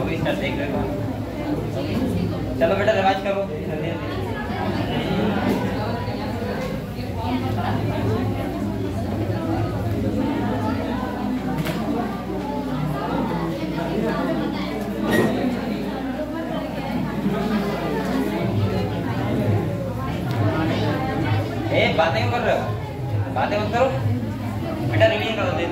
अभी स्टार्ट देख रहे हो। चलो बेटा रिवाइज करो। बातें क्यों कर रहे हो? बातें मत करो बेटा, रिवीजन करो दे।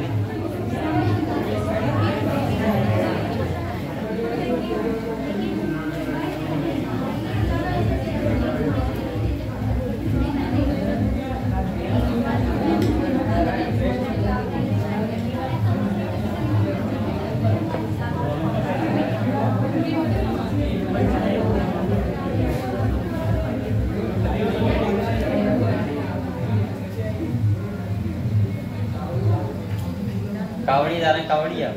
कावड़ी जा रहे हैं, कावड़िया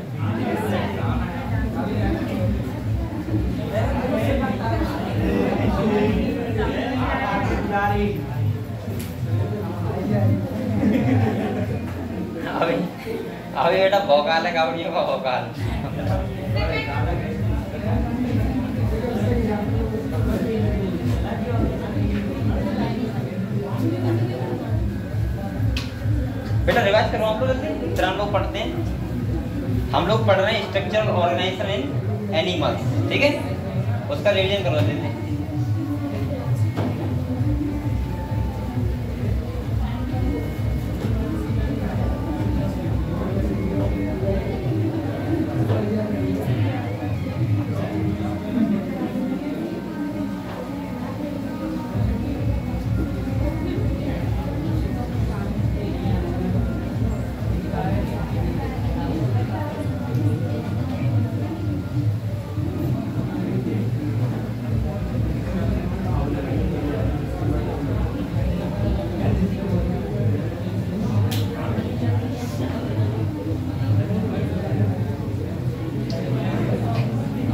अभी अभी बेटा भौकाल है, कावड़ियों का भौकाल। बेटा रिवाइज करो आप लोग जल्दी, फिर हम लोग पढ़ते हैं। हम लोग पढ़ रहे हैं स्ट्रक्चरल ऑर्गेनाइजेशन इन एनिमल्स, ठीक है? उसका रिवीजन करो जल्दी।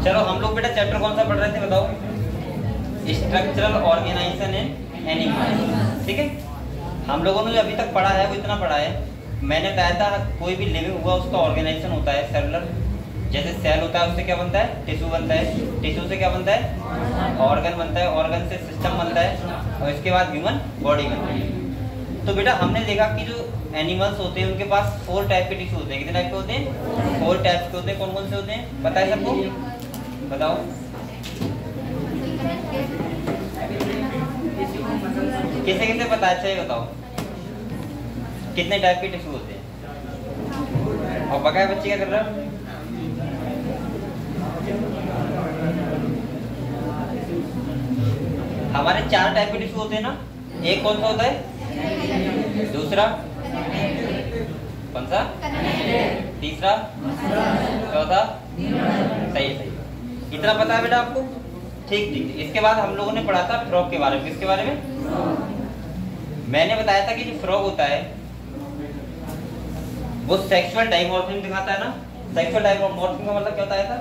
चलो हम लोग बेटा चैप्टर कौन सा पढ़ रहे थे बताओ? स्ट्रक्चरल ऑर्गेनाइजेशन इन एनिमल्स, ठीक है? हम लोगों ने अभी तक पढ़ा है वो इतना पढ़ा है। मैंने बताया था कोई भी लिविंग हुआ उसका ऑर्गेनाइजेशन होता है सेलुलर। जैसे सेल होता है उससे क्या बनता है? टिश्यू बनता है। टिश्यू से क्या बनता है? ऑर्गन बनता है। ऑर्गन से सिस्टम बनता है और इसके बाद ह्यूमन बॉडी बनती है। तो बेटा हमने देखा कि जो एनिमल्स होते हैं उनके पास 4 टाइप के टिश्यू होते हैं। कितने टाइप के होते हैं? 4 टाइप के होते हैं। कौन कौन से होते हैं पता है सबको? बताओ। किसे किसे पता है? अच्छा ये बताओ कितने टाइप के टिश्यू होते हैं? और बकाया बच्चे क्या कर रहा है? हमारे 4 टाइप के टिश्यू होते हैं ना। एक कौन सा होता है? दूसरा कौन सा? तीसरा? चौथा? सही सही, इतना पता है बेटा आपको? ठीक ठीक। इसके बाद हम लोगों ने पढ़ा था फ्रॉग के बारे में। किसके बारे में? मैंने बताया था कि जो फ्रॉग होता है वो सेक्सुअल डाइमॉर्फिज्म दिखाता है ना। सेक्सुअल डाइमॉर्फिज्म का मतलब क्या होता है था?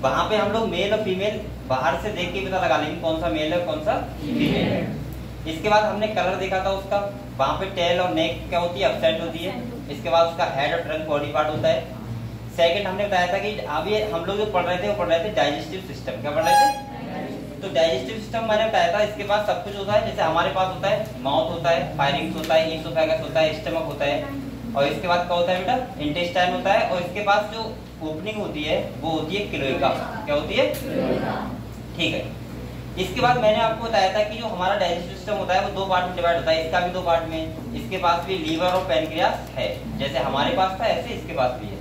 वहां पे हम लोग मेल और फीमेल बाहर से देख के पता लगा लेंगे कौन सा मेल है कौन सा फीमेल है। इसके बाद हमने कलर देखा था उसका। वहां पे टेल और नेक क्या होती है? अपसेट होती है। इसके बाद उसका हेड और ट्रंक बॉडी पार्ट होता है। सेकंड हमने बताया था कि अभी हम लोग जो पढ़ रहे थे वो पढ़ रहे थे डाइजेस्टिव सिस्टम। क्या पढ़ रहे थे? तो डाइजेस्टिव सिस्टम मैंने बताया था इसके पास सब कुछ होता है। जैसे हमारे पास होता है माउथ होता है, फायरिंग्स होता है, ईसोफेगस होता है, स्टमक होता है और इसके बाद क्या होता है बेटा? इंटेस्टाइन होता है। और इसके पास जो ओपनिंग होती है वो होती है क्लोएका। क्या होती है? ठीक है। इसके बाद मैंने आपको बताया था कि जो हमारा डाइजेस्टिव सिस्टम होता है वो 2 पार्ट में डिवाइड होता है। इसका भी 2 पार्ट में। इसके पास भी लीवर और पैनक्रियास है। जैसे हमारे पास था ऐसे इसके पास भी है।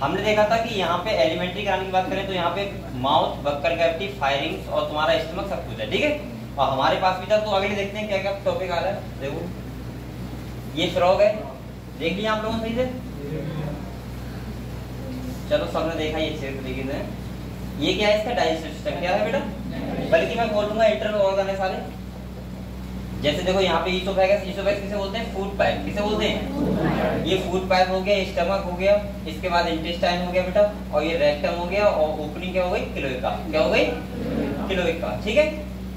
हमने देखा था कि यहाँ पे एलिमेंट्री कराने की बात करें तो यहाँ पे माउथ, बक्कर कैविटी, फायरिंग्स और तुम्हारा स्टमक सब कुछ है, ठीक है? और हमारे पास भी था। तो आगे देखते हैं क्या क्या टॉपिक आ रहा है। देखो ये फ्रॉग है, देख लिया आप लोगों सही से? चलो सबने देखा ये अच्छे तरीके से। ये क्या है? इसका डाइजेस्टिव सिस्टम क्या है बेटा? बल्कि मैं बोलूंगा इंटरनल ऑर्गन है सारे। जैसे देखो यहाँ पे ईसोफेगस, ईसोफेगस किसे बोलते हैं? Food pipe. किसे बोलते हैं? ये फूड पाइप हो गया, स्टमक हो गया, इसके बाद इंटेस्टाइन हो गया बेटा, और ये रेक्टम हो गया और ओपनिंग क्या हो गई? क्लोएका। क्या हो गई? क्लोएका, ठीक है?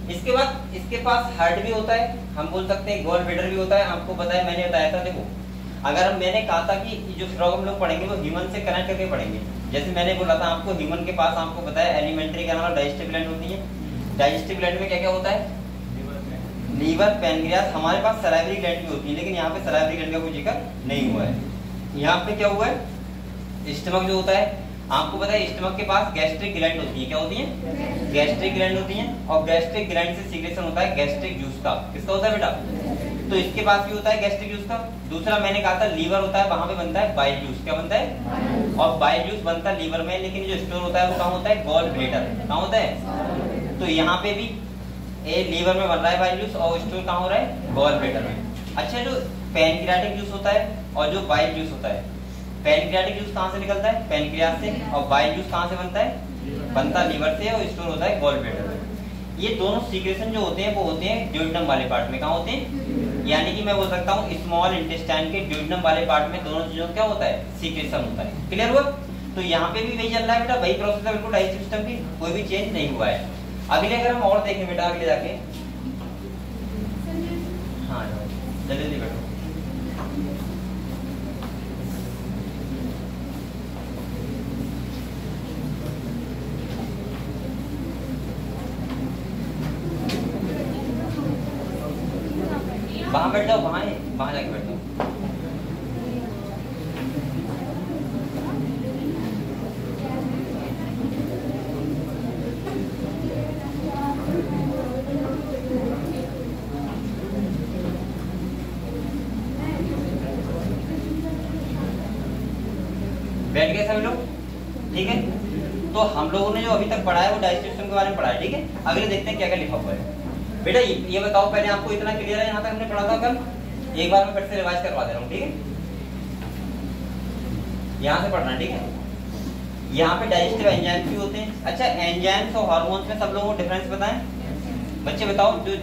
इसके बाद इसके पास हार्ट भी होता है, हम बोल सकते हैं गॉल ब्लैडर भी होता है। आपको पता है मैंने बताया था। देखो अगर मैंने कहा था कि जो फ्रॉग हम लोग पढ़ेंगे वो ह्यूमन से कनेक्ट करके पढ़ेंगे, जैसे मैंने बोला था आपको ह्यूमन के पास आपको पता है एलिमेंट्री क्या नाम है, डाइजेस्टिव ग्लैंड होती है। डाइजेस्टिव ग्लैंड में क्या क्या होता है, लीवर, पैनक्रियास, हमारे पास सलाइवरी ग्लैंड भी होती है, लेकिन यहाँ पे सलाइवरी ग्लैंड का कोई जिक्र नहीं हुआ है। यहाँ पे क्या हुआ है, स्टमक जो होता है, आपको पता है स्टमक के पास गैस्ट्रिक ग्लैंड होती है, क्या होती है, गैस्ट्रिक ग्लैंड होती है, और गैस्ट्रिक ग्लैंड से सीक्रेशन होता है गैस्ट्रिक जूस का। किसका होता है बेटा, तो इसके पास भी होता है गैस्ट्रिक जूस का। दूसरा मैंने कहा था लीवर होता है, वहां पे बनता है बाइल जूस, क्या बनता है, और बाइल जूस बनता है लीवर में, लेकिन जो स्टोर होता है वो कहाँ होता है, गॉल ब्लैडर, कहाँ होता है। तो यहाँ पे भी लीवर में बन रहा है बाइल जूस, और स्टोर कहाँ हो रहा है, गॉल ब्लैडर में। अच्छा, जो पैनक्रियाटिक जूस होता है और जो बाइल जूस होता है, पैनक्रियाटिक जूस कहाँ से निकलता है, पैनक्रियास से, और बाइल जूस कहाँ से बनता है, बनता है लीवर से, और स्टोर होता है गॉल ब्लैडर में। ये दोनों सीक्रेशन जो होते हैं वो होते हैं ड्यूodenum वाले पार्ट में, कहाँ होते हैं, यानी कि मैं बोल सकता हूँ स्मॉल इंटेस्टाइन के ड्यूodenum वाले पार्ट में दोनों चीजों क्या होता है, सीक्रेशन होता है। क्लियर हुआ। तो यहाँ पे भी वही चल रहा है बेटा, वही प्रोसेस है बिल्कुल डाइजेस्टिव सिस्टम की, कोई भी चेंज नहीं हुआ है। अगले अगर हम और देखें बेटा, अगले जाके, हाँ जल्दी जल्दी बैठो। वहां बैठ जाओ, वहां जाके बैठ जाओ। बैठ गए सभी लोग, ठीक है। तो हम लोगों ने जो अभी तक पढ़ा है वो डाइजेस्टिव सिस्टम के बारे में पढ़ा है, ठीक है। अगले देखते हैं क्या क्या लिखा हुआ है। बेटा ये बताओ, पहले आपको इतना क्लियर है, यहाँ तक हमने पढ़ा था कल, एक बार मैं फिर से रिवाइज करवा दे रहा हूँ, ठीक है। यहाँ से पढ़ना, ठीक है। यहाँ पे डाइजेस्टिव एंजाइम्स भी होते हैं। अच्छा, एंजाइम्स और हार्मोन्स में सब लोगों को डिफरेंस बताएं। बच्चे बताओ, जो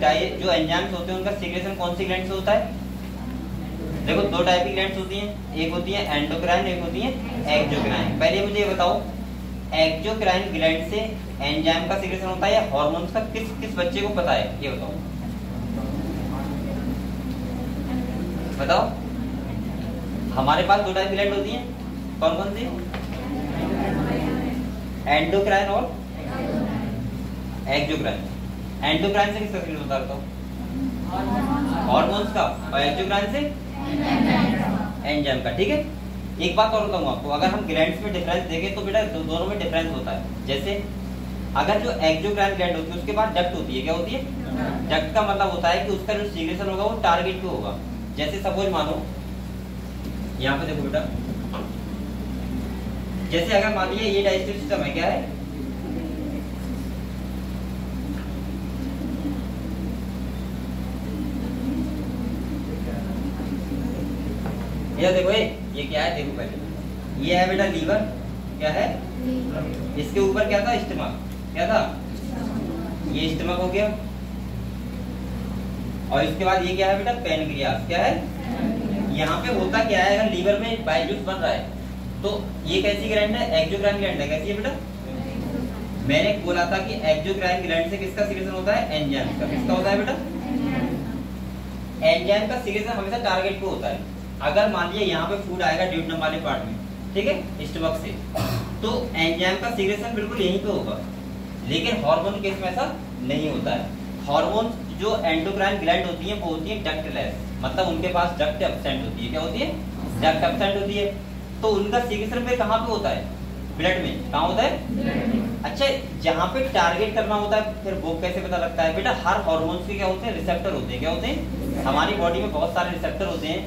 एंजाइम्स होते हैं उनका सीक्रेशन कौन सी ग्लैंड से होता है। देखो दो टाइप की ग्लैंड्स होती हैं, एक होती है एंडोक्राइन, एक होती है एक्सोक्राइन। पहले मुझे ये बताओ, एक्सोक्राइन ग्लैंड से एंजाइम का सीक्रेशन होता है या हार्मोन्स का, किस किस बच्चे को पता है, ये बताओ बताओ। हमारे पास दो टाइप की ग्लैंड होती हैं, कौन कौन सी, एंडोक्राइन और एक्सोक्राइन। एंडोक्राइन से किसका सीक्रेशन होता है बताओ, हार्मोन्स का, और एक्सोक्राइन से एंजाइम का, ठीक है। एक बात और बताऊंगा आपको, अगर हम ग्लैंड्स में डिफरेंस देखें तो बेटा दोनों में डिफरेंस होता है। जैसे अगर जो एक्सोक्राइन ग्लैंड होती है उसके बाद डक्ट होती है, क्या होती है, डक्ट का मतलब होता है कि उसका जो सीक्रेशन होगा वो टारगेट पे होगा। जैसे सपोज मानो, यहाँ पे देखो बेटा, जैसे अगर मान लीजिए ये डाइजेस्टिव सिस्टम है, क्या है, ये देखो, ये क्या है, देखो पहले ये है बेटा लीवर, क्या है, इसके ऊपर क्या था, स्टमक, क्या था, ये स्टमक हो गया, और इसके बाद ये क्या है बेटा, पैनक्रियास, क्या है। यहाँ पे होता क्या है, अगर लीवर में बाइल जूस बन रहा है तो ये कैसी ग्लैंड है, एक्सोक्राइन ग्लैंड है, कैसी है बेटा। मैंने बोला था कि एक्सोक्राइन ग्लैंड से किसका सीक्रेशन होता है, एंजाइम का। किसका होता है बेटा, एंजाइम का सीक्रेशन हमेशा टारगेट पे होता है। अगर मान लीजिए यहाँ पे फूड आएगा ड्यूodenum वाले पार्ट में, ठीक है, स्टमक से, तो एंजाइम का सीक्रेशन बिल्कुल यहीं पे होगा। लेकिन हार्मोन केस में ऐसा नहीं होता है। हार्मोन जो एंडोक्राइन ग्लैंड होती है वो होती है डक्टलेस, मतलब उनके पास डक्ट एब्सेंट होती है, क्या होती है, डक्ट एब्सेंट होती है। तो उनका सीक्रेशन पे कहाँ पे होता है, ब्लड में, कहाँ होता है। अच्छा, जहाँ पे टारगेट करना होता है फिर वो कैसे पता लगता है बेटा, हर हार्मोन्स के क्या होते हैं, रिसेप्टर होते हैं, क्या होते हैं। हमारी बॉडी में बहुत सारे रिसेप्टर होते हैं,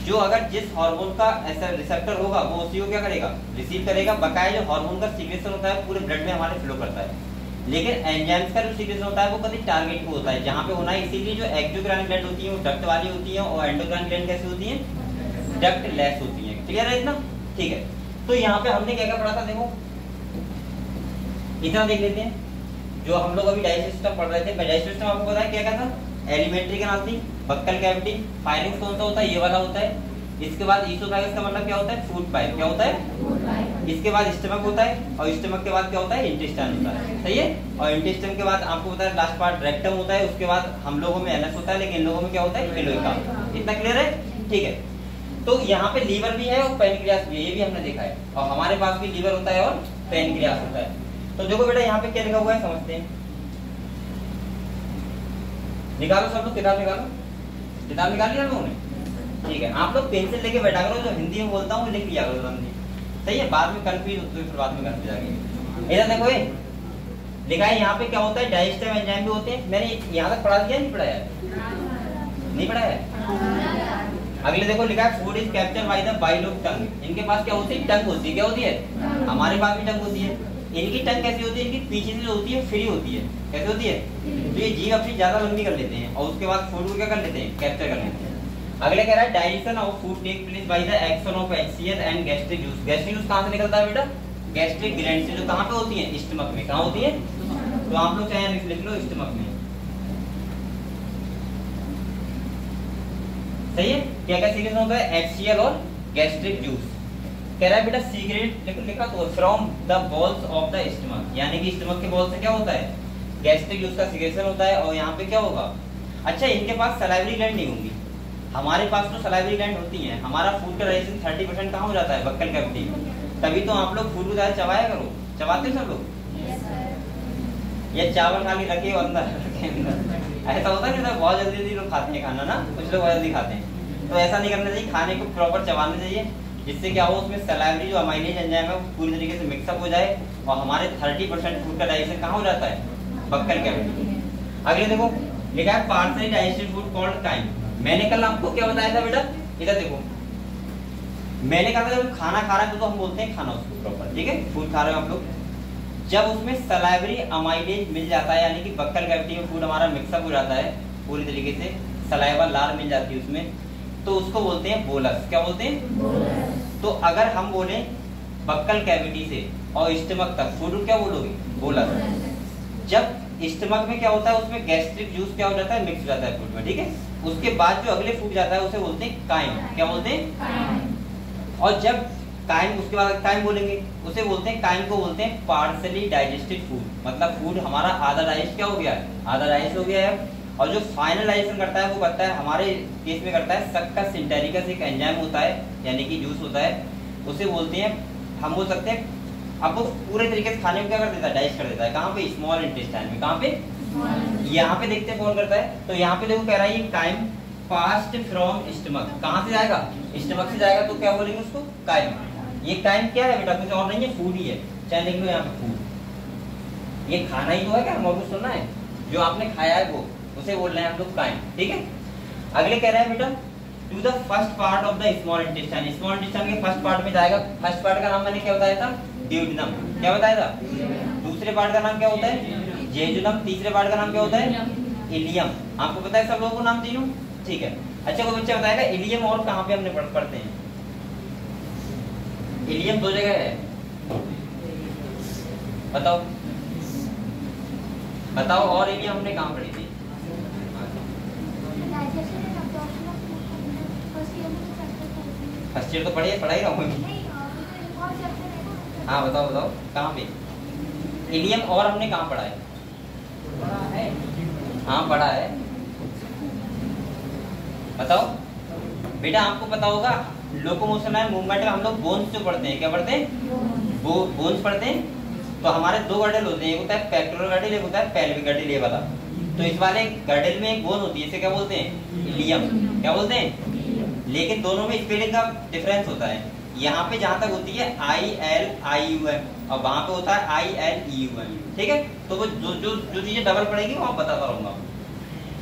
जो अगर जिस हार्मोन का ऐसा रिसेप्टर होगा वो उसी को क्या करेगा, रिसीव करेगा। बकाया जो हार्मोन का सीक्रेशन होता है पूरे ब्लड में हमारे फ्लो करता है। लेकिन एंजाइम्स का जो सीक्रेशन होता है वो कभी टारगेट पे होता है, जहाँ पे होना है। इसीलिए जो एक्सोक्राइन ग्लैंड होती है वो डक्ट वाली होती है, और एंडोक्राइन ग्लैंड कैसी होती है, डक्ट लेस होती है। क्लियर है इतना, ठीक है। तो यहाँ पे हमने क्या क्या पढ़ा था, देखो इतना देख लेते हैं। जो हम लोग अभी डाइजेस्टिव सिस्टम पढ़ रहे थे, डाइजेस्टिव सिस्टम आपको पता है क्या क्या था, एलिमेंट्री कैनाल, बक्कल कैविटी, फाइरिंग्स कौन सा होता है, ये वाला होता है। इसके बाद ईसोफेगस का मतलब क्या होता है, फूड पाइप, क्या होता है। इसके बाद स्टमक होता है, और स्टमक के बाद क्या होता है, इंटेस्टाइन होता है, सही है। और इंटेस्टाइन के बाद आपको पता है लास्ट पार्ट रेक्टम होता है। उसके बाद हम लोगों में एनस होता है, लेकिन इन लोगों में क्या होता है, क्लोएका। इतना क्लियर है, ठीक है। तो यहाँ पे लीवर भी है और पैनक्रियास भी है, ये भी हमने देखा है। और हमारे पास भी लीवर होता है और पैनक्रियास होता है। तो देखो बेटा यहाँ पे क्या लिखा हुआ है समझते हैं। निकालो सब लोग, किताब निकालो। किताब निकाल लिया लोगों ने? ठीक है, आप लोग पेंसिल लेके बैठा करो, जो हिंदी में बोलता हूँ लिख लिया करो जल्दी। सही है, बाद में कंफ्यूज होते हो, फिर बाद में कंफ्यूज आएंगे। इधर देखो ये लिखा है यहाँ पे क्या होता है, डाइजेस्टिव एंजाइम भी होते हैं। मैंने यहाँ तक पढ़ा दिया, नहीं पढ़ाया? नहीं पढ़ाया। अगले देखो लिखा है food is captured by the bile of tongue. इनके पास क्या होती है, टंग होती है। क्या होती है? हमारे पास भी टंग होती है। इनकी टंग कैसी होती है, इनकी पीछे से जो होती है फ्री होती है। कैसे होती है? तो ये जीभ अपनी ज्यादा लंबी कर लेते हैं और उसके बाद फूड को क्या कर लेते हैं, कैप्चर कर लेते हैं। अगले कह रहा है digestion of food take place by the action of HCl and gastric juice. Gastric juice कहाँ से निकलता है बेटा? गैस्ट्रिक ग्लैंड से, जो कहाँ पे होती है, स्टमक में। कहाँ होती है? तो आप लोग चाहे लिख लो स्टमक में। सही है। क्या क्या सीक्रेशन होता है, HCl और गैस्ट्रिक जूस। कह रहा है बेटा सीक्रेट लिखा तो from the balls of the stomach, यानी कि स्टमक के बॉल से क्या होता है, गैस्ट्रिक जूस का सीक्रेशन होता है। और यहाँ पे क्या होगा, अच्छा इनके पास सलाइवरी ग्लैंड नहीं होंगी, हमारे पास तो सलाइवरी ग्लैंड होती हैं। हमारा फूड का डाइजेशन 30% कहाँ हो जाता है, बक्कल कैविटी में। तभी तो आप लोग फूड को ज्यादा चबाया करो। चबाते सब लोग? ये चावल खा के रखे अंदर ऐसा होता है कि बहुत जल्दी लोग खाते हैं खाना ना, कुछ लोग बहुत जल्दी खाते हैं। तो ऐसा नहीं करना चाहिए, खाने को प्रॉपर चबाना चाहिए, जिससे क्या हो उसमें सलाइवरी जो अमाइलेज एंजाइम है वो पूरी तरीके से मिक्सअप हो जाए और हमारे 30% फूड का डाइजेशन कहाँ हो जाता है, बक्कल कैविटी। अगले देखो लिखा है partially digested food called crime. मैंने कल आपको क्या बताया था बेटा, इधर देखो मैंने कहा था जब खाना खा रहे हैं तो हम बोलते हैं खाना उसको प्रॉपर, ठीक है, फूड खा रहे हो आप लोग। जब उसमें सलाइवरी अमाइलेज मिल जाता है, यानी कि बक्कल कैविटी में फूड हमारा मिक्सअप हो जाता है पूरी तरीके से, सलाइवा लार मिल जाती है उसमें, तो उसको बोलते हैं बोलस। क्या बोलते हैं? बोलस। तो अगर हम बोले बक्कल कैविटी से और स्टमक तक फूड क्या बोलोगे, बोलस। जब स्टमक में क्या होता है, उसमें गैस्ट्रिक जूस क्या हो जाता है, मिक्स हो जाता है फूड में, ठीक है। उसके बाद जो अगले फूड जाता है उसे बोलते हैं काइम। क्या बोलते हैं? और जब काइम, उसके बाद काइम बोलेंगे उसे बोलते हैं, काइम को बोलते हैं पार्शियली डाइजेस्टेड फूड। मतलब फूड हमारा आधा डाइजेस्ट क्या हो गया है, आधा डाइजेस्ट हो गया है। और जो फाइनल डाइजेशन करता है वो करता है, हमारे केस में करता है सक्कस इंटेरिकस, एक एंजाइम होता है यानी कि जूस होता है, उसे बोलते हैं, हम बोल सकते हैं अब वो पूरे तरीके से खाने को क्या कर देता है, डाइजेस्ट कर देता है। कहाँ पे? स्मॉल इंटेस्टाइन में। कहाँ पे? यहाँ पे देखते हैं कौन करता है। तो यहाँ पे देखो कह रहा है ये काइम पास्ड फ्रॉम स्टमक। कहाँ से जाएगा? स्टमक से जाएगा, तो क्या बोलेंगे उसको, काइम। ये काइम क्या है बेटा, कुछ और नहीं है, फूड ही है। चाहे लिख लो यहाँ पे फूड, ये खाना ही तो है, क्या हम सुनना है, जो आपने खाया है वो, उसे बोल रहे हैं हम लोग काइम, ठीक है। अगले कह रहे हैं बेटा to the first part of the small intestine. Small intestine के फर्स्ट पार्ट में जाएगा। फर्स्ट पार्ट का नाम मैंने क्या बताया था, ड्यूडेनम। क्या बताया था? दूसरे पार्ट का नाम क्या होता है, जेजुनम। तीसरे पार्ट का नाम क्या होता है, इलियम। आपको पता है सब लोगों को नाम तीनों, ठीक है। अच्छा कोई बच्चा बताएगा इलियम और कहाँ पे हमने पढ़ते हैं? इलियम दो जगह है, बताओ बताओ। और इलियम हमने कहाँ पढ़ी थी? फर्स्ट ईयर तो पढ़ी है, पढ़ाई रहा हूँ। हाँ बताओ बताओ कहाँ पे इलियम, और हमने कहाँ पढ़ा है? हाँ पढ़ा है, बताओ बेटा। आपको पता होगा लोकोमोशन है, मूवमेंट में हम लोग बोन्स जो पढ़ते हैं, क्या पढ़ते हैं, बोन्स पढ़ते हैं। तो हमारे दो गर्डल होते हैं, एक होता है पेक्टोरल गर्डल, एक होता है पेल्विक गर्डल, ये वाला। तो इस वाले गर्डल में एक बोन होती है, इसे क्या बोलते हैं, इलियम। क्या बोलते हैं? लेकिन दोनों में स्पेलिंग का डिफरेंस होता है। यहाँ पे जहां तक होती है ILIUM और वहां पे होता है ILEUM, ठीक है। तो वो जो चीजें डबल पड़ेगी वो आप बताता रहूंगा।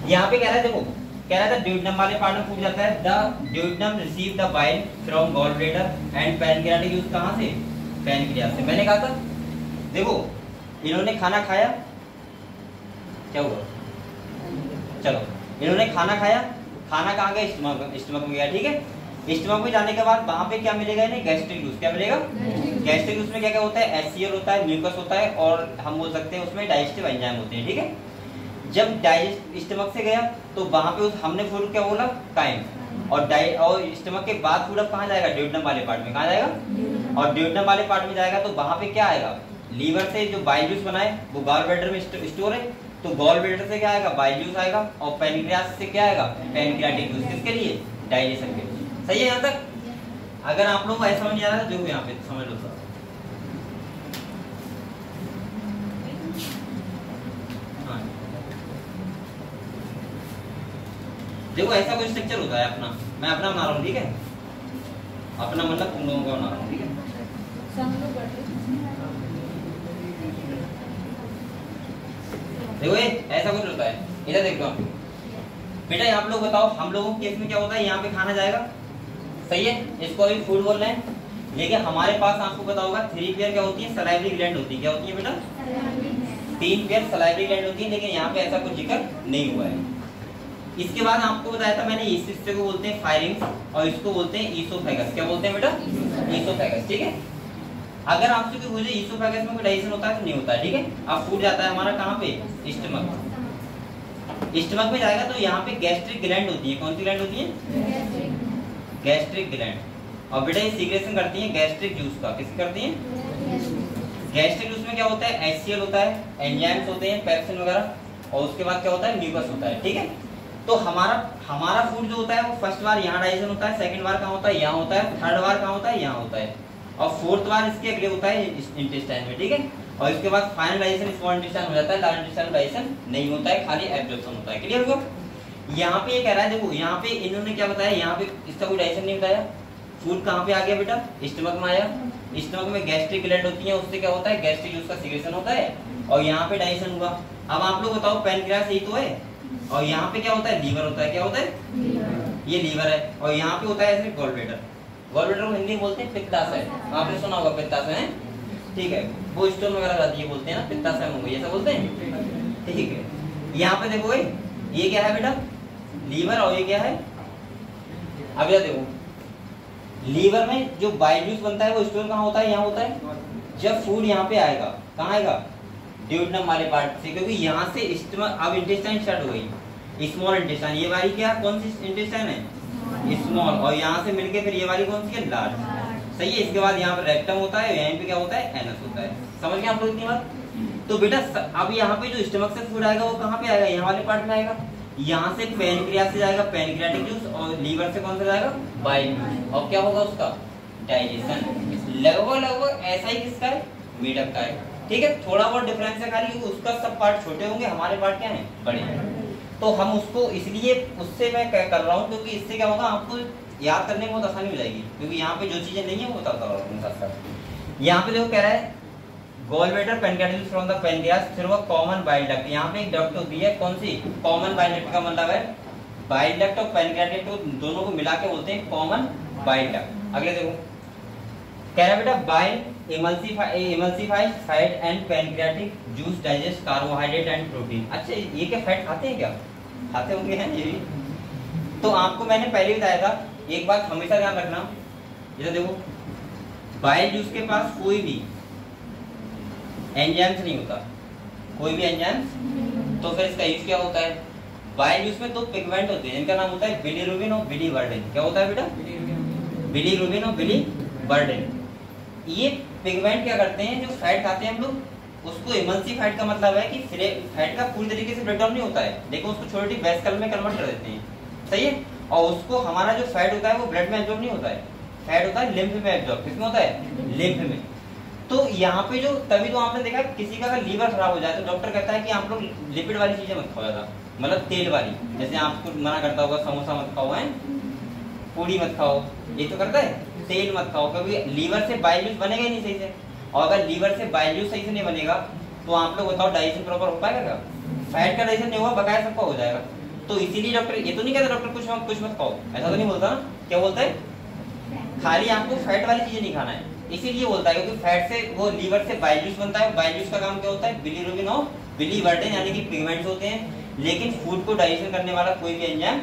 यहाँ पे कह रहा है, देखो कह रहा था ड्यूडेनम वाले पार्ट में पूछ जाता है the duodenum receive the bile from gall bladder and pancreatic juice. कहाँ से? पैनक्रियास से। मैंने कहा था देखो इन्होंने खाना खाया, क्या हुआ, चलो इन्होंने खाना खाया, खाना कहाँ गया, स्टमक में गया, ठीक है। स्टमक में जाने के बाद वहां पे क्या मिलेगा इन्हें, गैस्ट्रिक जूस। क्या मिलेगा? गैस्ट्रिक जूस में क्या क्या होता है, HCl होता है, म्यूकस होता है, और हम बोल सकते हैं उसमें डाइजेस्टिव एंजाइम होते हैं, ठीक है। जब डाइजेस्ट स्टमक से गया तो वहां पे हमने फूड क्या बोला, काइम। और स्टमक के बाद फूड अब कहाँ जाएगा, ड्यूडेनम वाले पार्ट में। कहाँ जाएगा? और ड्यूडेनम वाले पार्ट में जाएगा तो वहां पे क्या आएगा, लीवर से जो बाइल जूस बनाए वो गॉल ब्लैडर में स्टोर है, तो गॉल ब्लैडर से क्या आएगा, बाइल जूस आएगा, और पैनक्रियास से क्या आएगा, पैनक्रियाटिक जूस। किसके लिए? डाइजेशन के लिए। सही है यहाँ तक? अगर आप लोगों को ऐसा समझ नहीं आ रहा है, देखो यहाँ पे समझ लो सर। हाँ देखो ऐसा कोई स्ट्रक्चर होता है अपना, मैं अपना बना रहा हूँ, ठीक है, अपना मतलब तुम लोगों का बना रहा हूँ, ठीक है। देखो ये ऐसा कुछ होता है, इधर देख लो बेटा। आप लोग बताओ, हम लोगों के केस में क्या होता है, यहाँ पे खाना जाएगा, सही है, इसको अभी फूड बोल रहे हैं, लेकिन हमारे पास आपको पता होगा 3 पेयर क्या होती है, सलाइवरी ग्लैंड होती है। क्या होती है बेटा? 3 पेयर सलाइवरी ग्लैंड होती है, लेकिन यहाँ पे ऐसा कुछ जिक्र नहीं हुआ है। इसके बाद आपको बताया था मैंने, इस हिस्से को बोलते हैं फायरिंग्स और इसको बोलते हैं ईसोफेगस। क्या बोलते हैं बेटा? ईसोफेगस, ठीक है। अगर आपसे कोई पूछे ईसोफेगस में कोई डाइजेशन होता है तो नहीं होता है, ठीक है। अब फूड जाता है हमारा कहाँ पे? स्टमक। स्टमक में जाएगा तो यहाँ पे गैस्ट्रिक ग्लैंड होती है। कौन सी ग्लैंड होती है? Gastric gland. और बेटा ये सीक्रेशन करती है गैस्ट्रिक जूस का। किसकी करती है? गैस्ट्रिक जूस में क्या होता है? HCl होता है, एंजाइम्स होते हैं, पेप्सिन वगैरह, और उसके बाद क्या होता है? म्यूकस होता है, ठीक है। तो हमारा फूड जो होता है वो फर्स्ट बार यहाँ डाइजेशन होता है, सेकंड बार कहाँ होता है? यहाँ होता है, थर्ड बार कहाँ होता है? यहाँ होता है, और फोर्थ बार इसके अगले होता है इंटेस्टाइन में, ठीक है। और इसके बाद फाइनल डाइजेशन स्मॉल इंटेस्टाइन हो जाता है, लार्ज इंटेस्टाइन डाइजेशन नहीं होता है, खाली एब्जॉर्प्शन होता है। क्लियर हुआ? यहाँ पे ये कह रहा है, देखो यहाँ पे इन्होंने क्या बताया, यहाँ पे इसका कोई डाइजेशन नहीं बताया। फूड कहाँ पे आ गया बेटा? स्टमक में आया। स्टमक में गैस्ट्रिक ग्लैंड होती है, उससे क्या होता है? गैस्ट्रिक जूस का सीक्रेशन होता है, और यहाँ पे डाइजेशन हुआ। अब आप लोग बताओ, पैनक्रियास यही तो है, और यहाँ पे क्या होता है? लीवर होता है। क्या होता है? ये लीवर है, और यहाँ पे होता है ऐसे गॉलब्लैडर। गॉलब्लैडर को हिंदी में बोलते हैं पित्ताशय। आपने सुना होगा पित्ताशय, ठीक है, वो स्टोन वगैरह जाती है, बोलते हैं ना पित्ताशय में, ऐसा बोलते हैं, ठीक है। यहाँ पे देखो ये क्या है बेटा? लीवर, और ये क्या है? अब यह देखो, लीवर में जो बाइल जूस बनता है वो स्टोन कहाँ होता है? यहाँ होता है। जब फूड यहाँ पे आएगा, कहाँ आएगा? ड्यूडेनम वाले पार्ट से, क्योंकि यहाँ से स्टमक, अब इंटेस्टाइन स्टार्ट हो गई, स्मॉल इंटेस्टाइन। ये वाली क्या, कौन सी इंटेस्टाइन है? स्मॉल, और यहाँ से मिलके फिर ये वाली कौन सी है? लार्ज, सही है। इसके बाद यहाँ पर रेक्टम होता है, यहीं पे क्या होता है? एनस होता है। समझ गए आप लोग इतनी बात? तो बेटा अब यहाँ पे जो स्टमक से फूड आएगा वो कहाँ पे आएगा? यहाँ वाले पार्ट में आएगा। यहाँ से पैनक्रियास से जाएगा पैनक्रियाटिक जूस, और लीवर से कौन सा जाएगा? बाइल जूस, और क्या होगा उसका? डाइजेशन। लगभग ऐसा ही किसका है? मेढक का है, ठीक है। थोड़ा बहुत डिफरेंस है खाली, उसका सब पार्ट छोटे होंगे, हमारे पार्ट क्या है? बड़े हैं। तो हम उसको इसलिए उससे मैं कर रहा हूँ, क्योंकि इससे क्या होगा, आपको याद करने में बहुत आसानी हो जाएगी, क्योंकि यहाँ पे जो चीजें नहीं है वो बताता हूँ। यहाँ पे देखो कह रहा है gallbladder pancreatitis from the pancreas through a common bile duct. यहाँ पे एक डक्ट होती है, कौन सी? कॉमन बाइल डक्ट का मतलब है बाइल डक्ट और पैनक्रियाटिक दोनों को मिला के बोलते हैं कॉमन बाइल डक्ट। अगले देखो कह रहा है बेटा bile emulsified fat and pancreatic juice digest carbohydrate and protein. अच्छा ये क्या फैट खाते हैं? क्या खाते होंगे, हैं ये भी। तो आपको मैंने पहले बताया था, एक बात हमेशा ध्यान रखना, इधर देखो, बाइल जूस के पास कोई भी एंजाइम्स नहीं होता, कोई भी एंजाइम्स। तो फिर इसका यूज क्या होता है? बाइल जूस में 2 पिगमेंट होते हैं, जिनका नाम होता है बिलीरुबिन और बिलीवर्डिन। क्या होता है बेटा? बिलीरुबिन और बिलीवर्डिन। ये पिगमेंट क्या करते हैं, जो फैट खाते हैं हम लोग, उसको इमल्सिफाइड का मतलब है कि फैट का पूरी तरीके से ब्रेकडाउन नहीं होता है, लेकिन उसको छोटी वेसिकल में कन्वर्ट कर देते हैं, सही है। और उसको हमारा जो फैट होता है वो ब्लड में एब्जॉर्ब नहीं होता है, फैट होता है लिम्फ में एब्जॉर्ब। किसमें होता है? लिम्फ में। तो यहाँ पे जो, तभी तो आपने देखा किसी का अगर लीवर खराब हो जाए तो डॉक्टर कहता है कि आप लोग लिपिड वाली चीजें मत खाओ ज्यादा, मतलब तेल वाली, जैसे आपको मना करता होगा समोसा मत खाओ, है पूड़ी मत खाओ, ये तो करता है, तेल मत खाओ, क्योंकि लीवर से बाइल जूस बनेगा ही नहीं सही से। और अगर लीवर से बाइल जूस सही से नहीं बनेगा तो आप लोग बताओ डाइजेशन प्रॉपर हो पाएगा? फैट का डाइजेशन नहीं होगा, बकाया सबका हो जाएगा। तो इसीलिए डॉक्टर ये तो नहीं कहता डॉक्टर कुछ मत खाओ, ऐसा तो नहीं बोलता ना। क्या बोलता है? खाली आपको फैट वाली चीजें नहीं खाना है, इसीलिए बोलता है, क्योंकि फैट से वो लीवर से बाइल जूस बनता है। बाइल जूस का काम क्या होता है? बिलीरुबिन और बिलीवर्डिन यानी कि पिगमेंट्स होते हैं, लेकिन फूड को डाइजेशन करने वाला कोई भी एंजाइम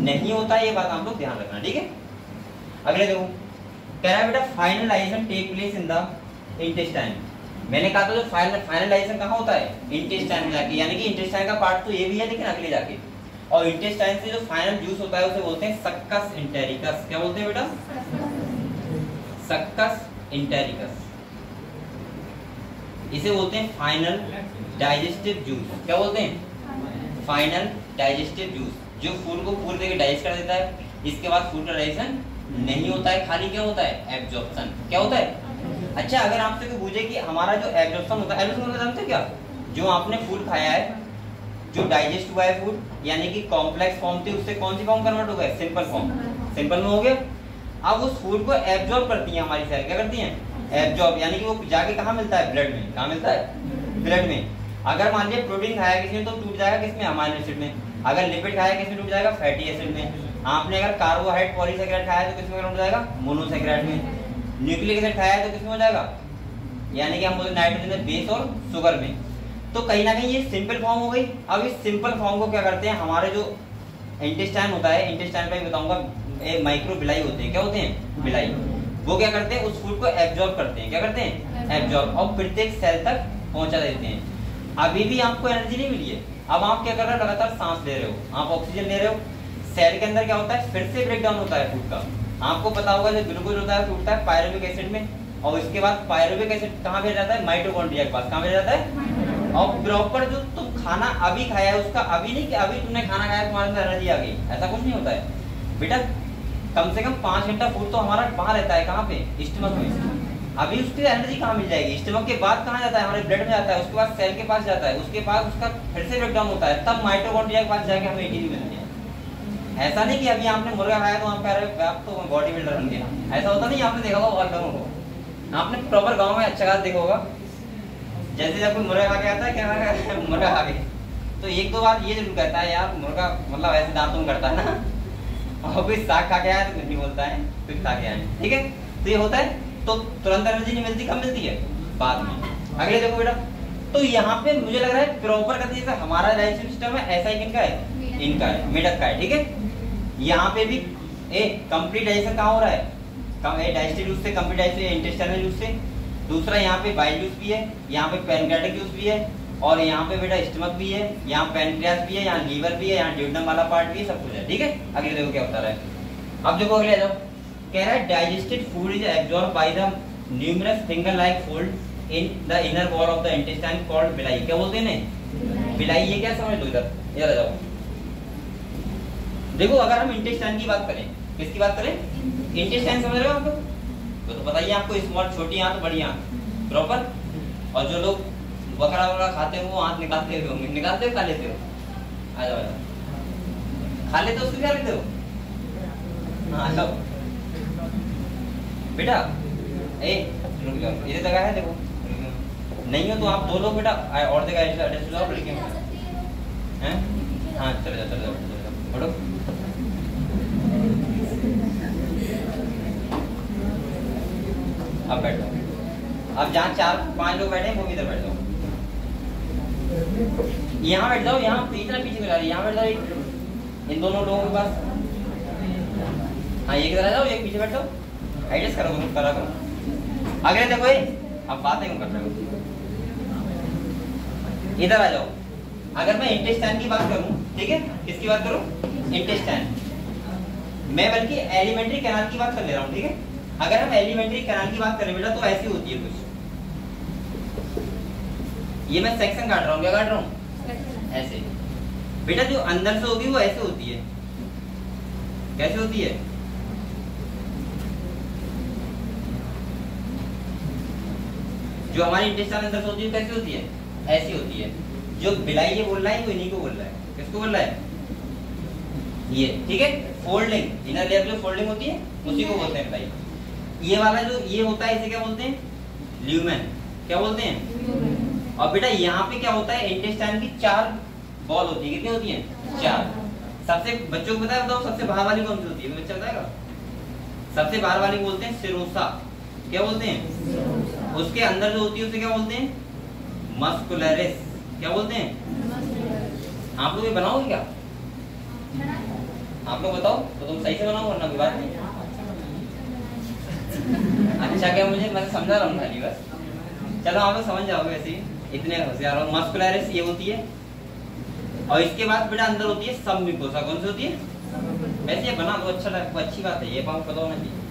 नहीं होता। ये बात आप लोग ध्यान रखना, ठीक है। अगले देखो कह रहा है बेटा final digestion take place in the intestine. मैंने कहा था जो फाइनल डाइजेशन कहाँ होता है? इंटेस्टाइन में जाके, यानी कि इंटेस्टाइन का पार्ट तो ये भी है लेकिन अगले जाके। और इंटेस्टाइन से जो फाइनल जूस होता है उसे बोलते हैं सक्कस इंटेरिकस। क्या बोलते हैं बेटा? सक्कस इंटेरिकस। इसे बोलते हैं फाइनल डाइजेस्टिव जूस। क्या बोलते हैं? फाइनल डाइजेस्टिव जूस, जो फूड को पूरी तरह डाइजेस्ट कर देता है। इसके बाद फूड का डाइजेशन नहीं होता है, खाली क्या होता है, एब्जॉर्प्शन। क्या होता है? अच्छा, अगर आपसे कोई पूछे कि हमारा जो एब्जॉर्प्शन होता है, एब्जॉर्प्शन मतलब जानते हो क्या? जो आपने फूड खाया है, जो डाइजेस्ट हुआ है फूड, यानी कि कॉम्प्लेक्स फॉर्म थी उससे कौन सी फॉर्म कन्वर्ट हो गया, सिंपल फॉर्म। सिंपल में हो गया। अब उस फूड को एब्जॉर्ब करती है हमारी सेल, क्या करती हैं, एब्जॉर्ब, यानी कि वो जाके कहाँ मिलता है, ब्लड में। कहाँ मिलता है, ब्लड में। अगर मान लीजिए प्रोटीन खाया किसी ने तो टूट जाएगा किसमें, अमाइनो एसिड में। अगर लिपिड खाया किसमें टूट जाएगा, फैटी एसिड में। आपने अगर कार्बोहाइड्रेट पॉलीसैकेराइड खाया तो किसमें टूट जाएगा, मोनोसैकेराइड में। न्यूक्लिक एसिड खाया तो किसमें हो जाएगा, यानी कि हम बोलते नाइट्रोजन में बेस और शुगर में। तो कहीं ना कहीं ये सिंपल फॉर्म हो गई। अब इस सिंपल फॉर्म को क्या करते हैं, हमारे जो इंटेस्टाइन होता है, इंटेस्टाइन पे बताऊंगा, माइक्रो बिलाई होते हैं। क्या होते हैं, बिलाई। वो क्या करते हैं, उस फूड को एब्जॉर्ब करते हैं। क्या करते हैं, एब्जॉर्ब, और प्रत्येक सेल तक पहुंचा देते हैं। अभी भी आपको एनर्जी नहीं मिली है। अब आप क्या कर रहे हो, लगातार सांस ले रहे हो, आप ऑक्सीजन ले रहे हो। सेल के अंदर क्या होता है, फिर से ब्रेक डाउन होता है फूड का। आपको पता होगा जो ग्लूकोज होता है टूटता है पायरुविक एसिड में, और इसके बाद पायरुविक एसिड कहाँ भेजा जाता है, माइटोकॉन्ड्रिया के पास। कहाँ भेजा जाता है, और प्रॉपर जो तुम खाना अभी खाया है उसका अभी नहीं कि अभी तुमने खाना खाया तुम्हारे अंदर एनर्जी आ गई, ऐसा कुछ नहीं होता है बेटा। कम से कम 5 घंटा फूड तो हमारा वहां रहता है, कहाँ पे, स्टमक में। अभी उसकी एनर्जी कहाँ मिल जाएगी, स्टमक के बाद कहाँ जाता है, हमारे ब्लड में जाता है, उसके बाद सेल के पास जाता है, उसके बाद उसका फिर से ब्रेकडाउन होता है, तब माइटोकॉन्ड्रिया के पास जाके हमें एटीपी मिलती है। ऐसा नहीं कि अभी आपने मुर्गा खाया तो आप कह रहे हो आप तो बॉडी बिल्डर बन गया, ऐसा होता नहीं। आपने देखा होगा बहुत लोगों को, आपने प्रॉपर गाँव में अच्छा खास देखा होगा, जैसे जब कोई मुर्गा खा के आता है, क्या मुर्गा खा के, तो एक दो बार ये जरूर कहता है यार मुर्गा मतलब ऐसे दांतों में करता है ना, और कोई साग खा के आया तो नहीं बोलता है कुछ खा के आए, ठीक है। तो ये होता है, तो तुरंत एनर्जी नहीं मिलती, कब मिलती है, बाद में। अगले देखो बेटा, तो यहाँ पे मुझे लग रहा है प्रॉपर करते जैसे हमारा डाइजेस्टिव सिस्टम है, ऐसा ही किनका है, इनका है, मेढक का है, ठीक है। यहाँ पे भी कंप्लीट डाइजेशन कहाँ हो रहा है, डाइजेस्टिव जूस से, कंप्लीट डाइजेशन इंटेस्टाइनल जूस से। दूसरा यहाँ पे बाइल जूस भी है, यहाँ पे पैनक्रियाटिक जूस भी है, और यहाँ पे बेटा स्टमक भी है, यहाँ पैनक्रियास भी है, यहाँ लीवर भी है, यहाँ ड्यूडेनम वाला पार्ट भी है, सब कुछ है, ठीक है। अगले देखो क्या बता रहा है। अब देखो अगले जाओ, कह रहा है digested food is absorb by the numerous finger like fold in the inner wall of the intestine called बिलाई। क्या बोलते हैं ना, बिलाई। ये क्या समझ लो, इधर आ जाओ। देखो अगर हम इंटेस्टाइन की बात करें, किसकी बात करें, इंटेस्टाइन समझ रहे हो आप लोग, तो बताइए आपको स्मॉल, छोटी आंत, बड़ी आंत, प्रॉपर। और जो लोग बकरा वकरा खाते हो वो आंत निकालते हो, निकालते हो, खा लेते हो, आ जाओ खा लेते हो, उसको क्या लेते हो, हाँ जाओ बेटा। रुक जाओ, इधर जगह है देखो, नहीं हो तो आप दो लोग बेटा और जगह एडजस्ट हो जाओ, लड़के हैं, हाँ चले जाओ, चले जाओ, चले जाओ, उठो। अब बैठ जाओ, अब जहाँ 4-5 लोग बैठे हैं वो भी इधर बैठ जाओ, यहाँ बैठ जाओ, यहाँ इतना पीछे को जा रही है, यहाँ बैठ जाओ इन दोनों लोगों के पास, हाँ एक इधर आ जाओ, एक पीछे बैठ जाओ, एडजस्ट करो, ग्रुप करा करो। अगले देखो अब बातें क्यों कर रहे हो, इधर आ जाओ। अगर मैं इंटेस्टाइन की बात करूं, ठीक है, किसकी बात करूं, इंटेस्टाइन, मैं बल्कि एलिमेंट्री कैनाल की बात कर ले रहा हूं, ठीक है। अगर हम एलिमेंट्री कैनाल की बात करें बेटा तो ऐसी होती है कुछ, ये मैं सेक्शन काट रहा हूँ, क्या काट रहा हूँ, ऐसे बेटा। जो अंदर से होगी वो ऐसे होती है, कैसे होती है, जो हमारी इंटेस्टाइन अंदर से होती है कैसे होती है, ऐसी होती है। जो बिलाई ये बोल रहा है वो इन्हीं को बोल रहा है, किसको बोल रहा है, ये, ठीक है। फोल्डिंग, इनर लेयर जो फोल्डिंग होती है उसी को बोलते हैं बिलाई। ये वाला जो ये होता है इसे क्या बोलते हैं, ल्यूमेन, क्या बोलते हैं। और बेटा यहाँ पे क्या होता है, इंटेस्टाइन की 4 बॉल होती है, कितनी होती है, 4। सबसे बच्चों को पता है, बताओ सबसे बाहर वाली कौन सी होती है, बच्चा बताएगा। सबसे बाहर वाली बोलते हैं सिरोसा, क्या बोलते हैं। उसके अंदर जो होती है उसे क्या बोलते हैं, मस्कुलरिस, क्या बोलते हैं। आप लोग ये बनाओगे क्या, आप लोग बताओ तो तुम सही से बनाओ, वरना कोई बात नहीं। अच्छा क्या, मुझे मैं समझा रहा हूँ खाली बस, चलो आप लोग समझ जाओगे ऐसे ही, इतने होशियार हो। मस्कुलरिस ये होती है, और इसके बाद बेटा अंदर होती है सब म्यूकोसा, कौन सी होती है, वैसे ये बना तो अच्छा लगता, अच्छी बात है, ये बात पता होना चाहिए।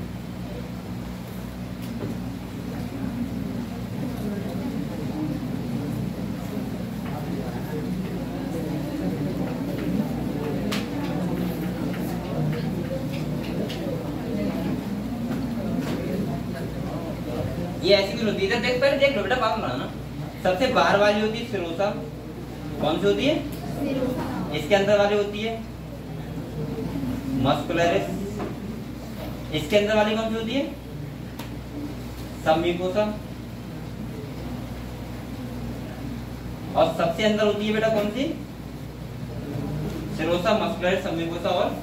ये ऐसी भी होती है, देख पहले देख लो बेटा, बात बनाना। सबसे बाहर वाली होती है सिरोसा, कौन सी होती है? इसके अंदर वाली होती है मस्कुलरिस, इसके अंदर वाली कौन सी होती है? सबम्यूकोसा, और सबसे अंदर होती है बेटा कौन सी? सिरोसा, मस्कुलरिस, सबम्यूकोसा और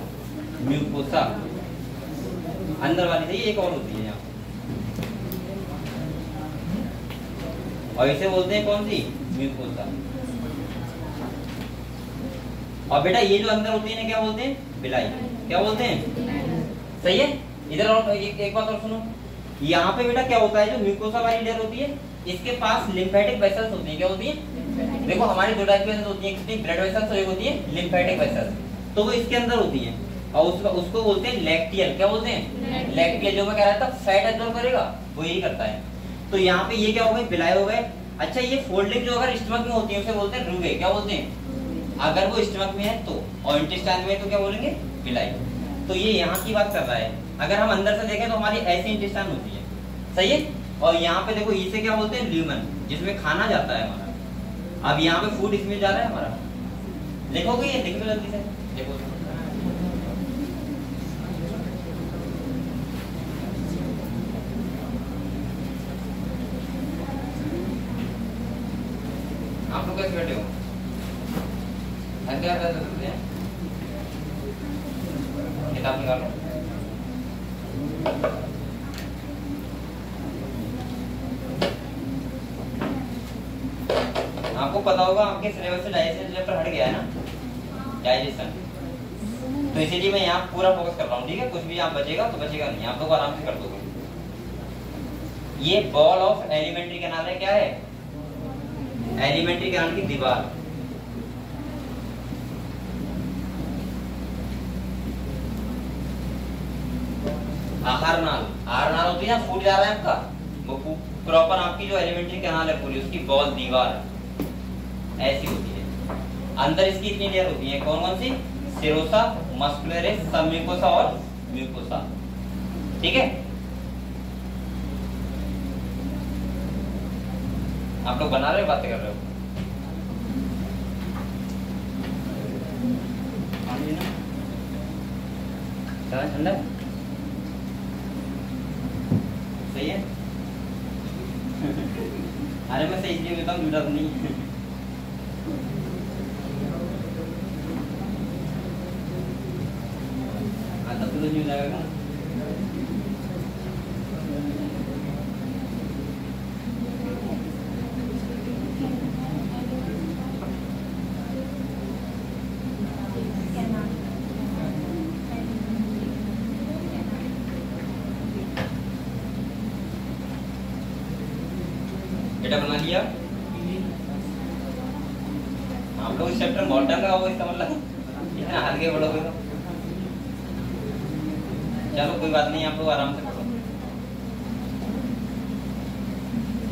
म्यूकोसा। अंदर वाली थी, एक और होती है यहाँ, और इसे बोलते हैं कौन सी? म्यूकोसा। और बेटा ये जो अंदर होती है ना, क्या बोलते हैं? बिलाई। क्या बोलते हैं? सही है। इधर और एक बात और सुनो, यहाँ पे बेटा क्या होता है, जो म्यूकोसा वाली लेयर होती है, इसके पास लिम्फेटिक वेसल्स होती है। क्या होती है? देखो हमारी दो टाइप की वेसल्स होती है, कितनी? ब्लड वेसल्स और एक होती है लिम्फेटिक वेसल्स, तो वो इसके अंदर होती है, और उसको बोलते हैं लैक्टियल। क्या बोलते हैं? लैक्टियल। जो मैं कह रहा था फैट एब्जॉर्ब करेगा, वो यही करता है। तो यहाँ पे ये क्या हो गए? बिलाई हो गए। अच्छा, ये फोल्डिंग जो अगर स्टमक में होती है उसे बोलते हैं रूगे। क्या बोलते हैं? अगर वो स्टमक में है तो, और इंटेस्टाइन में तो क्या बोलेंगे? बिलाई। तो ये यहाँ की बात कर रहा है। अगर हम अंदर से देखें तो हमारी ऐसी इंटेस्टाइन होती है, सही है। और यहाँ पे देखो इसे क्या बोलते हैं? ल्यूमन, जिसमें खाना जाता है हमारा। अब यहाँ पे फूड इसमें जा रहा है हमारा, देखोगे ये? देख लो जल्दी से, देखो आप लोग कैसे बैठे हो? क्या कर सकते हैं? किताब निकालो। आपको पता होगा आपके सिलेबस से डाइजेशन चैप्टर हट गया है ना, डाइजेशन, तो इसीलिए मैं यहाँ पूरा फोकस कर रहा हूँ, ठीक है। कुछ भी यहाँ बचेगा तो बचेगा नहीं, आप लोग आराम से कर दोगे। ये बॉल ऑफ एलिमेंट्री कैनाल है। क्या है? एलिमेंट्री कैनाल की दीवार। आहार नाल, आहार नाल होती है ना, फूड जा रहा है आपका, वो प्रॉपर आपकी जो एलिमेंट्री कैनाल है पूरी, उसकी बॉल दीवार ऐसी होती है। अंदर इसकी इतनी लेयर होती है, कौन कौन सी? सिरोसा, मस्कुलरिस, सबम्यूकोसा और म्यूकोसा, ठीक है। आप लोग बना रहे हो, बातें कर रहे हो? ठंडा सही है। अरे मैं सही इसलिए कहता हूँ, नहीं तब तो नहीं हो जाएगा। बेटा बना लिया आप लोग? इस चैप्टर बहुत टाइम लगा होगा, इसका मतलब इतना हल्के पढ़ोगे तो। चलो कोई बात नहीं, आप लोग आराम से पढ़ो,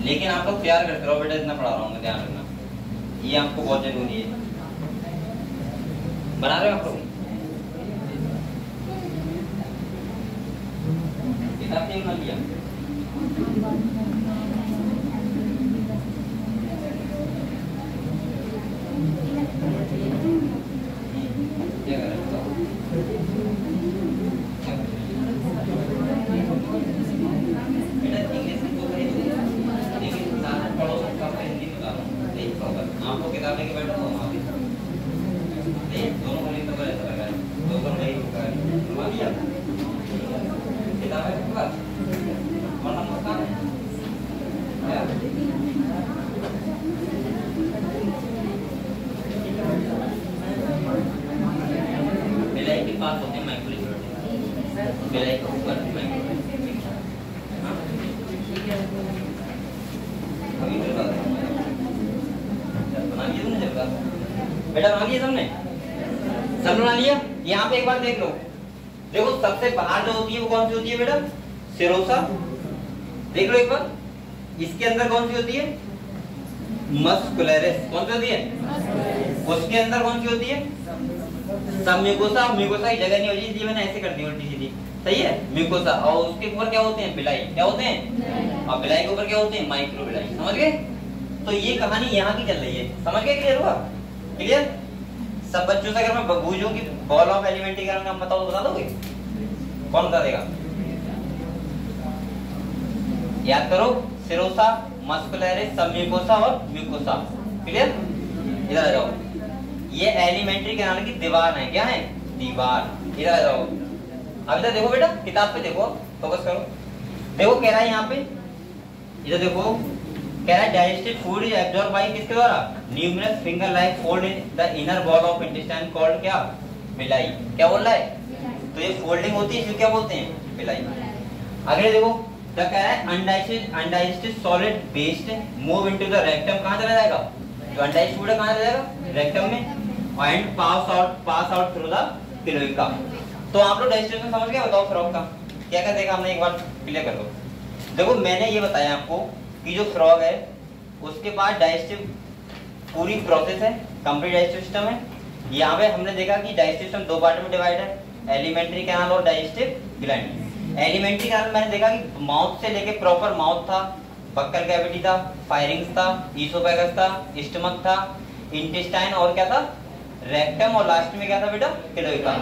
लेकिन आप लोग तैयार करते रहो बेटा, इतना पढ़ा रहा हूँ मैं, ध्यान रखना, ये आपको बहुत जरूरी है। बना रहे हो आप लोग? किताब नहीं बना लिया? आपको किताब लेके बैठो, दोनों को तो ऐसा लगा है, दोनों नहीं होगा किताब है आपके पास, वरना मत बिलाई के पास होते हैं माइक्रोफ्लूइड, बिलाई के ऊपर माइक्रोफ्लूइड। अभी तो बना लिया तुमने? जब बेटा बना लिया तुमने? सब बना लिया? यहाँ पे एक बार देख लो, देखो सबसे बाहर जो होती है वो कौन सी होती है बेटा? सिरोसा। देख लो एक बार, इसके अंदर कौन सी होती है? मस्कुलरिस। कौन सी होती है? उसके अंदर कौन सी होती है? सबम्यूकोसा। म्यूकोसा की जगह नहीं होती, इसलिए मैंने ऐसे कर दी उल्टी सीधी, सही है, म्यूकोसा। और उसके ऊपर क्या होते हैं? बिलाई। क्या होते हैं? और बिलाई के ऊपर क्या होते हैं, माइक्रो बिलाई। समझ गए? तो ये कहानी यहाँ की चल रही है। समझ गए? क्लियर हुआ? क्लियर? सब बच्चों से अगर मैं पूछूं कि बॉल ऑफ एलिमेंट्री का नाम बताओ तो बता दोगे? कौन बता देगा? याद करो, सिरोसा, मस्कुलरिस, सबम्यूकोसा और म्यूकोसा। क्लियर? इधर आ जाओ, ये एलिमेंट्री कैनाल की दीवार है। क्या है? दीवार। इधर आ जाओ, अब इधर देखो बेटा, किताब पे देखो, फोकस करो। देखो कह रहा है यहाँ पे, इधर देखो, कह रहा है digested food is absorb by किसके द्वारा? Numerous finger like fold in the inner wall of intestine called क्या? बिलाई। क्या बोल रहा है? तो ये फोल्डिंग होती है, इसको क्या बोलते हैं? बिलाई। अगले देखो, क्या कह रहा है? Undigested solid waste move into the rectum. कहां चला जाएगा? जो अनडाइजेस्टेड फूड है कहां चला जाएगा? रेक्टम में। And pass out through the cloaca. तो आप लोग डाइजेस्टेशन समझ गए? बताओ फ्रॉग का क्या क्या देखा हमने, एक बार क्लियर कर दो। देखो मैंने ये बताया आपको कि जो फ्रॉग है उसके पास डाइजेस्टिव पूरी प्रोसेस है, कंप्लीट डाइजेस्टिव सिस्टम है। यहाँ पे हमने देखा कि डाइजेस्टिव सिस्टम दो पार्ट में डिवाइड है, एलिमेंट्री कैनाल और डाइजेस्टिव ग्लैंड। एलिमेंट्री कैनाल मैंने देखा कि माउथ से लेके प्रॉपर माउथ था, बक्कल कैविटी था, फायरिंग्स था, ईसोफेगस था, स्टमक था, इंटेस्टाइन और क्या था? रेक्टम, और लास्ट में क्या था बेटा? क्लोएका।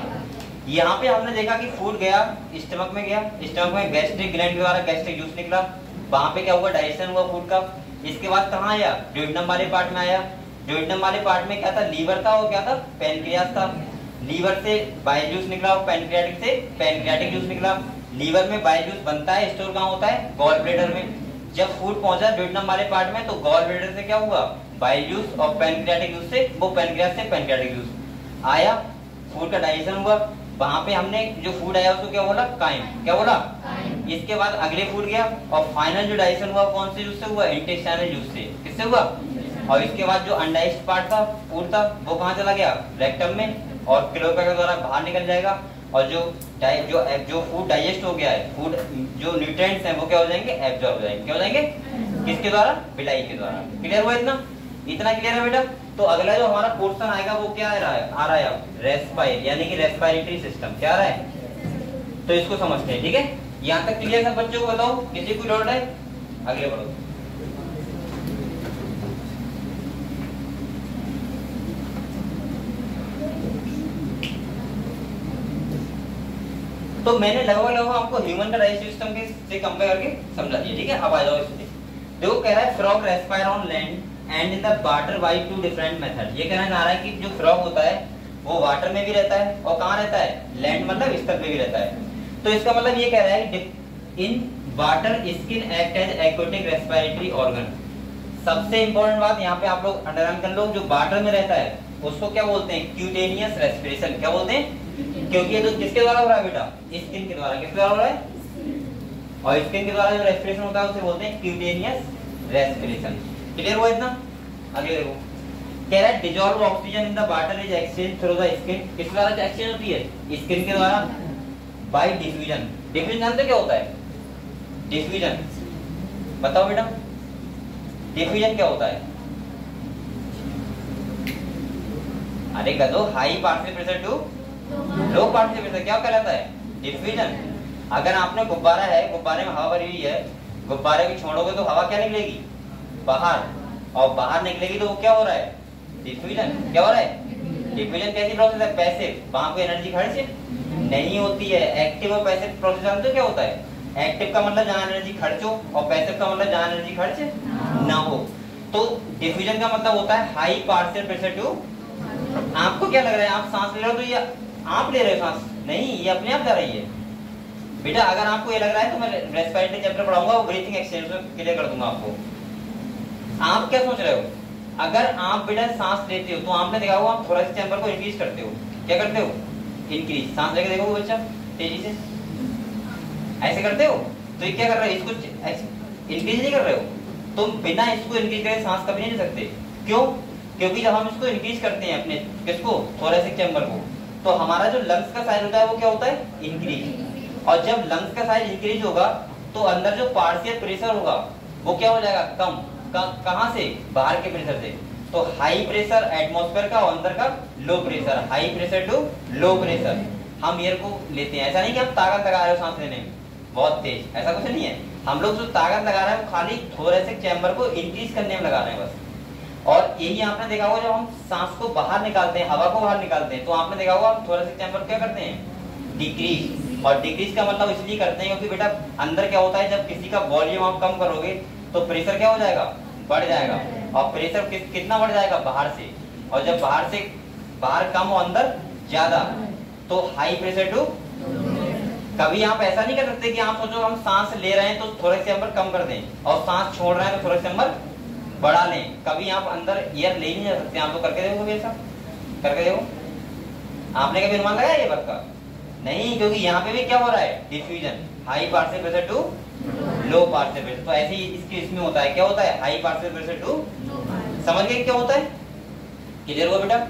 यहाँ पे हमने देखा कि फूड गया स्टमक में, गया स्टमक में गैस्ट्रिक ग्लैंड के द्वारा गैस्ट्रिक जूस निकला, वहां पे क्या हुआ? डाइजेशन हुआ फूड का। इसके बाद कहाँ आया? ड्यूडेनम वाले पार्ट में आया। ड्यूडेनम वाले पार्ट में क्या था? लीवर था और क्या था? पैनक्रियास था। लीवर से बाइल जूस निकला और पैनक्रियाटिक से पैनक्रियाटिक जूस निकला। लीवर में बाइल जूस बनता है, स्टोर कहाँ होता है? गॉल ब्लैडर में। जब फूड पहुंचा ड्यूडेनम वाले पार्ट में तो गॉल ब्लैडर से क्या हुआ? बाइल जूस, और पैनक्रियाटिक जूस से वो पैनक्रियास से पैनक्रियाटिक जूस आया, फूड का डाइजेशन हुआ। वहां पे हमने जो फूड आया उसको क्या बोला? काइम। क्या बोला? इसके बाद अगले फूड गया और फाइनल जो डाइजेशन हुआ कौन से जूस से हुआ? इंटेस्टाइनल जूस से। किससे हुआ? और इसके बाद जो अनडाइजेस्ट पार्ट था फूड था वो कहाँ चला गया? रेक्टम में, और क्लोएका के द्वारा बाहर निकल जाएगा। और जो फूड डाइजेस्ट हो गया है, फूड जो न्यूट्रिएंट्स हैं वो क्या हो जाएंगे? एब्जॉर्ब हो जाएंगे। क्या हो जाएंगे? किसके द्वारा? बिलाई के द्वारा। क्लियर हुआ? इतना क्लियर है बेटा? तो अगला जो हमारा पोर्शन आएगा वो क्या आ रहा है? रेस्पायर, यानी कि रेस्पिरेटरी सिस्टम। क्या आ रहा है? तो इसको समझते हैं। ठीक है, यहाँ तक क्लियर सब बच्चों को? बताओ किसी को डाउट है? आगे बढ़ो। तो मैंने लगभग आपको ह्यूमन का डाइजेस्टिव सिस्टम के से कंपेयर करके समझा दिया। ठीक है, अब आ जाओ इसमें। देखो कह रहा है frog respire on land and in the water by two different method. ये कहना चाह रहा है कि जो फ्रॉग होता है वो वाटर में भी रहता है और कहाँ रहता है? लैंड मतलब स्तर पे भी रहता है। तो इसका मतलब ये कह रहा है कि in water skin act as aquatic respiratory organ. सबसे इंपॉर्टेंट बात यहाँ पे आप लोग अंडरलाइन कर लो, जो वाटर में रहता है उसको क्या बोलते हैं? Cutaneous respiration. क्या बोलते हैं? क्योंकि ये तो किसके द्वारा हो रहा है बेटा? स्किन के द्वारा। किसके द्वारा हो रहा है? और स्किन के द्वारा जो रेस्पिरेशन होता है उसे बोलते हैं क्यूटेनियस रेस्पिरेशन। क्लियर हुआ इतना? आगे देखो, कह रहा है dissolve oxygen in the water is exchange through the skin. किस द्वारा एक्सचेंज होती है? स्किन के द्वारा। Bye diffusion. डिफ्यूजन जानते क्या होता है? डिफ्यूजन बताओ बेटा, डिफ्यूजन क्या होता है? अरे गधो, high partial pressure to low partial pressure क्या कहलाता है? डिफ्यूजन। अगर आपने गुब्बारा है, गुब्बारे में हवा भरी हुई है, गुब्बारे को छोड़ोगे तो हवा क्या निकलेगी? बाहर, और बाहर निकलेगी तो वो क्या हो रहा है? डिफ्यूजन। क्या हो रहा है? डिफ्यूजन कैसी प्रोसेस है? पैसिव। वहां कोई एनर्जी खर्च नहीं होती है। एक्टिव और पैसिव प्रोसेस जानते हो क्या होता है? एक्टिव का मतलब जहां एनर्जी खर्च हो, और पैसिव का मतलब जहां एनर्जी खर्च ना हो। तो डिफ्यूजन का मतलब होता है हाई पार्शियल प्रेशर टू। आपको क्या लग रहा है? आप सांस ले रहे हो तो ये आप ले रहे हो सांस? नहीं, ये अपने आप जा रही है बेटा। अगर आपको ये लग रहा है तो मैं रेस्पिरेटरी चैप्टर पढ़ाऊंगा, वो ब्रीथिंग एक्सरसाइज में क्लियर कर दूंगा आपको। आप क्या सोच रहे हो? अगर आप बेटा सांस लेते हो तो आपने देखा होगा आप थोरेसिक चैम्बर को इंक्रीज करते हो। क्या करते हो? इंक्रीज। सांस लेके देखो बच्चा तेजी से, ऐसे करते हो। तो ये क्या कर रहे हो? इसको इंक्रीज नहीं कर रहे हो। तुम बिना इसको इंक्रीज करे सांस कभी नहीं ले सकते। क्यों? क्योंकि जब हम इसको इंक्रीज करते हैं अपने किसको? थोरेसिक चैम्बर को, तो हमारा जो लंग्स का साइज होता है वो क्या होता है? इंक्रीज। और जब लंग्स का साइज इंक्रीज होगा तो अंदर जो पार्शियल प्रेशर होगा वो क्या हो जाएगा? कम। कहां से? बाहर के प्रेशर से। तो हाई प्रेशर एटमॉस्फेयर का और अंदर का low pressure, high pressure to low pressure हम एयर को लेते हैं। ऐसा नहीं कि आप ताकत लगा रहे हो सांस लेने में बहुत तेज, ऐसा कुछ नहीं है। हम लोग जो ताकत लगा रहे हैं वो खाली थोरेसिक चैम्बर को इंक्रीज करने में लगा रहे हैं बस। और यही आपने देखा होगा जब हम सांस को बाहर निकालते हैं, हवा को बाहर निकालते हैं, तो आपने देखा होगा हम थोरेसिक चैम्बर क्या करते हैं, डिक्रीज। और डिक्रीज का मतलब इसलिए करते हैं क्योंकि बेटा अंदर क्या होता है, जब किसी का वॉल्यूम आप कम करोगे तो प्रेशर क्या हो जाएगा, बढ़ जाएगा। और प्रेशर कितना बढ़ जाएगा, बाहर से। और जब बाहर कम और अंदर ज्यादा, तो हाई प्रेशर टू। कभी आप ऐसा नहीं कर सकते कि आप सोचो हम सांस ले रहे हैं तो थोरेसिक चैम्बर कम कर दें और सांस छोड़ रहे हैं तो थोरेसिक चैम्बर बढ़ा लें। कभी आप अंदर एयर ले नहीं जा सकते। आप तो करके देखो कभी ऐसा, करके देखो। आपने कभी अनुमान लगाया ये बात का? नहीं, क्योंकि यहाँ पे भी क्या हो रहा है, diffusion, high partial pressure to low partial pressure. तो ऐसे ही इसके इसमें होता है, क्या होता है, हाई पार्शियल प्रेशर टू। समझ गए क्या होता है, क्लियर हुआ बेटा?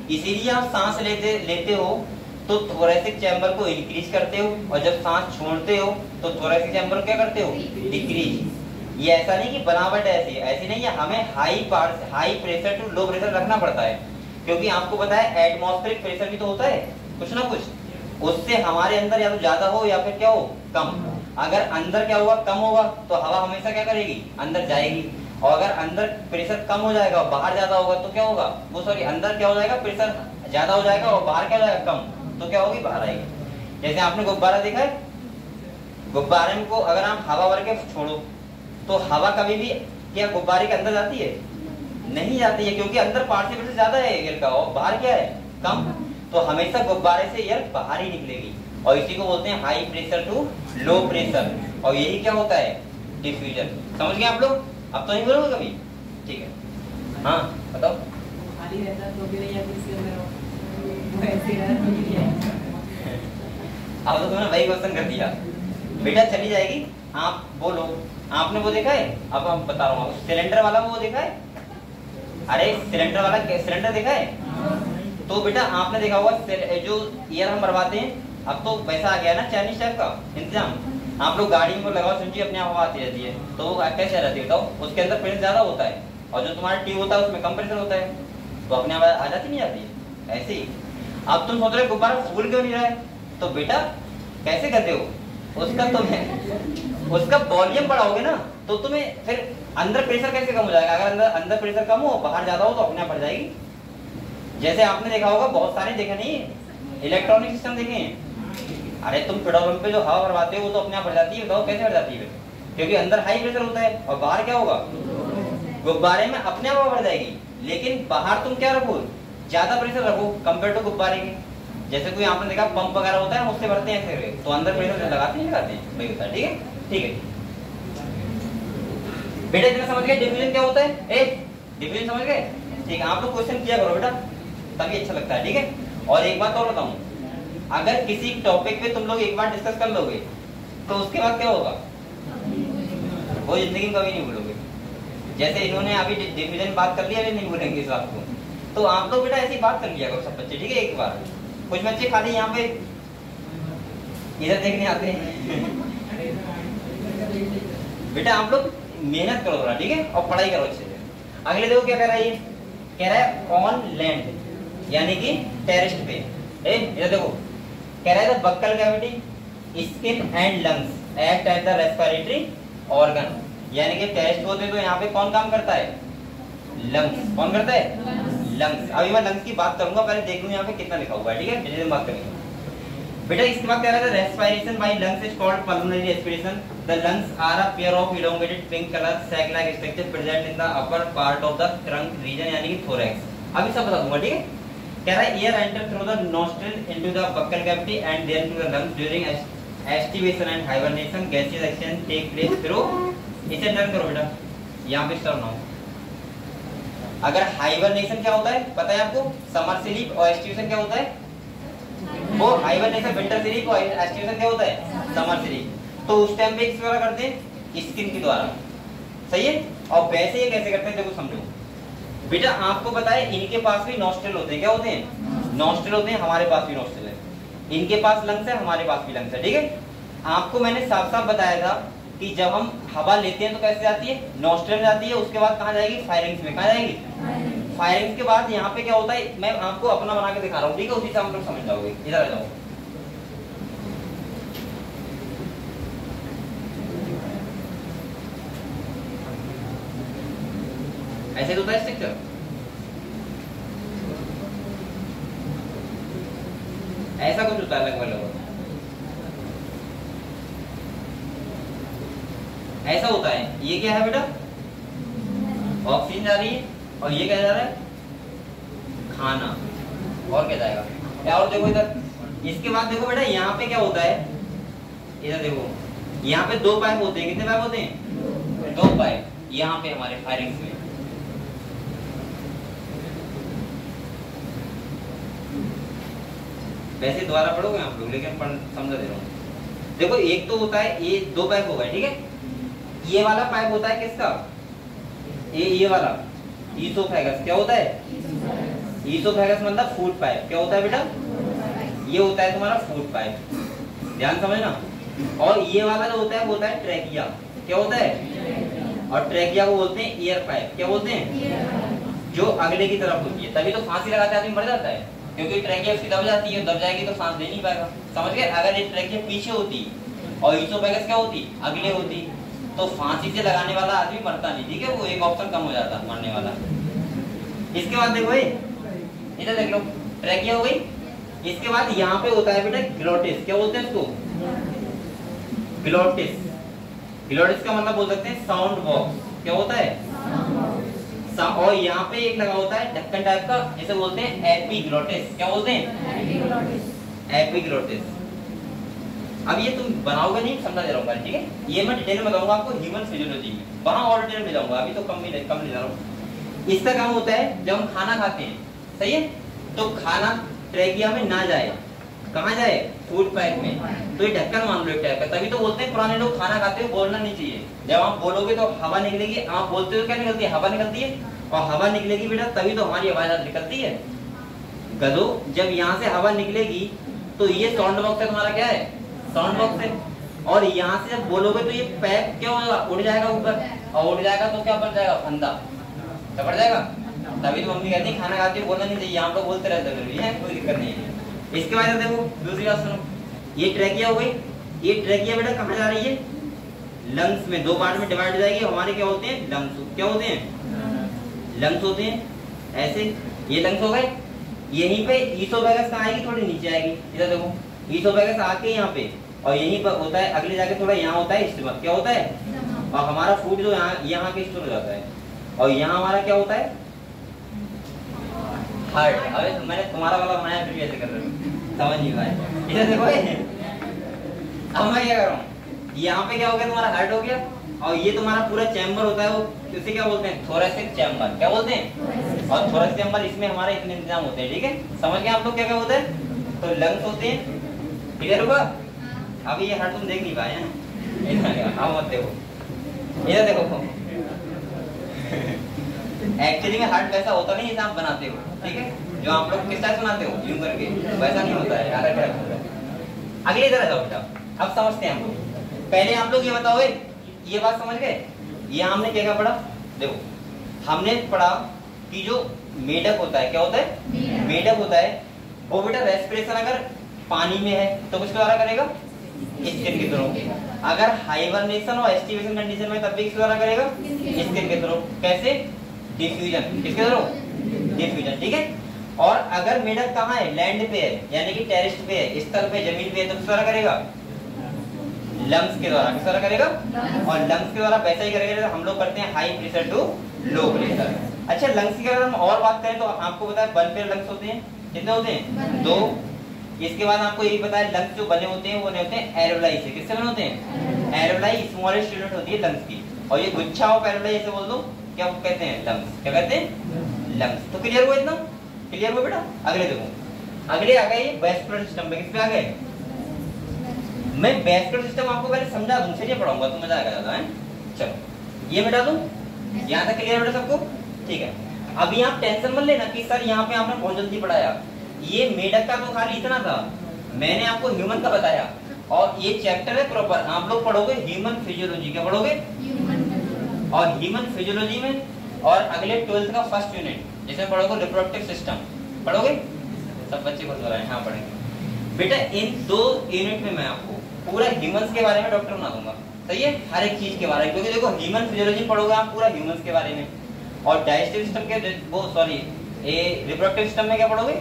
इसीलिए आप सांस लेते हो तो थोरेसिक चैम्बर को इंक्रीज करते हो, और जब सांस छोड़ते हो तो थोरेसिक चैम्बर क्या करते हो, डिक्रीज। ये ऐसा नहीं कि बनावट ऐसी नहीं है, हमें high pressure to low pressure रखना पड़ता है, क्योंकि आपको पता है एटमॉस्फेरिक प्रेशर भी तो होता है कुछ ना कुछ, उससे हमारे अंदर या तो ज्यादा हो या फिर क्या हो, कम। अगर अंदर क्या होगा, कम होगा, तो हवा हमेशा क्या करेगी, अंदर जाएगी। और अगर अंदर प्रेशर कम हो जाएगा और बाहर ज्यादा होगा तो क्या होगा, वो सॉरी अंदर क्या हो जाएगा, प्रेशर ज्यादा हो जाएगा और बाहर क्या हो जाएगा, कम, तो क्या होगी, बाहर आएगी। जैसे आपने गुब्बारा देखा है, गुब्बारे को अगर आप हवा भर के छोड़ो तो हवा कभी भी क्या गुब्बारे के अंदर जाती है, नहीं जाती है, क्योंकि अंदर पार्शियल प्रेशर ज्यादा है एयर का और बाहर क्या है, कम। तो हमेशा गुब्बारे से एयर बाहर ही निकलेगी, और इसी को बोलते हैं high pressure to low pressure, और यही क्या होता है, डिफ्यूजन। समझ गए आप लोग? अब तो नहीं बोलोगे कभी, ठीक है? हाँ बताओ। अब तो तुमने वही क्वेश्चन कर दिया बेटा, चली जाएगी। आप बोलो, आपने वो देखा है, अब हम बता रहा हूँ, सिलेंडर वाला वो देखा है, अरे सिलेंडर वाला सिलेंडर देखा है, तो बेटा आपने देखा होगा जो एयर हम भरवाते हैं, अब तो वैसा आ गया ना चाइनीज टाइप का इंतजाम। आप लोग गाड़ी में लगाओ, सुनिए अपने आप हवा आती रहती है, तो वो कैसे रहती है बताओ, उसके अंदर प्रेशर ज्यादा होता है, और जो तुम्हारा ट्यूब होता है उसमें कम प्रेशर होता है, तो अपने आप आ जाती नहीं आती है, ऐसे ही। अब तुम सोच रहे गुब्बारा फूल क्यों नहीं रहा है, तो बेटा कैसे करते हो, उसका वॉल्यूम बढ़ाओगे ना, तो तुम्हें फिर अंदर प्रेशर कैसे कम हो जाएगा। अगर अंदर प्रेशर कम हो, बाहर ज्यादा हो, तो अपने आप बढ़ जाएगी। जैसे आपने देखा होगा, बहुत सारे देखा नहीं, इलेक्ट्रॉनिक सिस्टम देखे हैं, अरे तुम पेट्रोल पे जो हवा भरवाते हो वो तो अपने आप बढ़ जाती है, बताओ कैसे बढ़ जाती है, क्योंकि अंदर हाई प्रेशर होता है और बाहर क्या होगा, गुब्बारे में अपने आप बढ़ जाएगी। लेकिन बाहर तुम क्या रखो, ज्यादा प्रेशर रखो कंपेयर टू गुब्बारे के। जैसे कोई आपने देखा पंप वगैरह होता है, उससे भरते हैं ऐसे, तो अंदर प्रेशर लगाते हैं, वही होता है। ठीक है, ठीक है बेटा, इतना समझ गए डिफ्यूजन क्या होता है, डिफ्यूजन समझ गए? ठीक है, आप लोग क्वेश्चन किया करो बेटा, तभी अच्छा लगता है। ठीक है, और एक बात और बताऊं, अगर किसी टॉपिक पे तुम लोग एक बार डिस्कस कर लोगे तो उसके बाद क्या होगा, वो जिंदगी में कभी नहीं भूलोगे। जैसे इन्होंने अभी डिफ्यूजन बात कर लिया, अभी नहीं भूलेंगे इस बात को, तो आप लोग बेटा ऐसी बात कर लिया करो सब बच्चे। ठीक है, एक बार कुछ बच्चे खाली यहाँ पे इधर देखने आते हैं बेटा आप लोग मेहनत करो थोड़ा, ठीक है, और पढ़ाई करो अच्छे से। अगले देखो क्या कह रहा है, ये कह रहा है ऑन लैंड यानी कि टेरेस्ट पे, इधर देखो कह रहा है buccal cavity, skin and lungs act as the respiratory organ, यानी कि टेरेस्ट होते तो यहाँ पे कौन काम करता है, लंग्स। कौन करता है, लंग्स। अभी मैं लंग्स की बात करूंगा, पहले देख लूं यहाँ पे कितना लिखा हुआ है, ठीक है, फिर हम बात करेंगे बेटा। इसके बाद कह रहा है respiration by lungs is called pulmonary respiration. The lungs are a pair of elongated pink colour sac like structure present in the upper part of the trunk region यानी कि थोरैक्स। अभी सब बता दूंगा, ठीक है। कह रहा है air enter through the nostril into the buccal cavity and then to the lungs during aestivation and hibernation gases exchange take place through. इसे लर्न करो बेटा, यहाँ पे स्टार्ट ना हो। अगर हाइबरनेशन क्या होता है पता है आपको, समर स्लीप, और एस्टिवेशन क्या होता है, वो हाइबरनेशन विंटर स्लीप और एस्टिवेशन क्या होता है, समर स्लीप। तो उस टाइम पे किस द्वारा करते हैं, स्किन के द्वारा, सही है। और वैसे ये कैसे करते हैं देखो समझो बेटा, आपको पता है इनके पास भी नॉस्ट्रिल होते हैं, क्या होते हैं, नॉस्ट्रिल होते हैं, हमारे पास भी नॉस्ट्रिल है। इनके पास लंग्स है, हमारे पास भी लंग्स है, ठीक है। आपको मैंने साफ साफ बताया था कि जब हम हवा लेते हैं तो कैसे जाती है, नॉस्ट्रिल में जाती है, उसके बाद कहाँ जाएगी, फायरिंग्स में। कहाँ जाएगी, फायरिंग्स के बाद यहाँ पे क्या होता है, मैं आपको अपना बना के दिखा रहा हूँ, ठीक है, उसी से हम लोग समझ जाओगे। इधर आ जाओ, ऐसे तो होता है स्ट्रक्चर, ऐसा कुछ होता है लगभग लगभग ऐसा होता है। ये क्या है बेटा, ऑक्सीजन जा रही है और ये क्या जा रहा है, खाना, और क्या जाएगा क्या। और देखो इधर, इसके बाद देखो बेटा यहाँ पे क्या होता है, इधर देखो यहाँ पे दो पाइप होते हैं। कितने पाइप होते हैं, दो पाइप यहाँ पे हमारे फायरिंग्स में। वैसे दोबारा पढ़ोगे आप लोग, लेकिन समझा दे रहा हूँ। देखो एक तो होता है, ये दो पाइप हो गए, ठीक है। ये वाला पाइप होता है किसका, ये वाला ईसोफेगस। क्या होता है, ईसोफेगस मतलब फूड पाइप। क्या होता है बेटा, ये होता है तुम्हारा फूड पाइप, ध्यान समझना। और ये वाला जो होता है वो होता है ट्रैकिया। क्या होता है, और ट्रैकिया को बोलते हैं एयर पाइप। क्या बोलते हैं, जो अगले की तरफ होती है। तभी तो फांसी लगाते आदमी मर जाता है, क्योंकि ट्रैकिया उसकी दब जाती है, दब जाएगी तो सांस ले नहीं पाएगा, समझ गए। अगर ये ट्रैकिया पीछे होती और ईसोफेगस क्या होती, अगले होती, तो फांसी से लगाने वाला आदमी मरता नहीं, ठीक है। वो एक ऑप्शन कम हो जाता मरने वाला। इसके बाद देखो इधर देख लो, ट्रैकिया हो गई। इसके बाद यहाँ पे होता है बेटा ग्लोटिस। क्या बोलते हैं इसको, ग्लोटिस। ग्लोटिस का मतलब बोल सकते हैं साउंड बॉक्स। क्या होता है, और यहाँ पे एक लगा होता है ढक्कन टाइप का, जिसे बोलते हैं एपिग्लोटिस। क्या बोलते हैं, एपिग्लोटिस। अब ये तुम बनाओगे नहीं, समझा दे रहा हूँ, ठीक है। ये मैं डिटेल में बताऊंगा आपको ह्यूमन फिजियोलॉजी में, वहां और डिटेल में जाऊंगा, अभी तो कम ले जा रहा हूँ। इसका काम होता है जब हम खाना खाते हैं, सही है, तो खाना ट्रैकिया में ना जाए, कहाँ जाए, फूड पाइप में। तो ये ढक्कन मान लो एक टाइप का। तभी तो बोलते हैं पुराने लोग खाना खाते हुए बोलना नहीं चाहिए। जब आप बोलोगे तो हवा निकलेगी, आप बोलते हो क्या निकलती है, हवा निकलती है, और हवा निकलेगी बेटा तभी तो हमारी आवाज निकलती है। गधो, जब यहाँ से हवा निकलेगी तो ये साउंड बॉक्स है तुम्हारा, क्या है, साउंड बॉक्स है। और यहाँ से जब बोलोगे तो ये पैप क्या होगा, उड़ जाएगा ऊपर, और उड़ जाएगा तो क्या बन जाएगा, फंदा, क्या बढ़ जाएगा। तभी तो मम्मी कहती है खाना खाते हुए बोलना नहीं चाहिए, यहाँ लोग बोलते रहते हैं, कोई दिक्कत नहीं है। इसके बाद देखो दूसरी बात सुनो, ये ट्रैकिया हो गई। ये ट्रैकिया बेटा कहाँ जा रही है, लंग्स में, दो पार्ट में डिवाइड हो जाएगी। हमारे क्या होते हैं, लंग्स। क्या होते हैं, लंग्स होते हैं ऐसे। ये लंग्स हो गए। यहीं पे ईसोफेगस कहाँ आएगी, थोड़ी नीचे आएगी। इधर देखो, ईसोफेगस आके यहाँ पे, और यहीं पर होता है अगले जाके थोड़ा यहाँ होता है स्टमक। क्या होता है, और हमारा फूड जो यहाँ के स्टोर हो जाता है। और यहाँ हमारा क्या होता है, हार्ट। अरे मैंने तुम्हारा वाला बनाया, फिर ऐसे कर रहे हो, समझ नहीं पाए। इधर देखो, अब मैं क्या कर रहा हूँ, यहाँ पे क्या हो गया, तुम्हारा हार्ट हो गया। और ये तुम्हारा पूरा चैम्बर होता है, वो इसे क्या बोलते हैं, थोरेसिक चैम्बर। क्या बोलते हैं, और थोरेसिक चैम्बर, इसमें हमारे इतने इंतजाम होते हैं, ठीक है। समझ गए आप लोग क्या क्या होता है। तो लंग्स होते हैं, क्लियर होगा। अभी ये हार्ट तुम देख नहीं पाए हैं, अब मत देखो, इधर देखो। एक्चुअली में हार्ट वैसा होता नहीं जैसा आप बनाते हो, ठीक है। जो आप लोग किस टाइप बनाते हो, यूं करके, वैसा नहीं होता है, अलग अलग होता है। अगले इधर आ जाओ बेटा, अब समझते हैं हम लोग। पहले आप लोग ये बताओ, ये बात समझ गए। ये हमने क्या क्या पढ़ा, देखो हमने पढ़ा कि जो मेढक होता है, क्या होता है, मेढक होता है, वो बेटा रेस्पिरेशन अगर पानी में है तो किसके द्वारा करेगा, स्किन के थ्रू। अगर हाइबरनेशन और एस्टिवेशन कंडीशन में तब भी किसके द्वारा करेगा, स्किन के थ्रू। कैसे, डिफ्यूजन, किसके थ्रू, डिफ्यूजन, ठीक है। और अगर मेढक कहाँ है, लैंड पे है, यानी कि टेरेस्ट पे है, स्थल पे, जमीन पे है, तो किस द्वारा करेगा, लंग्स के द्वारा। किस द्वारा करेगा, और लंग्स के द्वारा वैसा ही करेगा हम लोग करते हैं high pressure to low pressure. अच्छा, लंग्स की अगर हम और बात करें तो आपको पता है 1 पेयर लंग्स होते हैं, कितने होते हैं, 2। इसके बाद आपको ये पता है लंग्स जो बने होते हैं वो बने होते हैं एरोलाई से। किससे बने होते हैं, एरोलाई स्मॉलेस्ट यूनिट होती है लंग्स की। और ये गुच्छा ऑफ एरोलाई ऐसे बोल दो, क्या कहते हैं, लंग्स। क्या कहते हैं, लंग्स। तो क्लियर हुआ, इतना क्लियर हुआ बेटा। अगले देखो, अगले आ गए वेस्कुलर सिस्टम पे। किस पे आ गए, मैं वेस्कुलर सिस्टम आपको पहले समझा दूं, चलिए पढ़ाऊंगा तो मजा आएगा ज्यादा है। चलो ये मिटा दूं, यहाँ तक क्लियर बेटा सबको, ठीक है। अभी आप टेंशन मत लेना कि सर यहाँ पे आपने बहुत जल्दी पढ़ाया। ये मेढक का तो खाली इतना था, मैंने आपको ह्यूमन का बताया, और ये चैप्टर है प्रॉपर। आप लोग पढ़ोगे ह्यूमन फिजियोलॉजी, क्या पढ़ोगे, और ह्यूमन फिजियोलॉजी में, और अगले 12th का फर्स्ट यूनिट जिसमें पढ़ोगे रिप्रोडक्टिव सिस्टम, पढ़ोगे सब बच्चे को रहे हैं, हाँ पढ़ेंगे बेटा। इन 2 यूनिट में मैं आपको पूरा ह्यूमंस के बारे में डॉक्टर बना दूंगा, सही है, हर एक चीज के बारे में। क्योंकि देखो ह्यूमन फिजियोलॉजी पढ़ोगे आप पूरा ह्यूमंस के बारे में, और डाइजेस्टिव सिस्टम के वो सॉरी ये रिप्रोडक्टिव सिस्टम में क्या पढ़ोगे,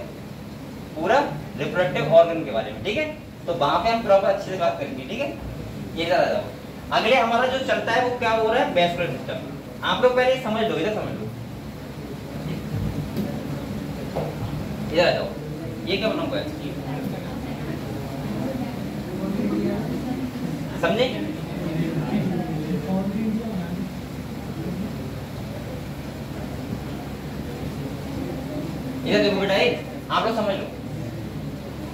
पूरा रिप्रोडक्टिव ऑर्गन के बारे में, ठीक है। तो वहां पे हम प्रॉपर अच्छे से बात करेंगे, ठीक है। ये जरा जाओ अगले हमारा जो चलता है वो क्या हो रहा है, वैस्कुलर सिस्टम। आप लोग पहले समझ लो, इधर समझ लो, इधर आ जाओ। ये क्या बना हुआ है, समझे? इधर देखो बेटा, आप लोग समझ लो।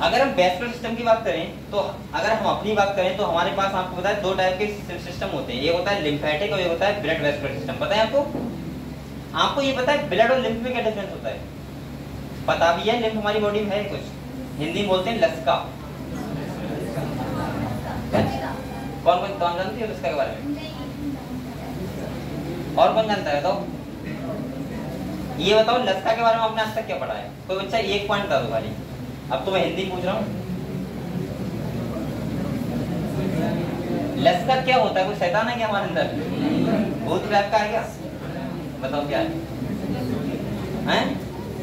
अगर हम वैस्कुलर सिस्टम की बात करें तो अगर हम अपनी बात करें तो हमारे पास आपको पता है दो टाइप के सिस्टम होते हैं, एक होता है लिम्फेटिक और एक होता है ब्लड वैस्कुलर सिस्टम। पता है आपको? आपको ये पता है ब्लड और लिम्फ में क्या डिफरेंस होता है? पता भी है, लिम्फ हमारी बॉडी में है कुछ, हिंदी में बोलते हैं लसका। कौन कौन जानती है लसका के बारे में? और कौन जानता है? तो ये बताओ लसका के बारे में आपने आज तक क्या पढ़ा है? कोई बच्चा एक पॉइंट बता दो खाली। अब तो मैं हिंदी पूछ रहा हूँ, लसका क्या होता है? कोई शैतान है क्या हमारे अंदर? भूत टाइप का है क्या? बताओ क्या है?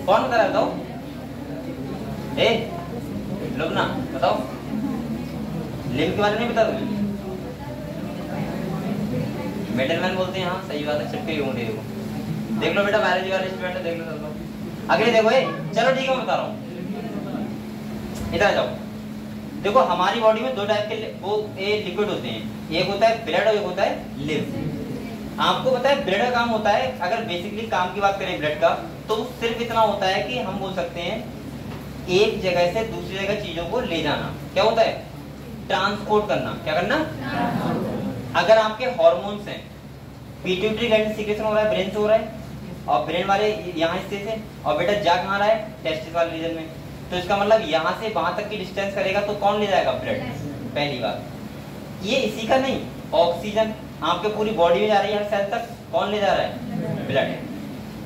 कौन बता रहा? बताओ। लुबना बताओ, लिम्फ के बारे में बता दो। मिडलमैन बोलते हैं, हाँ सही बात है, चिपके होंगे। देखो देख लो बेटा, बायोलॉजी वाले स्टूडेंट देख लो। अगले देखो, चलो ठीक है मैं बता रहा हूँ, इधर जाओ। देखो हमारी बॉडी में दो टाइप के वो लिक्विड होते हैं, एक होता है ब्लड और एक होता है लिम्फ। आपको पता है ब्लड का काम होता है, अगर बेसिकली काम की बात करें ब्लड का, तो सिर्फ इतना होता है कि हम बोल सकते हैं एक जगह से दूसरी जगह चीजों को ले जाना। क्या होता है? ट्रांसपोर्ट करना। क्या करना? अगर आपके हॉर्मोन्स हैं, पिट्यूटरी ग्लैंड सीक्रेशन हो रहा है, ब्रेन से हो रहा है, और ब्रेन वाले यहाँ हिस्से से, और बेटा जा कहाँ रहा है? टेस्टिस वाले रीजन में। तो इसका मतलब यहाँ से वहां तक की डिस्टेंस करेगा तो कौन ले जाएगा? ब्लड। पहली बात ये इसी का नहीं, ऑक्सीजन आपके पूरी बॉडी में जा रही है हर सेल तक, कौन ले जा रहा है? ब्लड।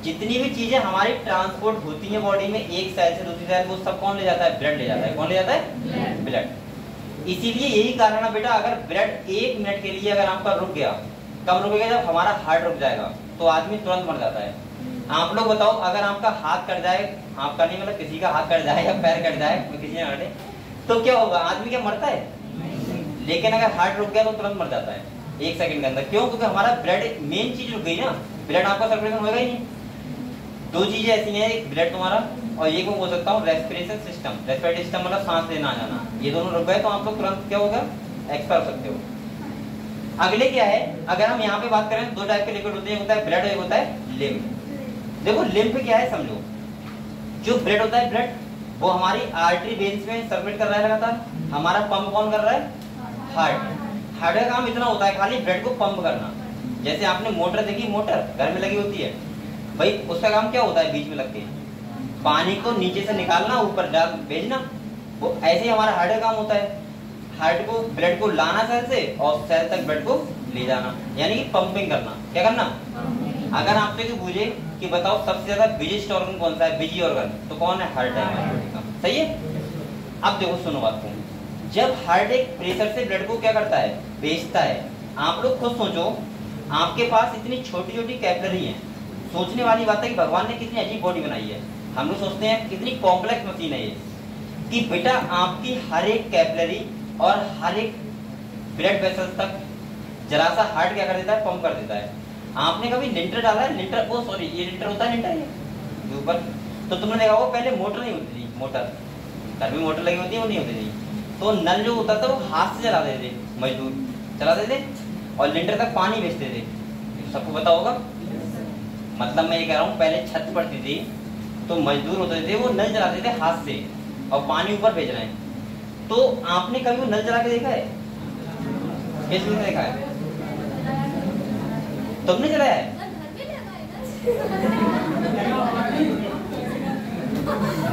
जितनी भी चीजें हमारी ट्रांसपोर्ट होती है बॉडी में एक सेल से दूसरी सेल, वो सब कौन ले जाता है? ब्लड ले जाता है। कौन ले जाता है? ब्लड। इसीलिए यही कारण है बेटा, अगर ब्लड 1 मिनट के लिए अगर आपका रुक गया, कब रुकेगा? जब हमारा हार्ट रुक जाएगा तो आदमी तुरंत मर जाता है। आप लोग बताओ, अगर आपका हाथ कट जाए, आपका नहीं मतलब किसी का हाथ कट जाए या पैर कट जाए, किसी ने कटे, तो क्या होगा? आदमी क्या मरता है? लेकिन अगर हार्ट रुक गया तो तुरंत मर जाता है 1 सेकंड के अंदर। क्यों? क्योंकि हमारा ब्लड मेन चीज रुक गई ना, ब्लड आपका सर्कुलेशन होगा ही नहीं। दो चीजें ऐसी हैं, एक ब्लड तुम्हारा और एक मैं बोल सकता हूँ रेस्पिरेशन सिस्टम। रेस्पिरेटरी सिस्टम मतलब सांस लेना आ जाना, ये दोनों रुक गए तो आप लोग तुरंत क्या होगा? एक्सपायर हो सकते हो। अगले क्या है, अगर हम यहाँ पे बात करें, दो टाइप के लिक्विड होते हैं, होता है ब्लड और एक होता है लिम्फ। देखो लिम्फ क्या है समझो, जो ब्लड होता है, ब्लड वो हमारी आर्टरी वेन्स में सर्कुलेट कर रहा है लगातार। हमारा पंप कौन कर रहा है? हार्ट। हार्ट का काम इतना होता है खाली ब्लड को पंप करना। जैसे आपने मोटर देखी, मोटर घर में लगी होती है भाई, उसका काम क्या होता है? बीच में लगती है पानी को नीचे से निकालना, ऊपर डाल भेजना। वो ऐसे ही हमारा हार्ट का काम होता है, हार्ट को ब्लड को लाना सेल से और सेल तक ब्लड को ले जाना, यानी कि पंपिंग करना। क्या करना? अगर आपसे कोई पूछे कि बताओ सबसे ज्यादा बिजीएस्ट ऑर्गन कौन सा है, बिजी ऑर्गन, तो कौन है? हार्ट है। सही है। अब देखो सुनो बात को, जब हार्ट एक प्रेशर से ब्लड को क्या करता है? भेजता है। आप लोग खुद सोचो, आपके पास इतनी छोटी छोटी कैपिलरी है, सोचने वाली बात है कि भगवान ने कितनी अजीब बॉडी बनाई है। हम लोग सोचते हैं कितनी कॉम्प्लेक्स मशीन है ये, कि बेटा आपकी हर एक कैपिलरी और हर एक ब्लड वेसल तक जरा सा हार्ट क्या कर देता है? पंप कर देता है। आपने कभी लिंटर डाला है? लिंटर, वो सॉरी ये लिंटर होता है, लिंटर ये ऊपर, तो तुमने देखा वो पहले मोटर नहीं होती थी, मोटर घर में मोटर लगी होती है, वो नहीं होती थी, तो नल जो होता था वो हाथ से चलाते थे, मजदूर चलाते थे और लिंटर तक पानी भेजते थे। सबको पता होगा। मतलब मैं ये कह रहा हूँ, पहले छत पड़ती थी तो मजदूर होते थे, वो नल चलाते थे हाथ से और पानी ऊपर भेज रहे हैं। तो आपने कभी वो नल चला के देखा है? किसने देखा है? तुमने चलाया है?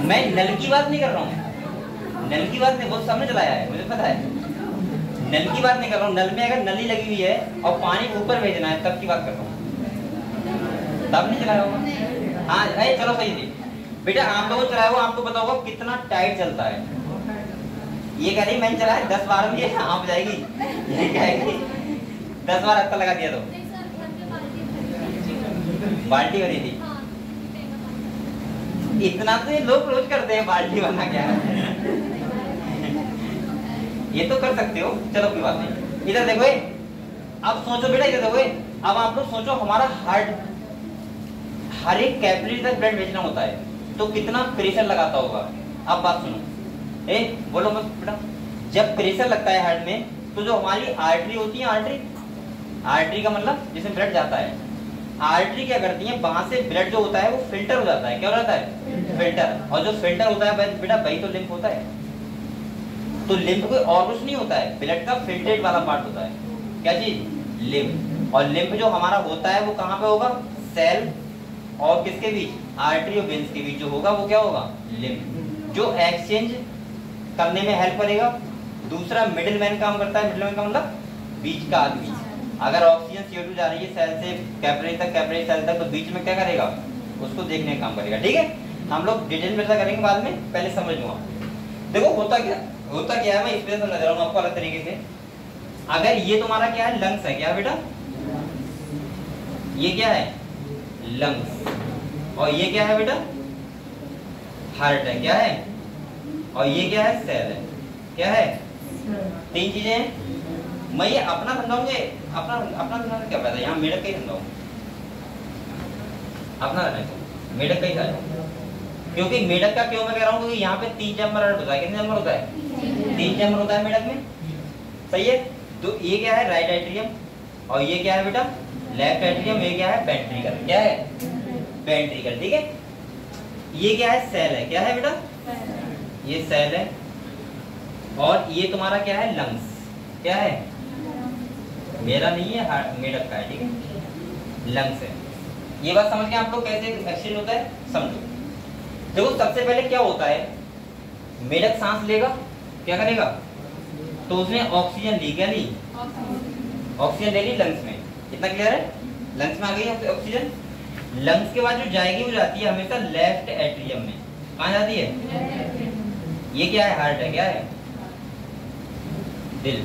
मैं नल की बात नहीं कर रहा हूँ, नल की बात नहीं, बहुत सामने चलाया है, मुझे पता है। नल की बात नहीं कर रहा हूँ, नल में अगर नली लगी हुई है और पानी ऊपर भेजना है तब की बात कर रहा हूँ, तब नहीं चलाया होगा। हाँ चलो सही थी बेटा, आप लोगों ने चलाया होगा, आपको पता होगा कितना टाइट चलता है। ये कह रही मैंने चलाया 10 बार में, आप जाएगी, ये कहेगी 10 बार हत्था लगा दिया तो बाल्टी भरी थी। इतना तो ये लोग रोज करते हैं, बाल्टी भरना क्या है। ये तो कर सकते हो, चलो कोई बात नहीं। इधर देखो, अब सोचो बेटा, इधर देखो, अब आप लोग सोचो, हमारा हार्ट हर एक कैपिलरी तक ब्लड भेजना होता है, तो कितना प्रेशर लगाता होगा। अब बात सुनो, बोलो मत बेटा। जब प्रेशर लगता है हार्ट में, तो जो हमारी आर्टरी होती है, आर्टरी का मतलब जिसमें ब्लड जाता है, आर्टरी क्या करती है, वहां से ब्लड जो होता है वो फिल्टर हो जाता है। क्या हो जाता है? फिल्टर। और जो फिल्टर होता है बेटा, वही तो लिम्फ होता है। तो लिम्फ कोई और कुछ नहीं होता है, ब्लड का फिल्ट्रेट वाला पार्ट होता है। क्या चीज? लिम्फ। और लिम्फ जो हमारा होता है वो कहाँ पे होगा? सेल और किसके बीच? आर्टरी और वेन्स के बीच जो होगा वो क्या होगा? लिम्फ, जो एक्सचेंज करने में हेल्प करेगा। दूसरा मिडिल मैन काम करता है। मिडिल मैन का मतलब बीच का आदमी। अगर ऑक्सीजन CO2 जा रही है सेल से कैपिलरी तक, कैपिलरी सेल तक, तो बीच में क्या करेगा? उसको देखने का काम करेगा। ठीक है, हम लोग डिटेल में करेंगे बाद में, पहले समझ लो। देखो होता क्या है, मैं इस वजह से समझ रहा हूँ आपको अलग तरीके से। अगर ये तुम्हारा क्या है? लंग्स है। क्या बेटा? ये क्या है? लंग्स। और ये क्या है बेटा? हार्ट है। क्या है? और ये क्या है? सेल है। क्या है? तीन चीजें हैं। मैं ये अपना समझाऊंगे, अपना समझाने क्या फायदा, यहाँ मेढक का ही समझाऊँ, अपना मेढक का ही समझाऊँ। क्योंकि मेढक का क्यों मैं कह रहा हूँ, क्योंकि यहाँ पे 3 चैम्बर होता है। कितने चैम्बर होता है? 3 चैम्बर होता है मेढक में। सही है। तो ये क्या है? Right atrium. और ये क्या है बेटा? Left atrium. ये क्या है? वेंट्रिकल। क्या है? वेंट्रिकल। ठीक है। ये क्या है? सेल है। क्या है बेटा? ये सेल है। और ये तुम्हारा क्या है? लंग्स। क्या है? मेरा नहीं है, हार्ट मेढक का है। ठीक है, लंग्स है। ये बात समझ के आप लोग कैसे एक्सचेंज होता है समझो। देखो सबसे पहले क्या होता है, मेढक सांस लेगा, क्या करेगा? तो उसने ऑक्सीजन ली। क्या ली? ऑक्सीजन ले ली लंग्स में। इतना क्लियर है? लंग्स में आ गई ऑक्सीजन। लंग्स के बाद जो जाएगी वो जाती है हमेशा लेफ्ट एट्रियम में। कहाँ जाती है? ये क्या है? हार्ट है। क्या है? दिल।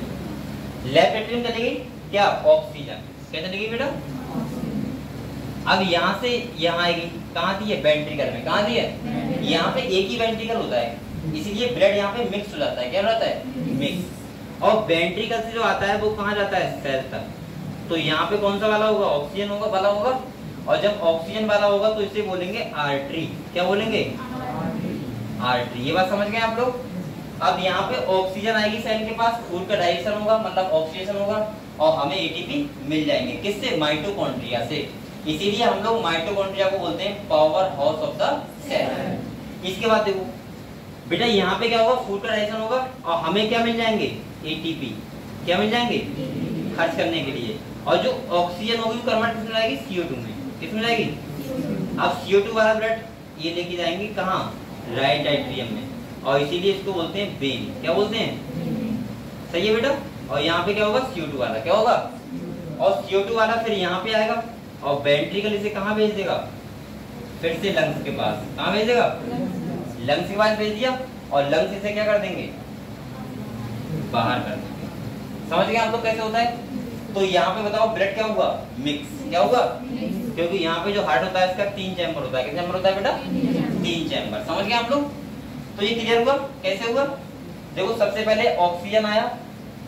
लेफ्ट एट्रियम चलेगी क्या? ऑक्सीजन। क्या चलेगी बेटा? अब यहाँ से यहाँ आएगी, कहाँ दी है? वेंट्रिकल में। कहाँ दी है? यहाँ पे एक ही वेंट्रिकल होता है, इसीलिए ब्लड यहाँ पे मिक्स हो जाता है। क्या रहता है? मिक्स। और वेंट्रिकल से जो आता है वो कहाँ जाता है? सेल तक। तो यहाँ पे कौन सा वाला होगा? ऑक्सीजन होगा वाला होगा। और जब ऑक्सीजन वाला होगा तो इसे बोलेंगे आर्टरी। क्या बोलेंगे? आर्टरी। ये बात समझ गए आप लोग? अब यहाँ पे ऑक्सीजन आएगी सेल के पास, खून का डाइजेशन होगा, मतलब ऑक्सीडेशन होगा, और हमें एटीपी मिल जाएंगे। किससे? माइटोकॉन्ड्रिया से। इसीलिए हम लोग माइटोकॉन्ड्रिया को बोलते हैं power house of the cell. इसके बाद देखो बेटा, यहाँ पे क्या होगा? फूड का डाइजेशन होगा और हमें क्या मिल जाएंगे? एटीपी। क्या मिल जाएंगे? खर्च करने के लिए। और जो ऑक्सीजन होगी वो कन्वर्ट किसमें जाएगी? CO2 में। किसमें जाएगी? अब CO2 वाला ब्लड ये लेके जाएंगे कहाँ? राइट एट्रियम में। और इसीलिए इसको बोलते हैं वेन। क्या बोलते हैं? सही है बेटा। और यहाँ पे क्या होगा? CO2 वाला। क्या होगा? और CO2 वाला फिर यहाँ पे आएगा और वेंट्रिकल इसे कहाँ भेज देगा? फिर से लंग्स के पास। कहाँ भेज देगा? लंग्स के पास भेज दिया, और लंग्स इसे क्या कर देंगे? बाहर कर देंगे। समझ गए आप लोग कैसे होता है? तो यहाँ पे बताओ ब्लड क्या होगा? मिक्स। क्या होगा? क्योंकि यहाँ पे जो हार्ट होता है इसका 3 चैम्बर होता है। कितने चैम्बर होता है बेटा? 3 चैम्बर। समझ गए आप लोग? तो ये क्लियर हुआ? कैसे हुआ? देखो सबसे पहले ऑक्सीजन आया,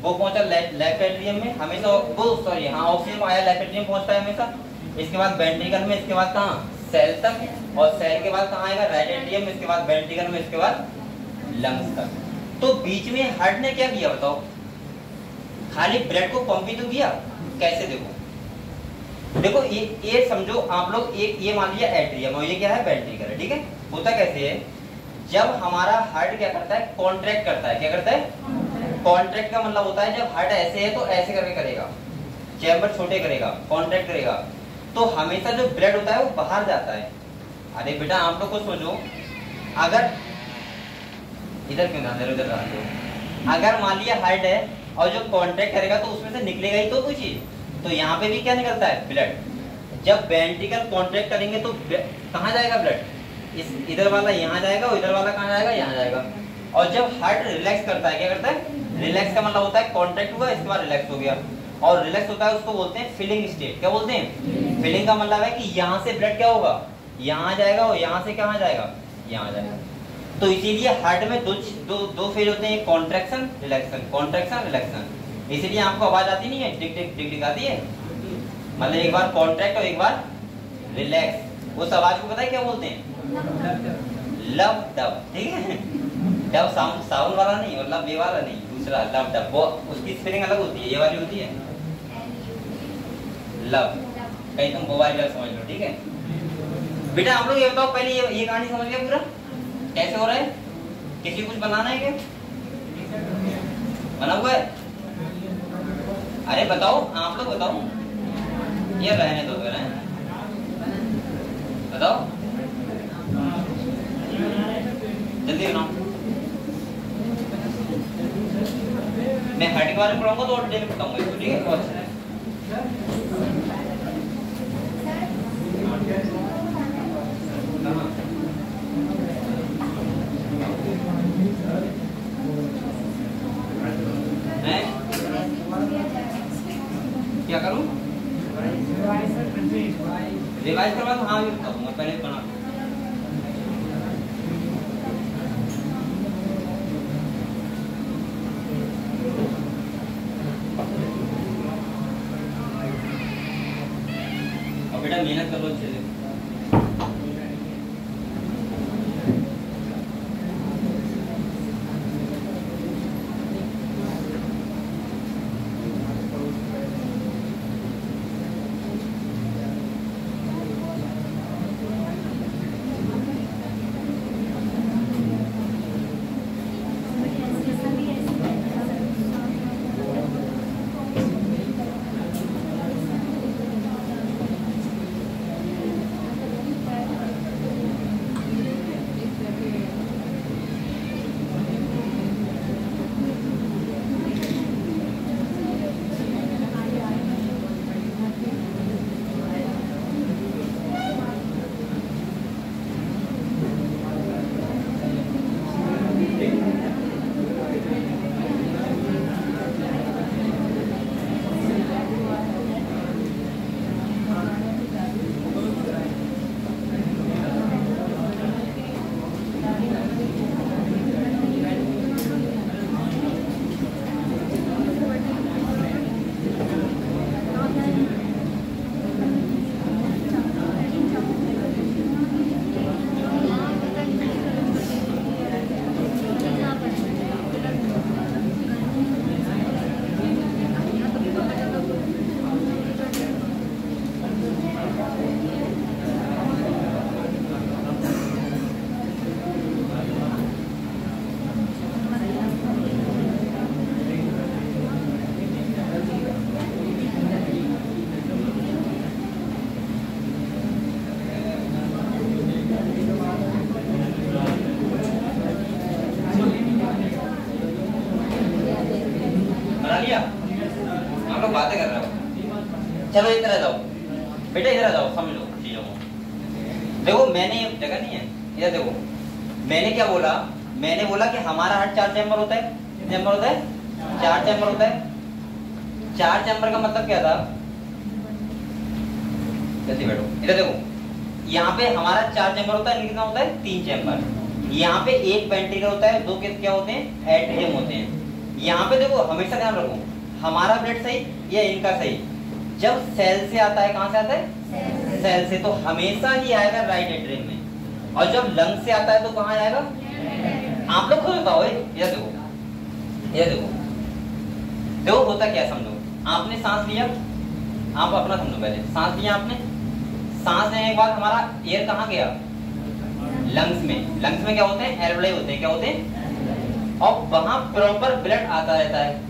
वो पहुंचा लेफ्ट एट्रियम में हमेशा, वो सॉरी हाँ ऑक्सीजन आया लेफ्ट एट्रियम पहुंचता है हमेशा। इसके बाद वेंट्रिकल में, इसके बाद कहाँ? सेल तक, और सेल के बाद कहाँ आएगा? राइट एट्रियम में, इसके बाद वेंट्रिकल में, इसके बाद लंग्स तक। तो बीच में हार्ट ने क्या किया बताओ? खाली ब्लड को पंप ही तो किया। कैसे? देखो ये समझो आप लोग, एक ये मान लिया एट्रियम और ये क्या है? वेंट्रिकल है। ठीक है। होता कैसे है, जब हमारा हार्ट क्या करता है? कॉन्ट्रैक्ट करता है। क्या करता है? कॉन्ट्रैक्ट का मतलब होता है जब हार्ट ऐसे है तो ऐसे करके करेगा, चैम्बर छोटे करेगा, कॉन्ट्रैक्ट करेगा, तो हमेशा जो ब्लड होता है वो बाहर जाता है। अरे बेटा आप लोग को सोचो, अगर इधर क्यों ध्यान दे रहे हो, इधर ध्यान दो। अगर मान लिया हार्ट है और जो कॉन्ट्रैक्ट करेगा तो उसमें से निकलेगा ही तो कुछ ही। तो यहाँ पे भी क्या निकलता है? ब्लड। जब वेंट्रिकल कॉन्ट्रैक्ट करेंगे तो कहाँ जाएगा ब्लड? इस इधर वाला यहाँ जाएगा और इधर वाला कहाँ जाएगा? यहाँ जाएगा। और जब हार्ट रिलैक्स करता है, क्या करता है? रिलैक्स का मतलब होता है कॉन्ट्रैक्ट हुआ, इसके बाद रिलैक्स हो गया, और रिलैक्स होता है उसको बोलते हैं फिलिंग स्टेट। क्या बोलते हैं? फिलिंग का मतलब है कि यहाँ से ब्लड क्या होगा, यहाँ जाएगा, और यहाँ से कहाँ जाएगा, यहाँ जाएगा। तो इसीलिए हार्ट में दो फेज होते हैं, कॉन्ट्रैक्शन रिलैक्शन, कॉन्ट्रैक्शन रिलैक्शन। इसीलिए आपको आवाज आती नहीं है, टिक टिक टिक टिक आती है, मतलब एक बार कॉन्ट्रैक्ट और एक बार रिलैक्स। उस आवाज को पता है क्या बोलते हैं, लव डब, ठीक है। डब साउंड वाला नहीं, और लव ये वाला नहीं, दूसरा लव डब, वो उसकी स्पेलिंग अलग होती है, ये वाली होती है लव, कहीं तुम वो वाली लव समझ लो, ठीक है। बेटा आप लोग ये बताओ पहले, ये कहानी समझ गया पूरा कैसे हो रहा है? किसी कुछ बनाना है क्या, बना हुआ है? अरे बताओ, आप लोग बताओ, ये रहने दो, बताओ जल्दी बनाओ। मैं हार्ट के बारे में पढ़ाऊंगा तो और डिटेल में बताऊंगा इसको, ठीक है। बहुत अच्छा है। क्या करूं, रिवाइज करवा दो? हाँ ये बताऊंगा, पहले बना और बेटा मेहनत कर लो अच्छे से। बातें कर रहे हो, चलो इधर आ जाओ बेटा, इधर आ जाओ, समझ लो चीजों को। देखो मैंने जगह नहीं है, इधर देखो, मैंने क्या बोला, मैंने बोला कि हमारा हार्ट 4 चैम्बर होता है, कितने चैम्बर होता है, 4 चैम्बर होता है। 4 चैम्बर का मतलब क्या था, जल्दी बैठो, इधर देखो, यहाँ पे हमारा 4 चैम्बर होता है, कितना होता है, 3 चैम्बर। यहाँ पे एक वेंट्रिकल होता है, 2 क्या होते हैं, एट्रियम होते हैं। यहाँ पे देखो हमेशा ध्यान रखो, हमारा ब्लड सही या इनका सही, जब सेल से आता है, कहां से आता है, सेल से, तो हमेशा ही आएगा राइट एट्रियम में, और जब लंग से आता है तो कहां आएगा, आप लोग खुद बताओ, ये देखो, ये देखो, देखो होता क्या समझो, आपने सांस लिया, आप अपना समझो, पहले सांस लिया आपने, सांस लेने के बाद हमारा एयर कहाँ गया, लंग्स में। लंग्स में क्या होते हैं, एल्वेओलाई होते हैं, क्या होते हैं, और वहां प्रॉपर ब्लड आता रहता है।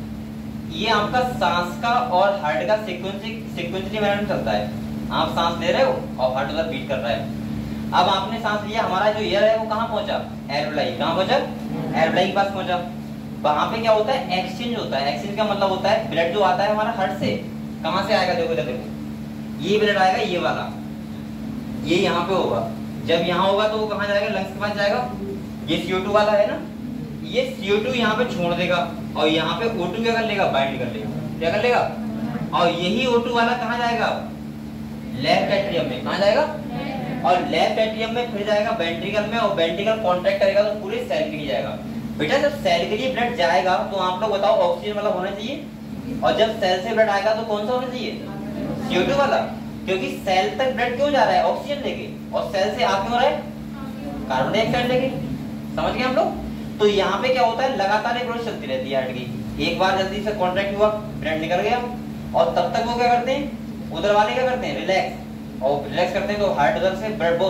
ये आपका सांस का और हार्ट का सीक्वेंसली मैनर में चलता है। आप सांस ले रहे हो और हार्ट उधर बीट कर रहा है। अब आपने सांस लिया, हमारा जो एयर है वो कहाँ पहुंचा, एल्वेओलाई, कहाँ पहुंचा, एल्वेओलाई के पास पहुंचा। वहां पे क्या होता है, एक्सचेंज होता है। एक्सचेंज का मतलब होता है ब्लड जो आता है हमारा हार्ट से, कहां से आएगा, देखो इधर देखो, ये ब्लड आएगा, ये वाला, ये यहाँ पे होगा। जब यहाँ होगा तो वो कहाँ जाएगा, लंग्स के पास जाएगा। ये CO2 वाला है ना, ये CO2 यहाँ पे छोड़ देगा, और यहाँ पे O2 क्या कर लेगा, बाइंड कर लेगा, क्या कर लेगा, और यही O2 वाला कहाँ जाएगा, लेफ्ट एट्रियम में। कहाँ जाएगा? और लेफ्ट एट्रियम में फिर जाएगा वेंट्रिकल में, और वेंट्रिकल कॉन्ट्रैक्ट करेगा तो पूरे सेल के लिए जाएगा। बेटा जब सेल के लिए ब्लड जाएगा तो आप लोग बताओ ऑक्सीजन वाला होना चाहिए, और जब सेल से ब्लड आएगा तो कौन सा होना चाहिए? CO2 वाला, क्योंकि सेल तक ब्लड क्यों जा रहा है? ऑक्सीजन लेके, और सेल से आ क्यों रहा है? कार्बन डाइऑक्साइड लेके। समझ गए हम लोग? तो यहाँ पे क्या होता है, लगातार एक प्रोसेस चलती रहती है हार्ट की। एक बार जल्दी से कॉन्ट्रैक्ट हुआ, ब्लड निकल गया, और तब तक वो क्या करते हैं, उधर वाले क्या करते हैं, रिलैक्स, और रिलैक्स करते हैं तो हार्ट उधर से ब्लड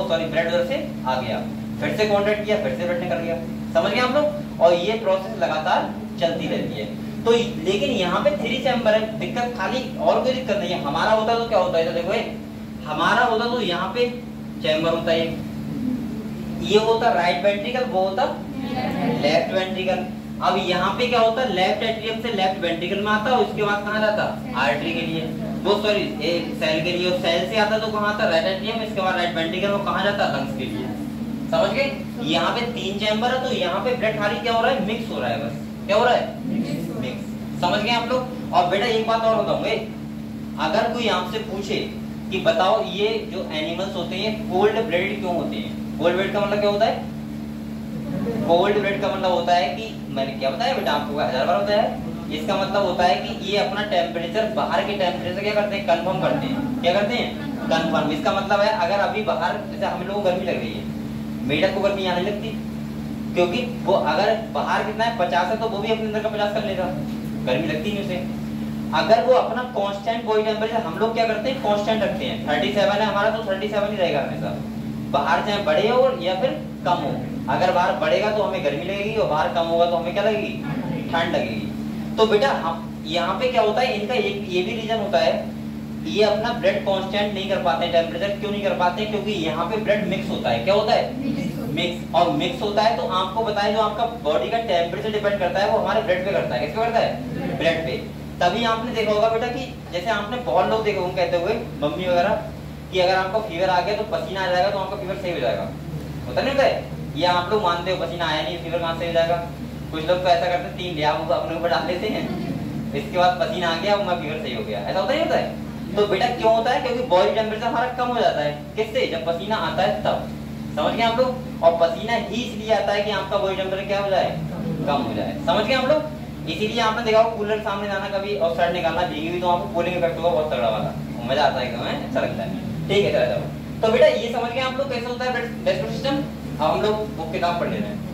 उधर से आ गया, फिर से कॉन्ट्रैक्ट किया, फिर से ब्लड निकल गया। समझ गए हम लोग? और ये प्रोसेस लगातार चलती रहती है। तो लेकिन यहाँ पे 3 चैम्बर है, दिक्कत खाली और कोई दिक्कत नहीं है। हमारा होता तो क्या होता है, देखो हमारा होता तो यहाँ पे चैम्बर होता है, ये होता राइट वेंट्रिकल, वो होता लेफ्ट वेंट्रिकल। अब यहाँ पे क्या होता है, लेफ्ट एट्रियम से लेफ्ट वेंट्रिकल में आता है, उसके बाद कहाँ जाता? आर्टरी के लिए, वो सॉरी सेल के लिए, और सेल से आता तो कहाँ आता? राइट एट्रियम, इसके बाद राइट वेंट्रिकल, वो कहाँ जाता? लंग्स के लिए। समझ गए? यहाँ पे 3 चैम्बर है, तो यहाँ पे ब्लड खाली क्या हो रहा है, मिक्स हो रहा है, बस क्या हो रहा है, मिक्स। समझ गए आप लोग? और बेटा एक बात और बताऊंगे, अगर कोई आपसे पूछे कि बताओ ये जो एनिमल्स होते हैं कोल्ड ब्लडेड क्यों होते हैं? कोल्ड ब्लड का मतलब क्या होता है? कोल्ड ब्लड का मतलब होता है कि मैंने क्या बताया बेटा आपको 1000 बार बताया है। इसका मतलब होता है कि ये अपना टेम्परेचर बाहर के टेम्परेचर क्या करते हैं, कंफर्म करते हैं। क्या करते हैं? कंफर्म। इसका मतलब है अगर अभी बाहर जैसे हम लोगों को गर्मी लग रही है, मेढक को गर्मी आने लगती, क्योंकि वो अगर बाहर कितना है 50 है तो वो भी अपने अंदर का 50 कर लेगा, गर्मी लगती नहीं उसे। अगर वो अपना कांस्टेंट बॉडी टेम्परेचर, हम लोग क्या करते हैं कांस्टेंट रखते हैं, 37 है हमारा तो 37 ही रहेगा हमेशा, बाहर चाहे बढ़े हो या फिर कम हो। अगर बाहर बढ़ेगा तो हमें गर्मी लगेगी, और बाहर कम होगा तो हमें क्या लगेगी, ठंड लगेगी। तो बेटा हम यहाँ पे क्या होता है, इनका एक ये भी रीजन होता है, ये अपना ब्लड कांस्टेंट नहीं कर पाते, टेम्परेचर क्यों नहीं कर पाते, क्योंकि यहाँ पे ब्लड मिक्स होता है। क्या होता है? मिक्स। और मिक्स होता है तो आपको बताएं जो आपका बॉडी का टेम्परेचर डिपेंड करता है वो हमारे ब्लड पे करता है। किस पे करता है? ब्लड पे। तभी आपने देखा होगा बेटा कि जैसे आपने बहुत लोग देखे होंगे कहते हुए, मम्मी वगैरह, कि अगर आपको फीवर आ गया तो पसीना आ जाएगा तो आपका फीवर सही हो जाएगा। होता नहीं होता है? या आप लोग मानते हो पसीना आया नहीं, फीवर कहाँ से हो जाएगा? कुछ लोग तो ऐसा करते हैं 3 लिया अपने ऊपर डाल लेते हैं, इसके बाद पसीना आ गया, मैं फीवर सही हो गया। ऐसा होता नहीं होता है? तो बेटा क्यों होता है? क्योंकि बॉडी टेम्परेचर हमारा कम हो जाता है। किससे? जब पसीना आता है तब। समझ गए आप लोग? और पसीना ही इसलिए आता है कि आपका बॉडी टेम्परेचर क्या हो जाए, कम हो जाए। समझ गए हम लोग? इसीलिए आपने देखा हो कूलर सामने जाना कभी और शर्ट निकालना भीगी हुई तो आपको कूलिंग इफेक्ट होगा बहुत तगड़ा वाला, मजा आता है एकदम, अच्छा लगता है। ठीक है, चला जाओ। तो बेटा ये समझ गए आप लोग कैसे होता है रेस्पिरेटरी सिस्टम। अब हम लोग बुक किताब पढ़ ले रहे हैं।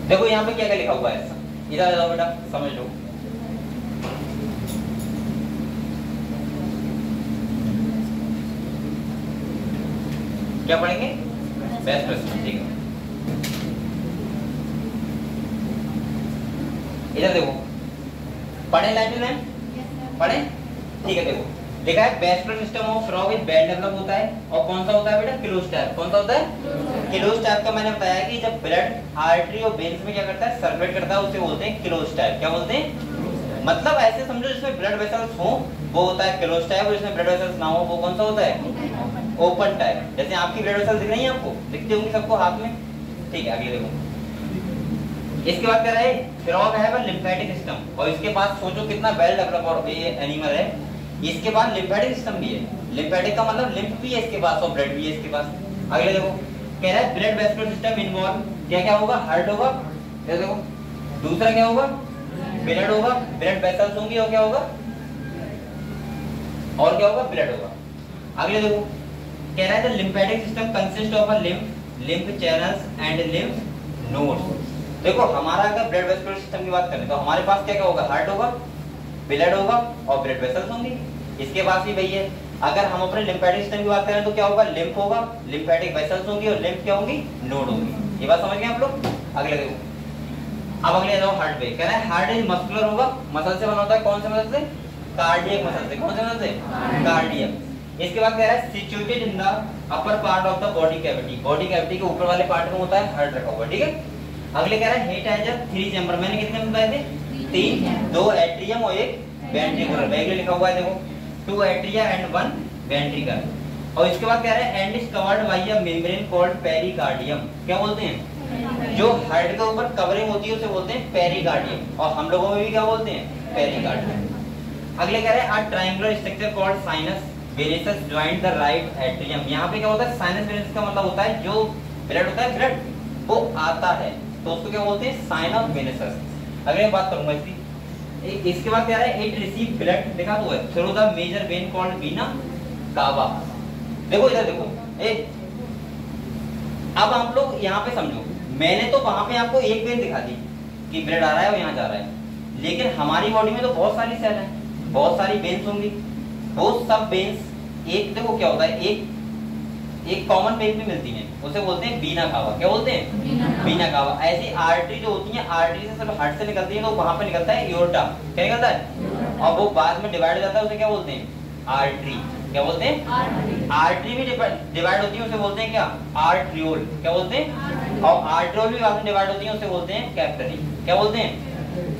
देखो यहाँ पे क्या क्या लिखा हुआ है, इधर आ जाओ बेटा, समझ लो। क्या पढ़ेंगे? Respiratory system. ठीक है, इधर देखो, पढ़े लाइट पढ़े? ठीक है, देखो देखा है respiratory system of frog is well develop होता है, और कौन सा होता है बेटा? Close type. कौन सा होता है? क्लोज टाइप का मैंने बताया कि जब ब्लड आर्टरी और वेन्स में क्या करता है, सर्कुलेट करता है, उसे बोलते हैं क्लोज टाइप। क्या बोलते हैं? मतलब ऐसे समझो जिसमें ब्लड वेसल्स हो वो होता है क्लोज टाइप, और जिसमें ब्लड वेसल्स ना हो वो कौन सा होता है? Open type. जैसे आपकी ब्लड वेसल्स दिख रही है, आपको दिखती होंगी सबको हाथ में। ठीक है, आगे देखो। इसके बाद क्या रहे, फ्रॉग है वो लिम्फेटिक सिस्टम, और इसके पास सोचो कितना वेल डेवलप और ये एनिमल है। इसके बाद लिम्फेटिक सिस्टम भी है। लिम्फेटिक का मतलब लिम्फ भी है इसके पास और ब्लड भी है इसके पास। अगले देखो, कह रहा है ब्लड वेस्कुलर सिस्टम इन्वॉल्व, क्या क्या होगा? हार्ट होगा, ये देखो। दूसरा क्या होगा? ब्लड होगा, ब्लड वेसल्स होंगी, और क्या होगा? और क्या होगा? ब्लड होगा। अगले देखो, कह रहा है the lymphatic system consist of a lymph channels and lymph nodes. देखो हमारा अगर ब्लड वेस्कुलर सिस्टम की बात करें तो हमारे पास क्या क्या होगा? हार्ट होगा, ब्लड होगा और ब्लड वेसल्स होंगी। इसके पास भी वही है। अगर हम अपने लिम्फेटिक सिस्टम की बात करें तो क्या होगा? लिम्फ होगा, लिम्फेटिक वेसल्स होंगी, और लिम्फ क्या होंगी? नोड होंगी। ये बात समझ गए आप लोग? अगले देखो, अब अगले जाओ हार्ट पे। कह रहा है हार्ट इज मस्कुलर होगा, मसल से बना होता है। कौन से मसल से? कार्डियक मसल से। कौन से मसल से? कार्डियक। इसके बाद कह रहा है situated in the upper part of the body cavity. Body cavity के ऊपर वाले पार्ट में होता है हार्ट रखा हुआ। ठीक है, अगले कह रहा है हेट हैज 3 चैम्बर। मैंने कितने बताए थे? 3, 2 एट्रियम और 1 वेंट्रिकुलर। वेंट्रिकुलर लिखा हुआ है देखो, 2 एट्रिया एंड 1 वेंट्रिकल। और इसके बाद कह रहा है and is covered by a membrane called pericardium. क्या बोलते हैं? जो हार्ट के ऊपर कवरिंग होती है उसे बोलते हैं पेरिकार्डियम, और हम लोगों में भी क्या बोलते हैं? पेरिकार्डियम। अगले कह रहे हैं a triangular structure called sinus venosus joint the right atrium. यहाँ पे क्या होता है, साइनस वेनेसस का मतलब होता है जो ब्लड होता है, ब्लड वो आता है तो उसको क्या बोलते हैं, साइन ऑफ वेनेसस। अगले बात करूंगा इसकी। इसके बाद क्या है, इट रिसीव ब्लड लिखा हुआ है through the major vein called vena cava. देखो इधर देखो, अब आप लोग यहाँ पे समझो, मैंने तो वहां पे आपको एक वेन दिखा दी कि ब्लड आ रहा है और यहाँ जा रहा है, लेकिन हमारी बॉडी में तो बहुत सारी सेल है, बहुत सारी वेन्स होंगी। वो सब वेन्स एक देखो क्या होता है, एक कॉमन वेन में मिलती है, उसे बोलते हैं वीना कावा। क्या बोलते हैं, वीना कावा। ऐसी आर्टरी जो होती है, आर्टरी से सब हार्ट से निकलती है तो वहां पे निकलता है एओर्टा। क्या निकलता है, और वो बाद में डिवाइड हो जाता है, उसे क्या बोलते हैं, आर्टरी। क्या बोलते हैं, आर्टरी भी डिवाइड होती है, उसे बोलते हैं क्या, आर्ट्रियोल। क्या बोलते हैं, और आर्ट्रियोल भी बाद में डिवाइड होती है, उसे बोलते हैं कैपिलरी। क्या बोलते हैं,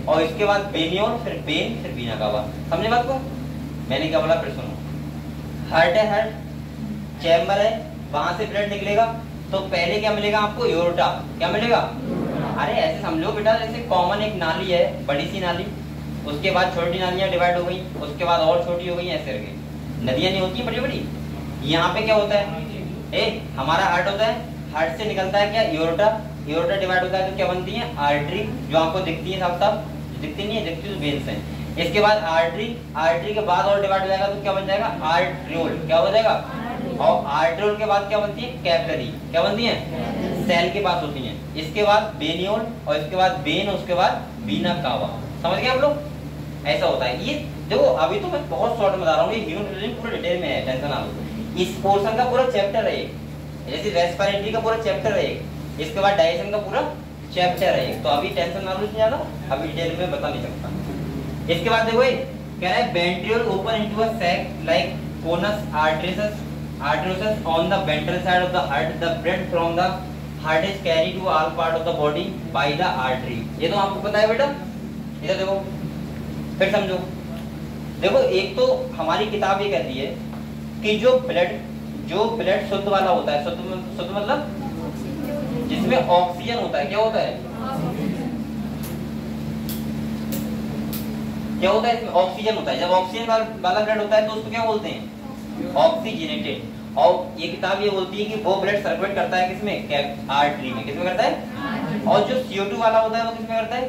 और इसके बाद वेनियोल, फिर वेन, फिर वीना कावा। समझे बात को, मैंने क्या बोला फिर सुनो। हार्ट है, हार्ट चैम्बर है, वहां से ब्लड निकलेगा तो पहले क्या मिलेगा आपको, एओर्टा। क्या मिलेगा, अरे ऐसे समझो बेटा, जैसे कॉमन एक नाली है, बड़ी सी नाली, उसके बाद छोटी नालियां डिवाइड हो गई, उसके बाद और छोटी हो गई, ऐसे रह गई। नदियां नहीं होती बड़ी बड़ी, यहाँ पे क्या होता है, हमारा हार्ट होता है, हार्ट से निकलता है क्या, एओर्टा। एओर्टा डिवाइड होता है तो क्या बनती है, आर्टरी, जो आपको दिखती है साफ साफ, दिखती नहीं है, दिखती है वेन्स है। इसके बाद आर्टरी, आर्टरी के बाद और डिवाइड हो जाएगा तो क्या बन जाएगा, आर्ट्रियोल। क्या हो जाएगा, और आर्ट्रियोल के बाद क्या बनती है, कैपिलरी। क्या बनती है, सेल के पास होती है। इसके बाद वेनियोल, और इसके बाद वेन, उसके बाद वीना कावा। समझ गए आप लोग, ऐसा होता है। ये देखो अभी तो मैं बहुत शॉर्ट में बता रहा हूँ, ये ह्यूमन फिजियोलॉजी पूरा डिटेल में है, टेंशन ना लो। इस पोर्शन का पूरा चैप्टर है, जैसे रेस्पिरेटरी का पूरा चैप्टर है, इसके बाद डाइजेशन का पूरा चैप्टर है, तो अभी टेंशन ना लो ज्यादा, अभी डिटेल में बता नहीं सकता। इसके बाद देखो कह रहा है ventricle open into a sac like conus arteriosus on the ventral side of the heart. The blood from the heart is carry to all part of the body by the artery. ये तो आपको पता है बेटा, इधर देखो फिर समझो। देखो एक तो हमारी किताब ये कहती है कि जो ब्लड शुद्ध वाला होता है, शुद्ध मतलब जिसमें ऑक्सीजन होता है। क्या होता है, क्या होता है, इसमें ऑक्सीजन होता है। जब ऑक्सीजन वाला ब्लड होता है तो उसको क्या बोलते हैं, ऑक्सीजनेटेड। और ये किताब ये बोलती है कि वो ब्लड सर्कुलेट करता है किसमें, आर्टरी में। किसमें करता है, और जो CO2 वाला होता है वो किसमें करता है,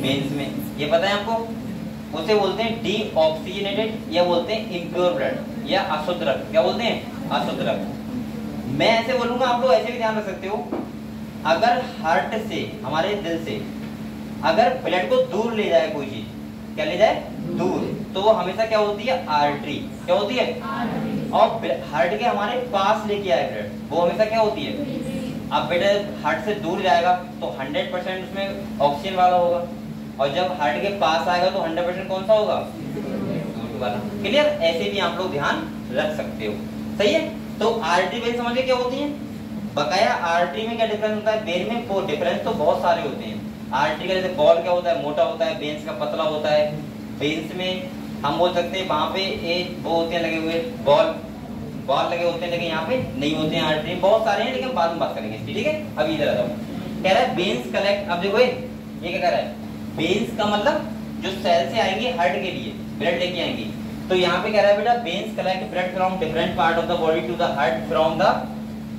वेन्स में। ये पता है आपको, उसे बोलते हैं डीऑक्सीजनेटेड, या बोलते हैं इम्प्योर ब्लड, या अशुद्ध रक्त। क्या बोलते हैं, अशुद्ध रक्त। मैं ऐसे बोलूंगा, आप लोग ऐसे भी ध्यान रख सकते हो, अगर हार्ट से, हमारे दिल से अगर ब्लड को दूर ले जाए कोई चीज, क्या ले जाए, दूर, तो वो हमेशा क्या होती है, आर्टरी। क्या होती है, और हार्ट के हमारे पास लेके आए ब्लड, वो हमेशा क्या होती है। अब बेटा हार्ट से दूर जाएगा तो 100% उसमें ऑक्सीजन वाला होगा, और जब हार्ट के पास आएगा तो 100% कौन सा होगा, दूर वाला। क्लियर, ऐसे भी आप लोग ध्यान रख सकते हो। सही है, तो आर्टरी वेन समझ के क्या होती है। बकाया आर्टरी में क्या डिफरेंस होता है, वेन में वो डिफरेंस तो बहुत सारे होते हैं। आर्टरी का जैसे बॉल क्या होता है, मोटा होता है, वेन्स का पतला होता है। वेन्स में हम बोल सकते हैं वहां पे एक वो होते हैं लगे हुए, बॉल लगे होते हैं, लेकिन यहाँ पे नहीं होते हैं। आर्टरी बहुत सारे हैं, लेकिन बाद में बात करेंगे इसकी, ठीक है। अभी इधर आ जाओ, कह रहा है वेन्स कलेक्ट। अब देखो ये क्या कह रहा है, वेन्स का मतलब जो सेल से आएंगे हार्ट के लिए ब्लड लेके आएंगे, तो यहाँ पे कह रहा है बेटा veins collect blood from different part of the body to the heart from the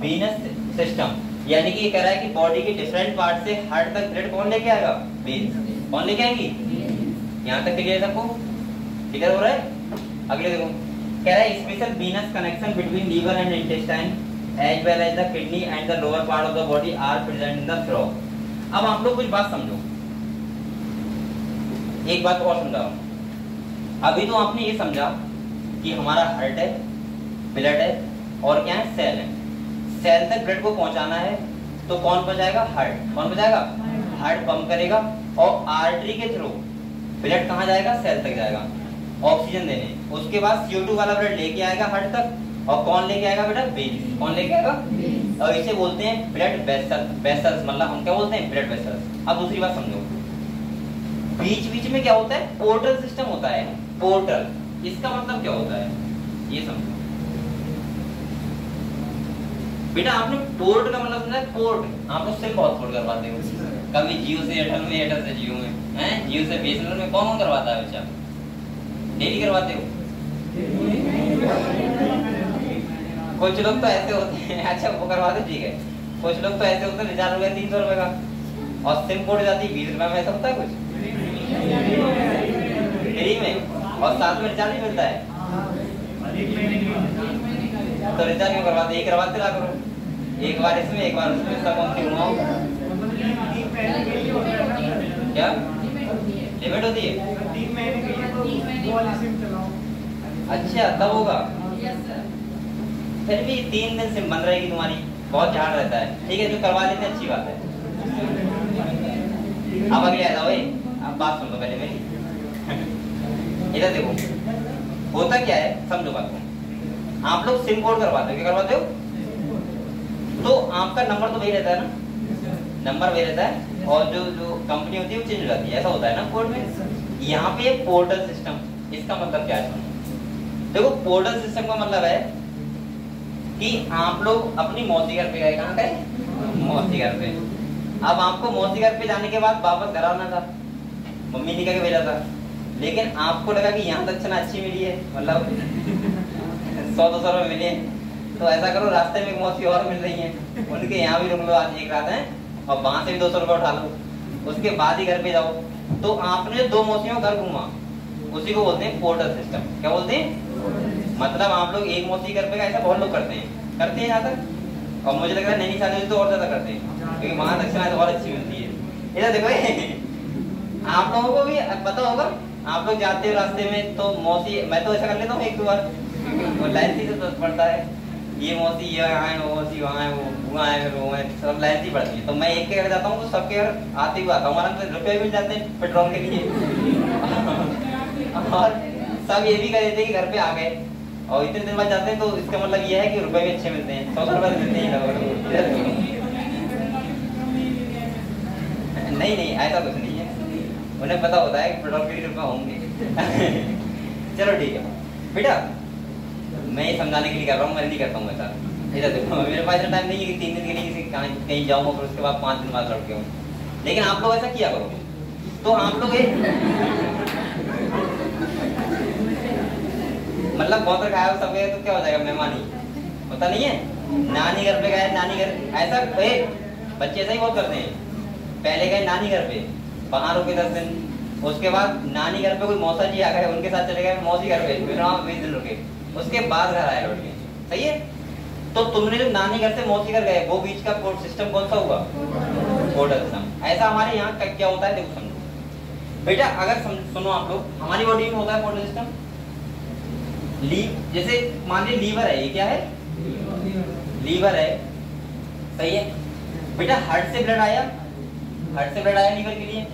venous system. यानी कि ये कह रहा है कि बॉडी के डिफरेंट पार्ट से हार्ट तक ब्लड कौन लेके आएगा, वेन्स। कौन लेके आएंगी, यहाँ तक क्लियर सबको, क्लियर हो रहा है। अगले देखो, कह रहा है special venous connection between liver and intestine as well as the kidney and the lower part of the body are present in the frog. अब आप लोग कुछ बात समझो, एक बात और समझा रहा हूं। अभी तो आपने ये समझा कि हमारा हार्ट है, ब्लड है, और क्या है, सेल है। सेल तक ब्लड को पहुंचाना है तो कौन पहुंचाएगा, हार्ट। कौन पहुंचाएगा, हार्ट पंप करेगा, और आर्टरी के थ्रू ब्लड कहाँ जाएगा, सेल तक जाएगा ऑक्सीजन देने। उसके बाद CO2 वाला ब्लड लेके आएगा हार्ट तक, और कौन लेके आएगा बेटा, वेन्स। कौन लेके आएगा, और इसे बोलते हैं ब्लड वेसल्स, मतलब हम क्या बोलते हैं, ब्लड वेसल्स। अब दूसरी बात समझो, बीच बीच में क्या होता है, पोर्टल सिस्टम होता है। पोर्टल, इसका मतलब क्या होता है, ये समझो बेटा। आपने पोर्ट का मतलब सुना है, पोर्ट। आप लोग सिम बहुत पोर्ट करवाते हो, कभी जियो से एयरटेल में, एयरटेल से जियो में, हैं, जियो से BSNL में, कौन करवाता है बच्चा, डेली करवाते हो? कुछ लोग तो ऐसे होते हैं, अच्छा वो करवाते ठीक है, कुछ लोग तो ऐसे होते हैं 1000 रुपए 300 रुपए का, और सिम पोर्ट जाती है 20 रुपए में, ऐसा होता है कुछ फ्री में, और साथ में रिचार्ज भी मिलता है। तो रिचार्ज क्यों करवाते? एक करवाते रहा करो, एक बार इसमें एक बार उसमें, सब कौन सी घुमाओ। क्या लिमिट होती है? अच्छा तब होगा, फिर भी 3 दिन सिम बंद रहेगी तुम्हारी, बहुत झाड़ रहता है। ठीक है जो करवा लेते हैं अच्छी बात है। अब अगले आ जाओ, अब बात सुन लो पहले मेरी। इधर देखो होता क्या है, समझो बात को। आप लोग सिम कोड करवाते हो, क्या करवाते हो? तो आपका नंबर तो वही रहता है ना, नंबर वही रहता है, और जो जो कंपनी होती है वो चेंज हो जाती है, ऐसा होता है ना कोड में। यहाँ पे पोर्टल सिस्टम, इसका मतलब क्या है? देखो पोर्टल सिस्टम का मतलब है कि आप लोग अपनी मौसी घर पे गए, कहाँ गए? मौसी घर पे। अब आपको मौसी घर पे जाने के बाद वापस घर आना था, मम्मी ने क्या भेजा था, लेकिन आपको लगा कि यहाँ दक्षिणा अच्छी मिली है, मतलब 100-200 रुपए मिले, तो ऐसा करो रास्ते में एक मौसी और मिल रही है, उनके यहाँ भी रुक लो आज एक रात है, और वहां से भी 200 रुपए उठा लो, उसके बाद ही घर पे जाओ। तो आपने 2 मौसियों घर घूमा, उसी को बोलते हैं पोर्टल सिस्टम। क्या बोलते हैं? मतलब आप लोग एक मौसी घर पे गए, ऐसा बहुत लोग करते हैं यहाँ तक, और मुझे लग रहा है नैनीताल में तो और ज्यादा करते हैं, क्योंकि वहां दक्षिणा तो और अच्छी मिलती है। इधर देखो आप लोगों को भी पता होगा, आप लोग जाते हो रास्ते में तो मौसी, मैं तो ऐसा कर लेता हूँ एक दो बार, वो लाइन से पड़ता है, ये मौसी ये आए, वो मौसी वहाँ है, वो आए, वो है, सब लाइन से पड़ती है। तो मैं एक के घर जाता हूँ तो सबके घर आते हुए आता हूँ, आराम से रुपये मिल जाते हैं पेट्रोल के लिए। और सब ये भी कह देते हैं कि घर पे आ गए, और इतने दिन बाद जाते हैं, तो इसका मतलब ये है कि रुपए भी अच्छे मिलते हैं, 100 रुपए मिलते हैं। नहीं नहीं ऐसा कुछ नहीं है, उन्हें पता होता है कि पेट्रोल के रुपए होंगे। चलो ठीक है बेटा, मैं ये समझाने के लिए कर रहा हूँ, मैं नहीं करता हूँ ऐसा। इधर देखो मेरे पास इतना टाइम नहीं है कि 3 दिन के लिए कहीं जाऊँगा फिर उसके बाद 5 दिन बाद लौट के आऊँ, लेकिन आप लोग ऐसा किया करो। तो आप लोग मतलब बहुत खाया सब गए तो क्या हो जाएगा, मेहमानी होता नहीं है। नानी घर पे गए, नानी घर ऐसा बच्चे ऐसा ही बहुत करते हैं, पहले गए नानी घर पे, वहां रुके 10 दिन, उसके बाद नानी घर पे कोई मौसा जी आ गए, उनके साथ चले गए मौसी घर पे, फिर वहां 20 दिन रुके, उसके बाद घर आए लौट के। सही है? तो तुमने जो नानी घर से मौसी घर गए, वो बीच का कोड सिस्टम कौन सा हुआ? Portal system. ऐसा हमारे यहाँ क्या होता है देखो समझो बेटा, अगर सुनो आप लोग, हमारी बॉडी में होता है पोर्टल सिस्टम। जैसे मान लीजिए लीवर है, ये क्या है? लीवर है, सही है बेटा। हार्ट से ब्लड आया, हार्ट से ब्लड आया लीवर के लिए,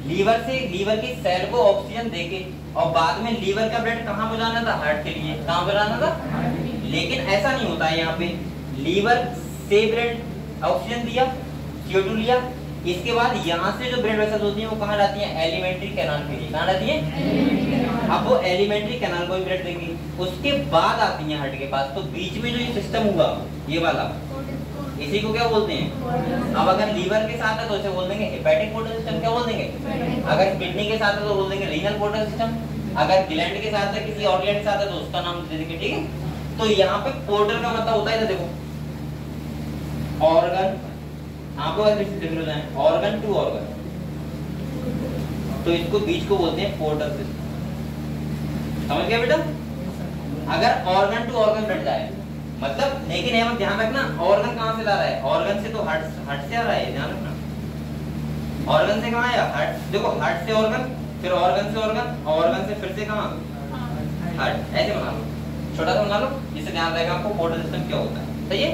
लीवर से लीवर की सेल को ऑक्सीजन देके, और बाद में लीवर का ब्लड कहाँ पहुंचाना था? हार्ट के लिए। कहाँ पहुंचाना था? लेकिन ऐसा नहीं होता है यहाँ पे, लीवर से ब्लड ऑक्सीजन दिया, CO2 लिया, इसके बाद यहाँ से जो ब्लड वेसल्स होती है वो कहाँ जाती है? एलिमेंट्री कैनाल के लिए। कहाँ जाती है? अब वो एलिमेंट्री कैनाल को भी ब्लड देगी, उसके बाद आती है हार्ट के पास। तो बीच में जो ये सिस्टम हुआ ये वाला, इसी को क्या बोलते हैं? अब अगर लीवर के साथ है तो इसे बोल देंगे हेपेटिक पोर्टल सिस्टम। क्या बोल देंगे? अगर किडनी के साथ है तो बोल देंगे रीनल पोर्टल सिस्टम। अगर ग्लैंड के साथ है, किसी ऑर्गन के साथ है, तो उसका नाम दे देंगे। ठीक है? तो यहाँ पे पोर्टल का मतलब होता है, देखो ऑर्गन, आप लोग लिख लो जाए, ऑर्गन टू ऑर्गन, तो इसको बीच को बोलते हैं पोर्टल सिस्टम। समझ गया बेटा? अगर ऑर्गन टू ऑर्गन बैठ जाए मतलब, लेकिन ये मत ध्यान रखना ऑर्गन कहाँ से ला रहा है, ऑर्गन से तो हार्ट से आ रहा है, ध्यान रखना। ऑर्गन से कहाँ आया? हार्ट। देखो हार्ट से ऑर्गन, फिर ऑर्गन से ऑर्गन, ऑर्गन से फिर से कहाँ? हार्ट। ऐसे बना लो, छोटा सा बना लो, इससे ध्यान रहेगा आपको पोर्टल सिस्टम क्या होता है। सही है?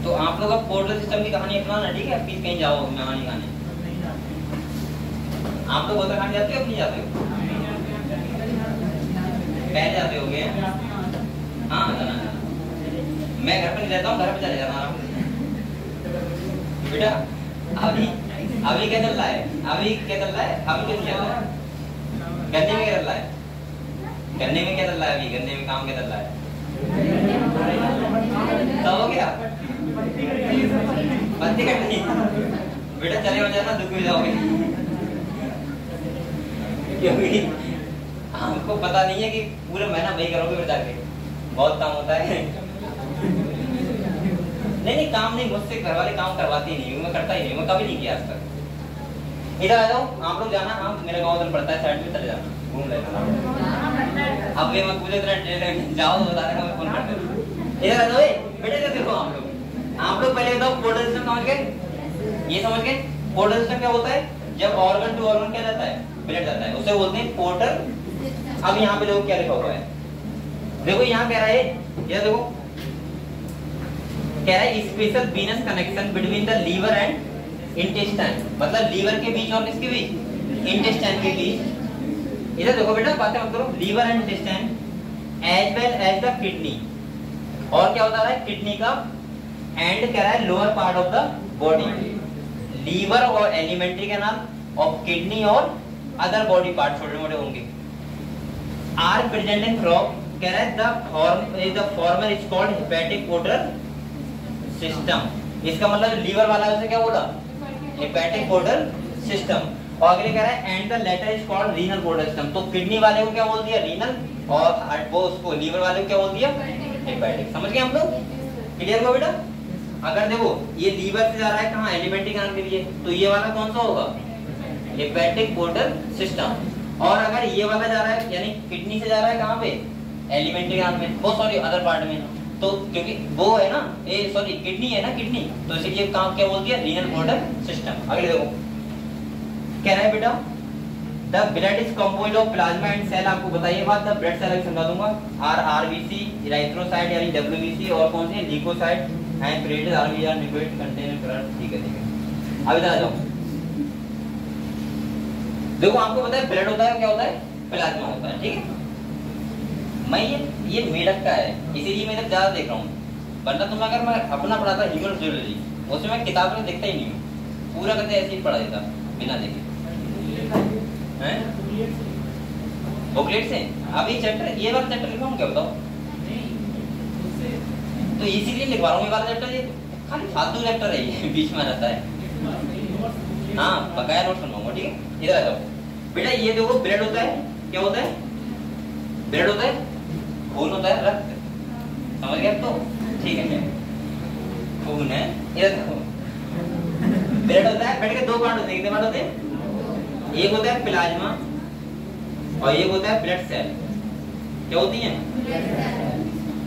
तो आप लोग अब पोर्टल सिस्टम की कहानी अपनाना, ठीक है? प्लीज कहीं जाओ कहानी खाने, आप लोग उधर खाने जाते हो, अपनी जाते हो? पहले जाते होगे? हाँ जाना, मैं घर पे नहीं रहता हूँ, घर पे चले जाना आराम से। बेटा अभी क्या चल रहा है? अभी क्या चल रहा है? अभी क्या चल रहा है? गन्ने में क्या चल रहा है? गन्ने में क्या चल रहा है? अभी गन्ने में काम क्या चल रहा है? सब हो गया? पत्ती कटनी बेटा, चले हो जाना, दुख में जाओगे। क्योंकि हमको पता नहीं है कि पूरे महीना वही करोगे फिर जाके, बहुत काम होता है। नहीं काम नहीं, मुझसे घर वाले काम करवाते ही नहीं, मैं करता ही नहीं, मैं कभी नहीं किया आज तक। इधर आ जाओ आप लोग, जाना हाँ मेरा गाँव उधर पड़ता है, साइड में चले जाना, घूम लेना। अब ये मत पूछे जाओ तो बता देना, मैं फोन कर देना। इधर आ जाओ बेटे, इधर देखो आप लोग पहले बताओ पोर्टल सिस्टम समझ गए? ये समझ गए पोर्टल सिस्टम क्या होता है? जब ऑर्गन टू ऑर्गन क्या जाता है, ब्लड जाता है, उसे बोलते हैं पोर्टल। अब यहाँ पे देखो क्या लिखा हुआ है, देखो यहाँ कह रहा है, ये देखो कह रहा है special venous connection between the liver and intestine, मतलब लीवर के बीच और किसके बीच, इंटेस्टाइन के बीच। इधर देखो बेटा बातें मत करो, liver and intestine as well as the kidney, और क्या होता है किडनी का एंड कह रहा है lower part of the body, liver और एलिमेंट्री कैनाल और किडनी और अदर बॉडी पार्ट छोटे मोटे होंगे आर प्रेजेंट इन फ्रॉम, कह रहा है the former is called hepatic portal system. इसका मतलब लीवर वाला उसे क्या बोला, हेपेटिक पोर्टल सिस्टम। और अगले कह रहा है and the latter is called renal portal system, तो किडनी वाले को क्या बोल दिया रीनल, और वो उसको लीवर वाले को क्या बोल दिया हेपेटिक। समझ गए हम लोग? क्लियर हो बेटा? अगर देखो ये लीवर से जा रहा है कहाँ, एलिमेंट्री कैनाल के लिए, तो ये वाला कौन सा होगा, हेपेटिक पोर्टल सिस्टम। और अगर ये वाला जा रहा है यानी किडनी से जा रहा है कहाँ पे, एलिमेंट्री कैनाल में, वो सॉरी अदर पार्ट में, तो क्योंकि वो है ना ये सॉरी किडनी है ना किडनी, तो इसीलिए काम क्या बोल दिया रीनल पोर्टल सिस्टम। अगले देखो कह रहा है बेटा the blood is composed of plasma and cell, आपको बताइए बात, द ब्लड सेल समझा दूंगा, आरबीसी, इराइथ्रोसाइट यानी डब्ल्यूबीसी, और कौन सी leucocyte and platelet are nucleotide contain blood. ठीक है अब इधर आ जाओ, देखो आपको पता है ब्लड होता है क्या होता है, प्लाज्मा होता है, ठीक है। मैं ये मेडक का है इसीलिए मैं इधर ज्यादा देख रहा हूँ, वरना तुम अगर मैं अपना पढ़ाता ह्यूमन फिजियोलॉजी उसमें मैं किताब में देखता ही नहीं हूँ, पूरा करते ऐसे ही पढ़ा देता बिना देखे हैं बुकलेट से। अभी चैप्टर ये वाला चैप्टर लिखा हूँ क्या बताओ, तो इसीलिए लिखवा रहा हूँ ये वाला चैप्टर, ये खाली फालतू चैप्टर है ये बीच में रहता है। हाँ बकाया नोट सुनवाऊंगा, ठीक है। इधर आ जाओ बेटा, ये देखो ब्लड होता है, क्या होता है, ब्लड होता है, खून होता है, रक्त, समझ गए तो, ठीक है। खून है, इधर देखो ब्लड होता है, ब्लड के दो पार्ट होते हैं, कितने पार्ट होते हैं, एक होता है प्लाज्मा और एक होता है ब्लड सेल। क्या होती है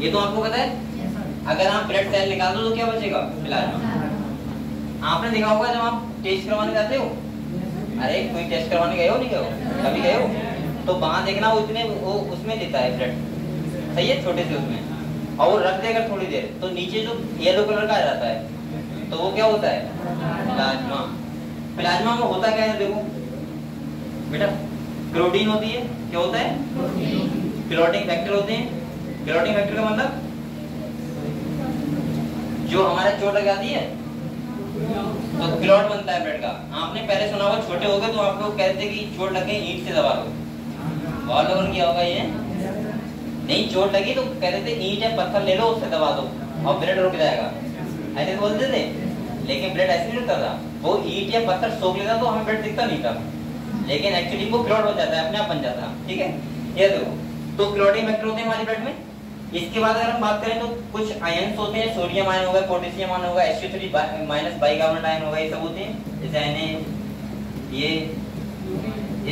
ये तो आपको पता है। अगर आप ब्लड सेल निकाल दो तो क्या बचेगा, प्लाज्मा। आपने देखा होगा जब आप टेस्ट करवाने जाते हो, अरे कोई टेस्ट करवाने गए हो, नहीं गए हो, कभी गए हो, तो वहां देखना वो इतने वो उसमें लेता है ब्लड, सही है, छोटे से उसमें, और वो रख देगा थोड़ी देर, तो नीचे जो येलो कलर का आ जाता है तो वो क्या होता है, प्लाज्मा। प्लाज्मा में होता क्या है देखो बेटा, प्रोटीन होती है, क्या होता है, क्लॉटिंग फैक्टर होते हैं। क्लॉटिंग फैक्टर का मतलब जो हमारे चोट लग जाती है तो क्लॉट बनता है ब्लड का। आपने पहले सुना होगा, छोटे हो गए तो आप लोग कहते कि चोट लगे ईंट से दबा दो, बहुत लोगों ने किया होगा ये, नहीं चोट लगी तो कहते थे ईंट या पत्थर ले लो उससे दबा दो और ब्लड रुक जाएगा, ऐसे बोलते थे। लेकिन ब्लड ऐसे नहीं रुकता था, वो ईंट या पत्थर सोख लेता तो हमें ब्लड दिखता नहीं था, लेकिन एक्चुअली वो क्लॉट हो जाता है, अपने आप बन जाता है, ठीक है। ये देखो तो क्लॉटिंग फैक्टर होते हैं हमारे ब्लड में। इसके बाद अगर हम बात करें तो कुछ आयन्स होते हैं, सोडियम आयन होगा, पोटेशियम आयन होगा, SO3 माइनस बाइकार्बोनेट आयन होगा, ये सब होते हैं, जैसे ये।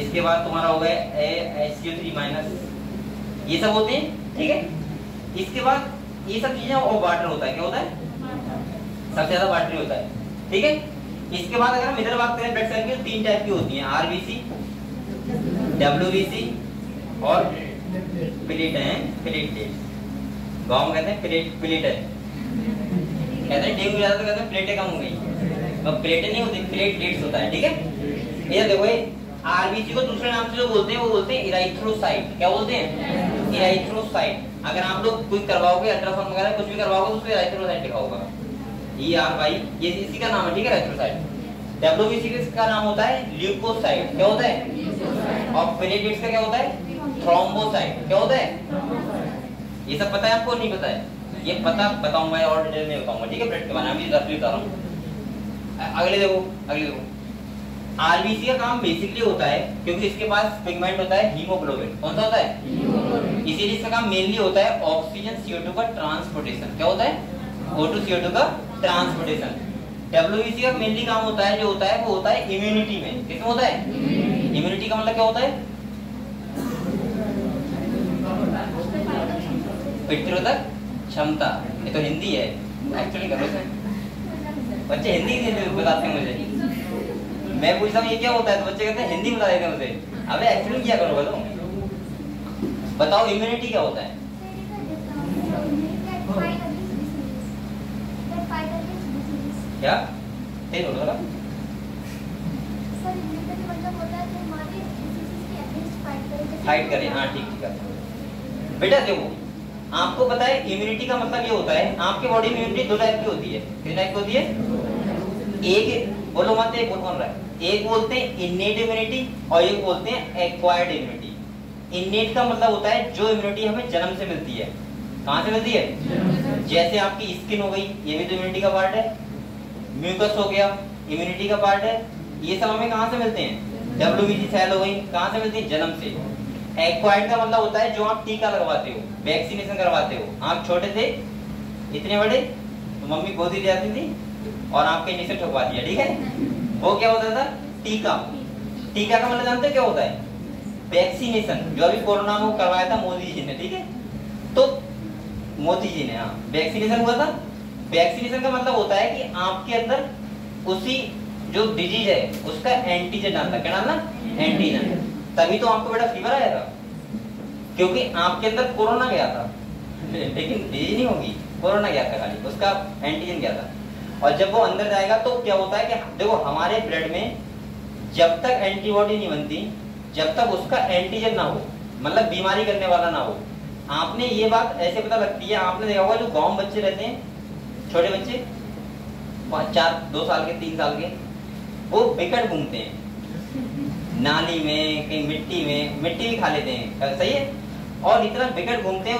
इसके बाद तुम्हारा होगा SO3 माइनस, ये सब होते हैं, ठीक है। इसके बाद ये सब चीजें और वाटर होता है, क्या होता है, सबसे ज्यादा वाटर होता है, ठीक है। इसके बाद अगर हम इधर बात करें ब्लड सेल की, तीन टाइप की होती हैं, RBC, WBC और प्लेटलेट। गाँव में कहते हैं प्लेटेट, कहते हैं डेंगू ज्यादा तो कहते हैं प्लेटें कम हो गई, अब प्लेटें नहीं होती, प्लेटलेट्स होता है, ठीक है। ये देखो आरबीसी को दूसरे नाम से जो बोलते हैं वो बोलते हैं इराइथ्रोसाइट। क्या बोलते हैं, इराइथ्रोसाइट। अगर आप लोग कुछ करवाओगे, अल्ट्रासाउंड वगैरह कुछ भी करवाओगे तो उसको इराइथ्रोसाइट लिखा होगा, ERY, ये इसी का नाम है, ठीक है, इराइथ्रोसाइट। WBC का नाम होता है ल्यूकोसाइट, क्या होता है, और प्लेटलेट्स का क्या होता है, थ्रोम्बोसाइट। क्या होता है, ये सब पता है आपको, नहीं पता है, ये पता बताऊंगा और डिटेल में बताऊंगा, ठीक है। ब्लड के बारे में अभी रफली बता रहा हूँ। अगले देखो आरबीसी का काम बेसिकली होता है, क्योंकि इसके पास पिगमेंट होता है हीमोग्लोबिन। कौन सा होता है? इसीलिए इसका काम मेनली होता है ऑक्सीजन CO2 का ट्रांसपोर्टेशन। क्या होता है? O2 CO2 का ट्रांसपोर्टेशन। डब्ल्यूबीसी का मेनली काम होता है, जो होता है वो होता है इम्यूनिटी में। किसमें होता है? इम्यूनिटी का मतलब क्या होता है? प्रतिरोधक क्षमता। ये तो हिंदी है एक्चुअली। करो बच्चे हिंदी बताते हैं मुझे, मैं पूछता हूँ ये क्या होता है तो बच्चे कहते हैं हिंदी बता देते हैं मुझे। अबे एक्चुअली क्या करोगे तुम? बताओ इम्यूनिटी क्या होता है? क्या तेज हो रहा? फाइट करें। हाँ ठीक है बेटा। देखो आपको पता है इम्यूनिटी का मतलब ये होता है, आपके बॉडी में इम्यूनिटी दो टाइप की होती है। किस टाइप की होती है? एक बोलो मत, एक बोल कौन रहा है? एक बोलते हैं इन्नेट इम्यूनिटी और एक बोलते हैं एक्वायर्ड इम्यूनिटी। इन्नेट का मतलब होता है जो इम्यूनिटी हमें जन्म से मिलती है। कहाँ से मिलती है? जैसे आपकी स्किन हो गई, ये भी तो इम्यूनिटी का पार्ट है। म्यूकस हो गया, इम्यूनिटी का पार्ट है। ये सब हमें कहाँ से मिलते हैं? डब्ल्यूबीसी सेल हो गई, कहाँ से मिलती है? जन्म से। एक्वायर्ड का मतलब होता है जो आप टीका लगवाते हो, वैक्सीनेशन करवाते हो। आप छोटे थे इतने बड़े तो मम्मी गोदी ले आती थी और आपके नीचे ठोकवा दिया, ठीक है? वो क्या होता था? टीका। टीका का मतलब जानते हो क्या होता है? वैक्सीनेशन। जो अभी कोरोना में करवाया था मोदी जी ने, ठीक है? तो मोदी जी ने, हाँ, वैक्सीनेशन हुआ था। वैक्सीनेशन का मतलब होता है कि आपके अंदर उसी जो डिजीज है उसका एंटीजन डालना। क्या डालना? एंटीजन। तभी तो आपको बेटा फीवर आया था, क्योंकि आपके अंदर कोरोना गया था, लेकिन डिजीज नहीं होगी, कोरोना गया था खाली, उसका एंटीजन गया था। और जब वो अंदर जाएगा तो क्या होता है कि देखो हमारे ब्लड में जब तक एंटीबॉडी नहीं बनती, जब तक उसका एंटीजन ना हो, मतलब बीमारी करने वाला ना हो। आपने ये बात ऐसे पता लगती है, आपने देखा होगा जो गांव बच्चे रहते हैं, छोटे बच्चे 2 साल के 3 साल के, वो बिकट घूमते हैं नाली में, कहीं मिट्टी में, मिट्टी भी खा लेते हैं, सही है? और इतना बिकट घूमते हैं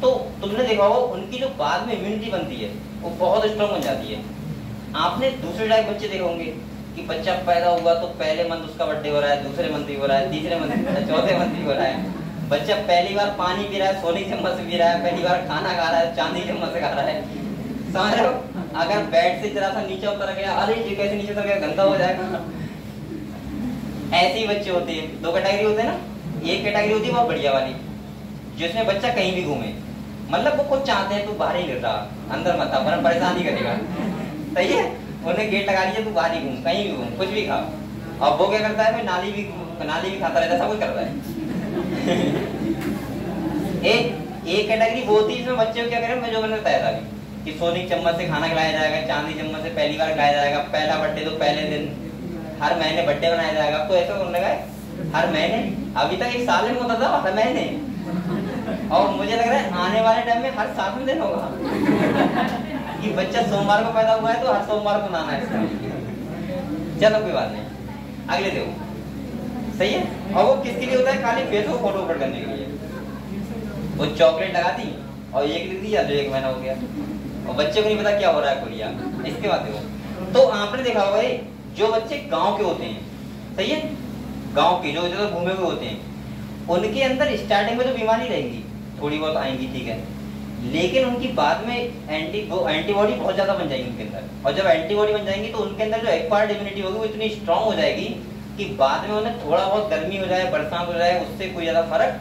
तो तुमने देखा होगा उनकी जो बाद में इम्यूनिटी बनती है वो बहुत स्ट्रॉन्ग बन जाती है। आपने दूसरे टाइप बच्चे देखे होंगे कि बच्चा पैदा हुआ तो पहले मंथ उसका बर्थडे हो रहा है, दूसरे मंथ भी हो रहा है, तीसरे मंथ, चौथे मंथ भी हो रहा है। बच्चा पहली बार पानी पी रहा है, सोने की चम्मच से पी रहा है, पहली बार खाना खा रहा है, चांदी की चम्मच से खा रहा है। समझ रहे हो? अगर बेड से जरा सा नीचे उतर गया, अरे जी कैसे नीचे उतर गया, गंदा हो जाएगा। ऐसे ही बच्चे होते हैं। 2 कैटेगरी होते हैं ना। एक कैटेगरी होती है बहुत बढ़िया वाली, जिसमें बच्चा कहीं भी घूमे, मतलब वो खुद चाहते हैं तू बाहर ही गिर रहा, अंदर मत आ, वरना परेशान ही करेगा, सही है? उन्हें गेट लगा दीजिए, तू बाहर ही घूम, कहीं भी घूम, कुछ भी खा। और वो क्या करता है? नाली भी खाता रहता है, सब कुछ करता है। एक कैटेगरी वो होती है जिसमें बच्चे को क्या करें, मैं जो मैंने बताया था कि सोने की चम्मच से खाना खिलाया जाएगा, चांदी चम्मच से पहली बार खिलाया जाएगा, पहला बर्थडे तो पहले दिन, हर महीने बर्थडे बनाया जाएगा। तो ऐसा करने लगा हर महीने, अभी तक 1 साल में होता था हर महीने, और मुझे लग रहा है आने वाले टाइम में हर 7वें दिन होगा कि बच्चा सोमवार को पैदा हुआ है तो हर सोमवार को नहाना है इसका। चलो कोई बात नहीं, अगले देखो, सही है? और वो किसके लिए होता है? खाली फेस को फोटो अपलोड करने के लिए। वो चॉकलेट लगा दी और एक लिख दिया, जो 1 महीना हो गया, और बच्चे को नहीं पता क्या हो रहा है कोरिया। इसके बाद देखो, तो आपने देखा होगा जो बच्चे गांव के होते हैं, सही है, गांव के जो इधर घूमे हुए होते हैं, उनके अंदर स्टार्टिंग में तो बीमारी रहेगी, थोड़ी बहुत आएंगी, ठीक है, लेकिन उनकी बाद में एंटीबॉडी बहुत ज्यादा बन जाएगी उनके अंदर। और जब एंटीबॉडी बन जाएंगी तो उनके अंदर जो एक्वायर्ड इम्यूनिटी होगी वो इतनी स्ट्रांग हो जाएगी कि बाद में उन्हें थोड़ा बहुत गर्मी हो जाए, बरसात हो जाए, उससे कोई ज्यादा फर्क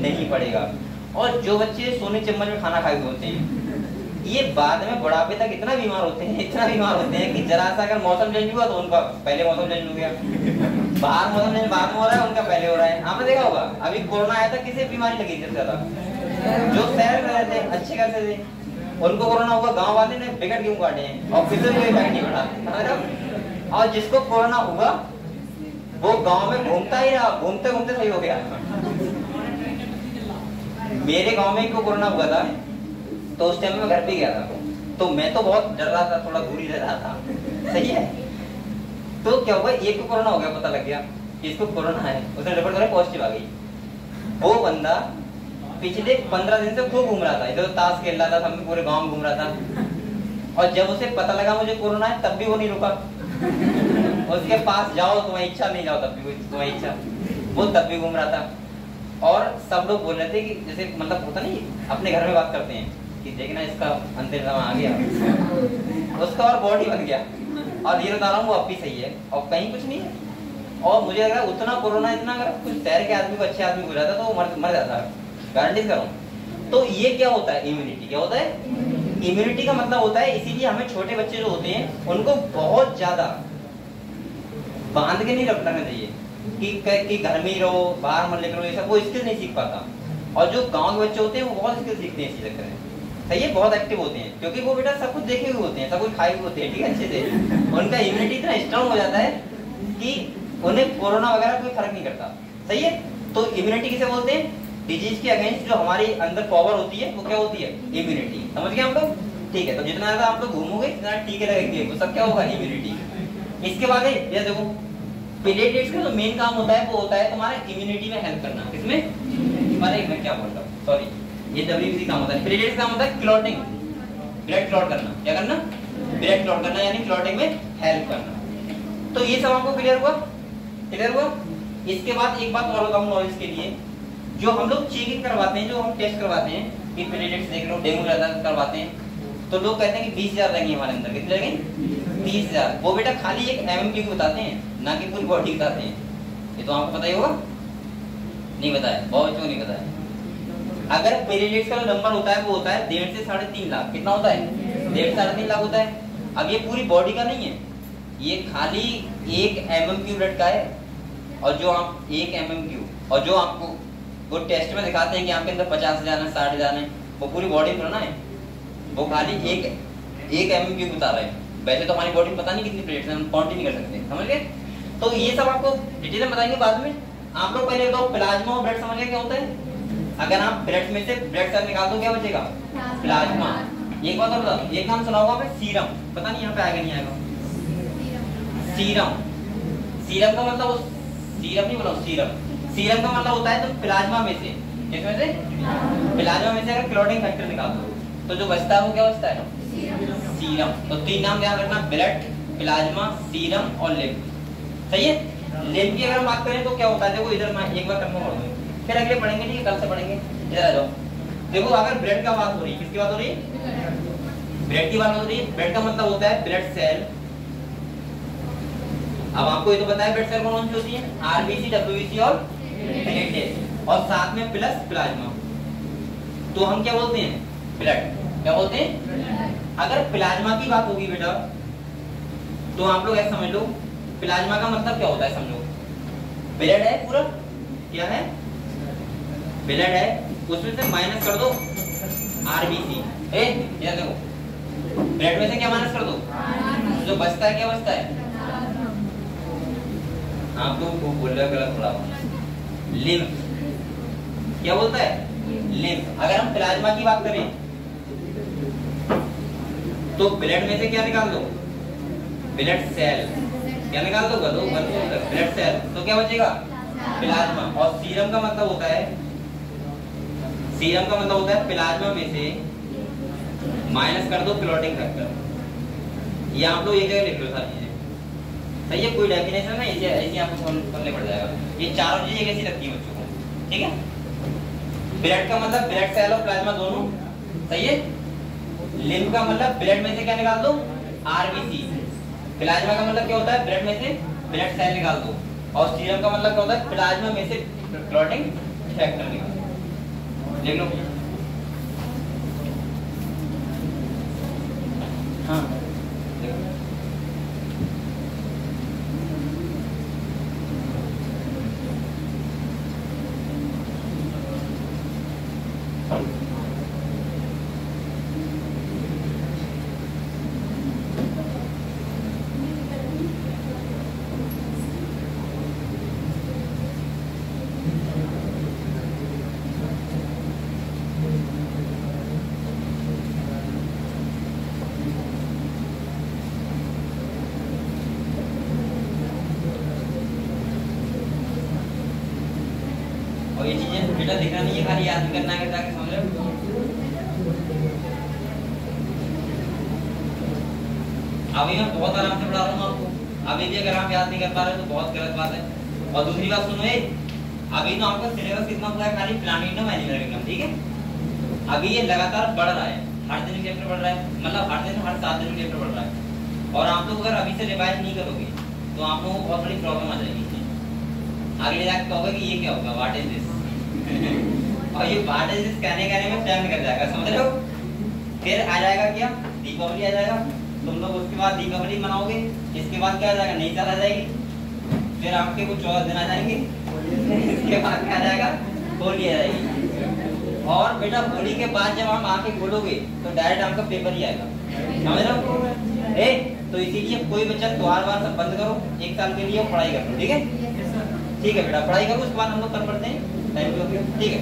नहीं पड़ेगा। और जो बच्चे सोने चम्मच में खाना खाए हुए होते हैं, ये बाद में बुढ़ापे तक इतना बीमार होते हैं, इतना बीमार होते हैं कि जरा सा अगर मौसम चेंज हुआ तो उनका पहले मौसम चेंज हो गया, बाहर मौसम चेंज बाद में हो रहा है, उनका पहले हो रहा है। आपने देखा होगा अभी कोरोना आया था, किसे बीमारी लगी सबसे ज्यादा? जो शहर में रहते अच्छे करते थे, उनको कोरोना हुआ, गांव वाले ने बिगड़ क्यों काटे हैं और किसी को इफेक्ट नहीं पड़ा। और जिसको कोरोना हुआ वो गांव में घूमता ही रहा, घूमते घूमते सही हो गया। मेरे गांव में को कोरोना हुआ था तो उस टाइम मैं घर पे गया था, तो मैं तो बहुत डर रहा था, थोड़ा दूरी रह रहा था, सही है। तो क्या हुआ, एक को कोरोना हो गया, पता लग गया कि इसको कोरोना है, उसने रिपोर्ट करा, पॉजिटिव आ गई। वो बंदा पिछले 15 दिन से खूब घूम रहा था, इधर ताश खेल रहा था, हम पूरे गांव घूम रहा था, और जब उसे पता लगा मुझे कोरोना है तब भी वो नहीं रुका, उसके पास जाओ तुम्हारी इच्छा, नहीं जाओ तब भी तुम्हारी इच्छा, वो तब भी घूम रहा था। और सब लोग बोल रहे थे कि जैसे मतलब होता नहीं, अपने घर में बात करते हैं कि देखना इसका अंतिम समय आ गया, उसका और बॉडी बन गया, और ये बता रहा हूँ वो अब भी सही है और कहीं कुछ नहीं है। और मुझे लग रहा है उतना कोरोना इतना अगर कुछ शहर के आदमी को, अच्छे आदमी को हो जाता तो वो मर जाता है, गारंटी करूँ। तो ये क्या होता है, इम्यूनिटी। क्या होता है इम्यूनिटी का मतलब होता है, इसीलिए हमें छोटे बच्चे जो होते हैं उनको बहुत ज्यादा बांध के नहीं रखना चाहिए कि घर में ही रहो, बाहर मत निकलो, ये सब वो स्किल नहीं सीख पाता। और जो गांव के बच्चे होते हैं वो बहुत स्किल सीखते हैं इसी चक्कर में, सही है, बहुत एक्टिव होते हैं, क्योंकि वो बेटा सब कुछ देखे हुए होते हैं, सब कुछ खाए हुए होते हैं, ठीक है, अच्छे से उनका इम्यूनिटी इतना स्ट्रांग हो जाता है कि उन्हें कोरोना वगैरह कोई फर्क नहीं करता, सही है। तो इम्यूनिटी किसे बोलते हैं, डिजीज के अगेंस्ट जो हमारी अंदर पावर होती है वो क्या होती है, इम्यूनिटी। समझ गए हम लोग, ठीक है। तो जितना ज्यादा आप लोग घूमोगे जितना टीके लगेंगे वो सब क्या होगा, इम्यूनिटी। इसके बाद ये देखो प्लेटलेट्स का जो मेन काम होता है वो होता है तुम्हारे इम्यूनिटी में हेल्प करना। किसमें, हमारे मैं क्या बोल रहा हूँ, सॉरी, ये डब्ल्यूबीसी काम होता है। प्लेटलेट्स का काम होता है क्लॉटिंग, ब्लड क्लॉट करना। क्या करना, ब्लड क्लॉट करना, यानी क्लॉटिंग में हेल्प करना। तो ये सब आपको क्लियर हुआ, क्लियर हुआ। इसके बाद एक बात और बताऊं नॉलेज के लिए, जो हम लोग चेकिंग करवाते हैं, जो हम टेस्ट करवाते हैं कि प्लेटलेट्स देख लो, डेंगू ज्यादा करवाते हैं, तो लोग कहते हैं कि 20,000 लगेंगे हमारे अंदर। कितने लगेंगे, 30,000। वो बेटा खाली एक एमएमक्यू बताते हैं, ना कि पूरी बॉडी बताते हैं। ये तो आपको पता ही होगा, नहीं बताया, बहुत क्यों नहीं बताया। अगर प्लेटलेट्स का जो नंबर होता है वो होता है 1.5 से 3.5 लाख। कितना होता है, 1.5 से 3.5 लाख होता है। अब ये पूरी बॉडी का नहीं है, ये खाली एक एमएमक्यू ब्लड का है। और जो आप एक एमएमक्यू, और जो आपको वो टेस्ट में दिखाते हैं कि आपके अंदर 50,000 है, 60,000 है, वो पूरी बॉडी थोड़ा ना है, वो खाली एक एमएमक्यू बता रहे हैं। वैसे तो हमारी बॉडी में पता नहीं कितनी प्लेट्स हैं, हम काउंट ही नहीं कर सकते, समझ गए। तो ये सब आपको डिटेल में बताएंगे बाद में। आप लोग पहले बताओ प्लाज्मा और ब्लड समझ गए क्या होता है। अगर आप ब्लड में से ब्लड सेल निकाल दो क्या बचेगा, प्लाज्मा। एक बात और बताओ, एक नाम सुना होगा आपने, सीरम। पता नहीं यहाँ पे आएगा नहीं आएगा, सीरम। सीरम का मतलब, सीरम नहीं बोला, सीरम। सीरम का मतलब होता है तो प्लाज्मा में से, किसमें से, प्लाज्मा में से अगर क्लॉटिंग फैक्टर निकाल दो तो जो बचता है वो क्या बचता है, सीरम। तो 3 नाम ध्यान रखना, ब्लड, प्लाज्मा, सीरम और लिम्फ, सही है। लिम्फ की अगर हम बात करें तो क्या होता है, देखो इधर मैं एक बार कंफर्म कर दूं, फिर अगले पढ़ेंगे, ठीक है, कल से पढ़ेंगे। इधर आ जाओ, देखो अगर ब्लड का बात हो रही है, किसकी बात हो रही है, ब्लड की बात हो रही है। ब्लड का मतलब होता है ब्लड सेल। अब आपको ये तो पता है ब्लड सेल कौन सी होती है, आरबीसी, डब्ल्यूबीसी और प्लेटलेट, और साथ में प्लस प्लाज्मा। तो हम क्या बोलते हैं, ब्लड। क्या बोलते हैं, अगर प्लाज्मा की बात होगी बेटा तो आप लोग ऐसा समझ लो, प्लाज्मा का मतलब क्या होता है, समझो ब्लड है पूरा, क्या है, ब्लड है, उसमें से माइनस कर दो आरबीसी। इधर देखो, ब्लड में से क्या माइनस कर दो, जो बचता है क्या बचता है, आप लोग को बोल रहे हो गलत थोड़ा, लिम्फ। क्या बोलता है, लिम्फ। अगर हम प्लाज्मा की बात करें तो ब्लड में से क्या निकाल दो, ब्लड सेल। क्या निकाल दो, ब्लड सेल, तो क्या बचेगा, प्लाज्मा। और सीरम का मतलब होता है, सीरम का मतलब होता है प्लाज्मा में से माइनस कर दो क्लॉटिंग फैक्टर। ये आप लोग एक जगह लिख लो सारी चीजें, सही है। कोई डेफिनेशन है इसे ऐसे आपको समझने पड़ जाएगा। ये चारों चीजें कैसी लगती है बच्चों को, ठीक है। ब्लड का मतलब ब्लड सेल और प्लाज्मा दोनों, सही है। लिम्फ का मतलब ब्लड में से क्या निकाल दो, आरबीसी। प्लाज्मा का मतलब क्या होता है, ब्लड में से ब्लड सेल निकाल दो। और सीरम का मतलब क्या होता है, प्लाज्मा में से क्लॉटिंग फैक्टर निकाल दो। लिख लो, हाँ ये चीजें बेटा दिखना नहीं है, खाली याद करना है ताकि समझ लो। अभी मैं बहुत आराम से पढ़ा रहा हूँ आपको। अभी भी अगर आप याद नहीं कर पा रहे तो बहुत गलत बात है। और दूसरी बात सुनो, अभी तो आपका सिलेबस कितना हुआ है, खाली प्लानिंग एनिमल किंगडम, ठीक है। अभी ये लगातार बढ़ रहा है, हर दिन चैप्टर बढ़ रहा है, मतलब हर दिन हर 7 दिन चैप्टर बढ़ रहा है। और आप लोग अगर अभी से रिवाइज नहीं करोगे तो आप लोगों को बहुत बड़ी प्रॉब्लम आ जाएगी। आगे जाके कहोगे कि ये क्या होगा, व्हाट इज दिस और ये व्हाट इज दिस कहने में टाइम निकल जाएगा, समझ रहे हो। फिर आ जाएगा क्या, दीपावली आ जाएगा, तुम लोग उसके बाद दीपावली मनाओगे, इसके बाद क्या आ जाएगा, नई साल आ जाएगी, फिर आपके कुछ 14 दिन आ जाएंगे, इसके बाद क्या आ जाएगा, होली आ जाएगी। और बेटा होली के बाद जब हम आके खोलोगे तो डायरेक्ट आपका पेपर ही आएगा, समझ रहे हो। तो इसीलिए कोई बच्चा त्योहार वार सब बंद करो, 1 साल के लिए पढ़ाई करो, ठीक है। ठीक है बेटा, पढ़ाई करो, उसके बाद हम लोग कर पढ़ते हैं, ठीक है।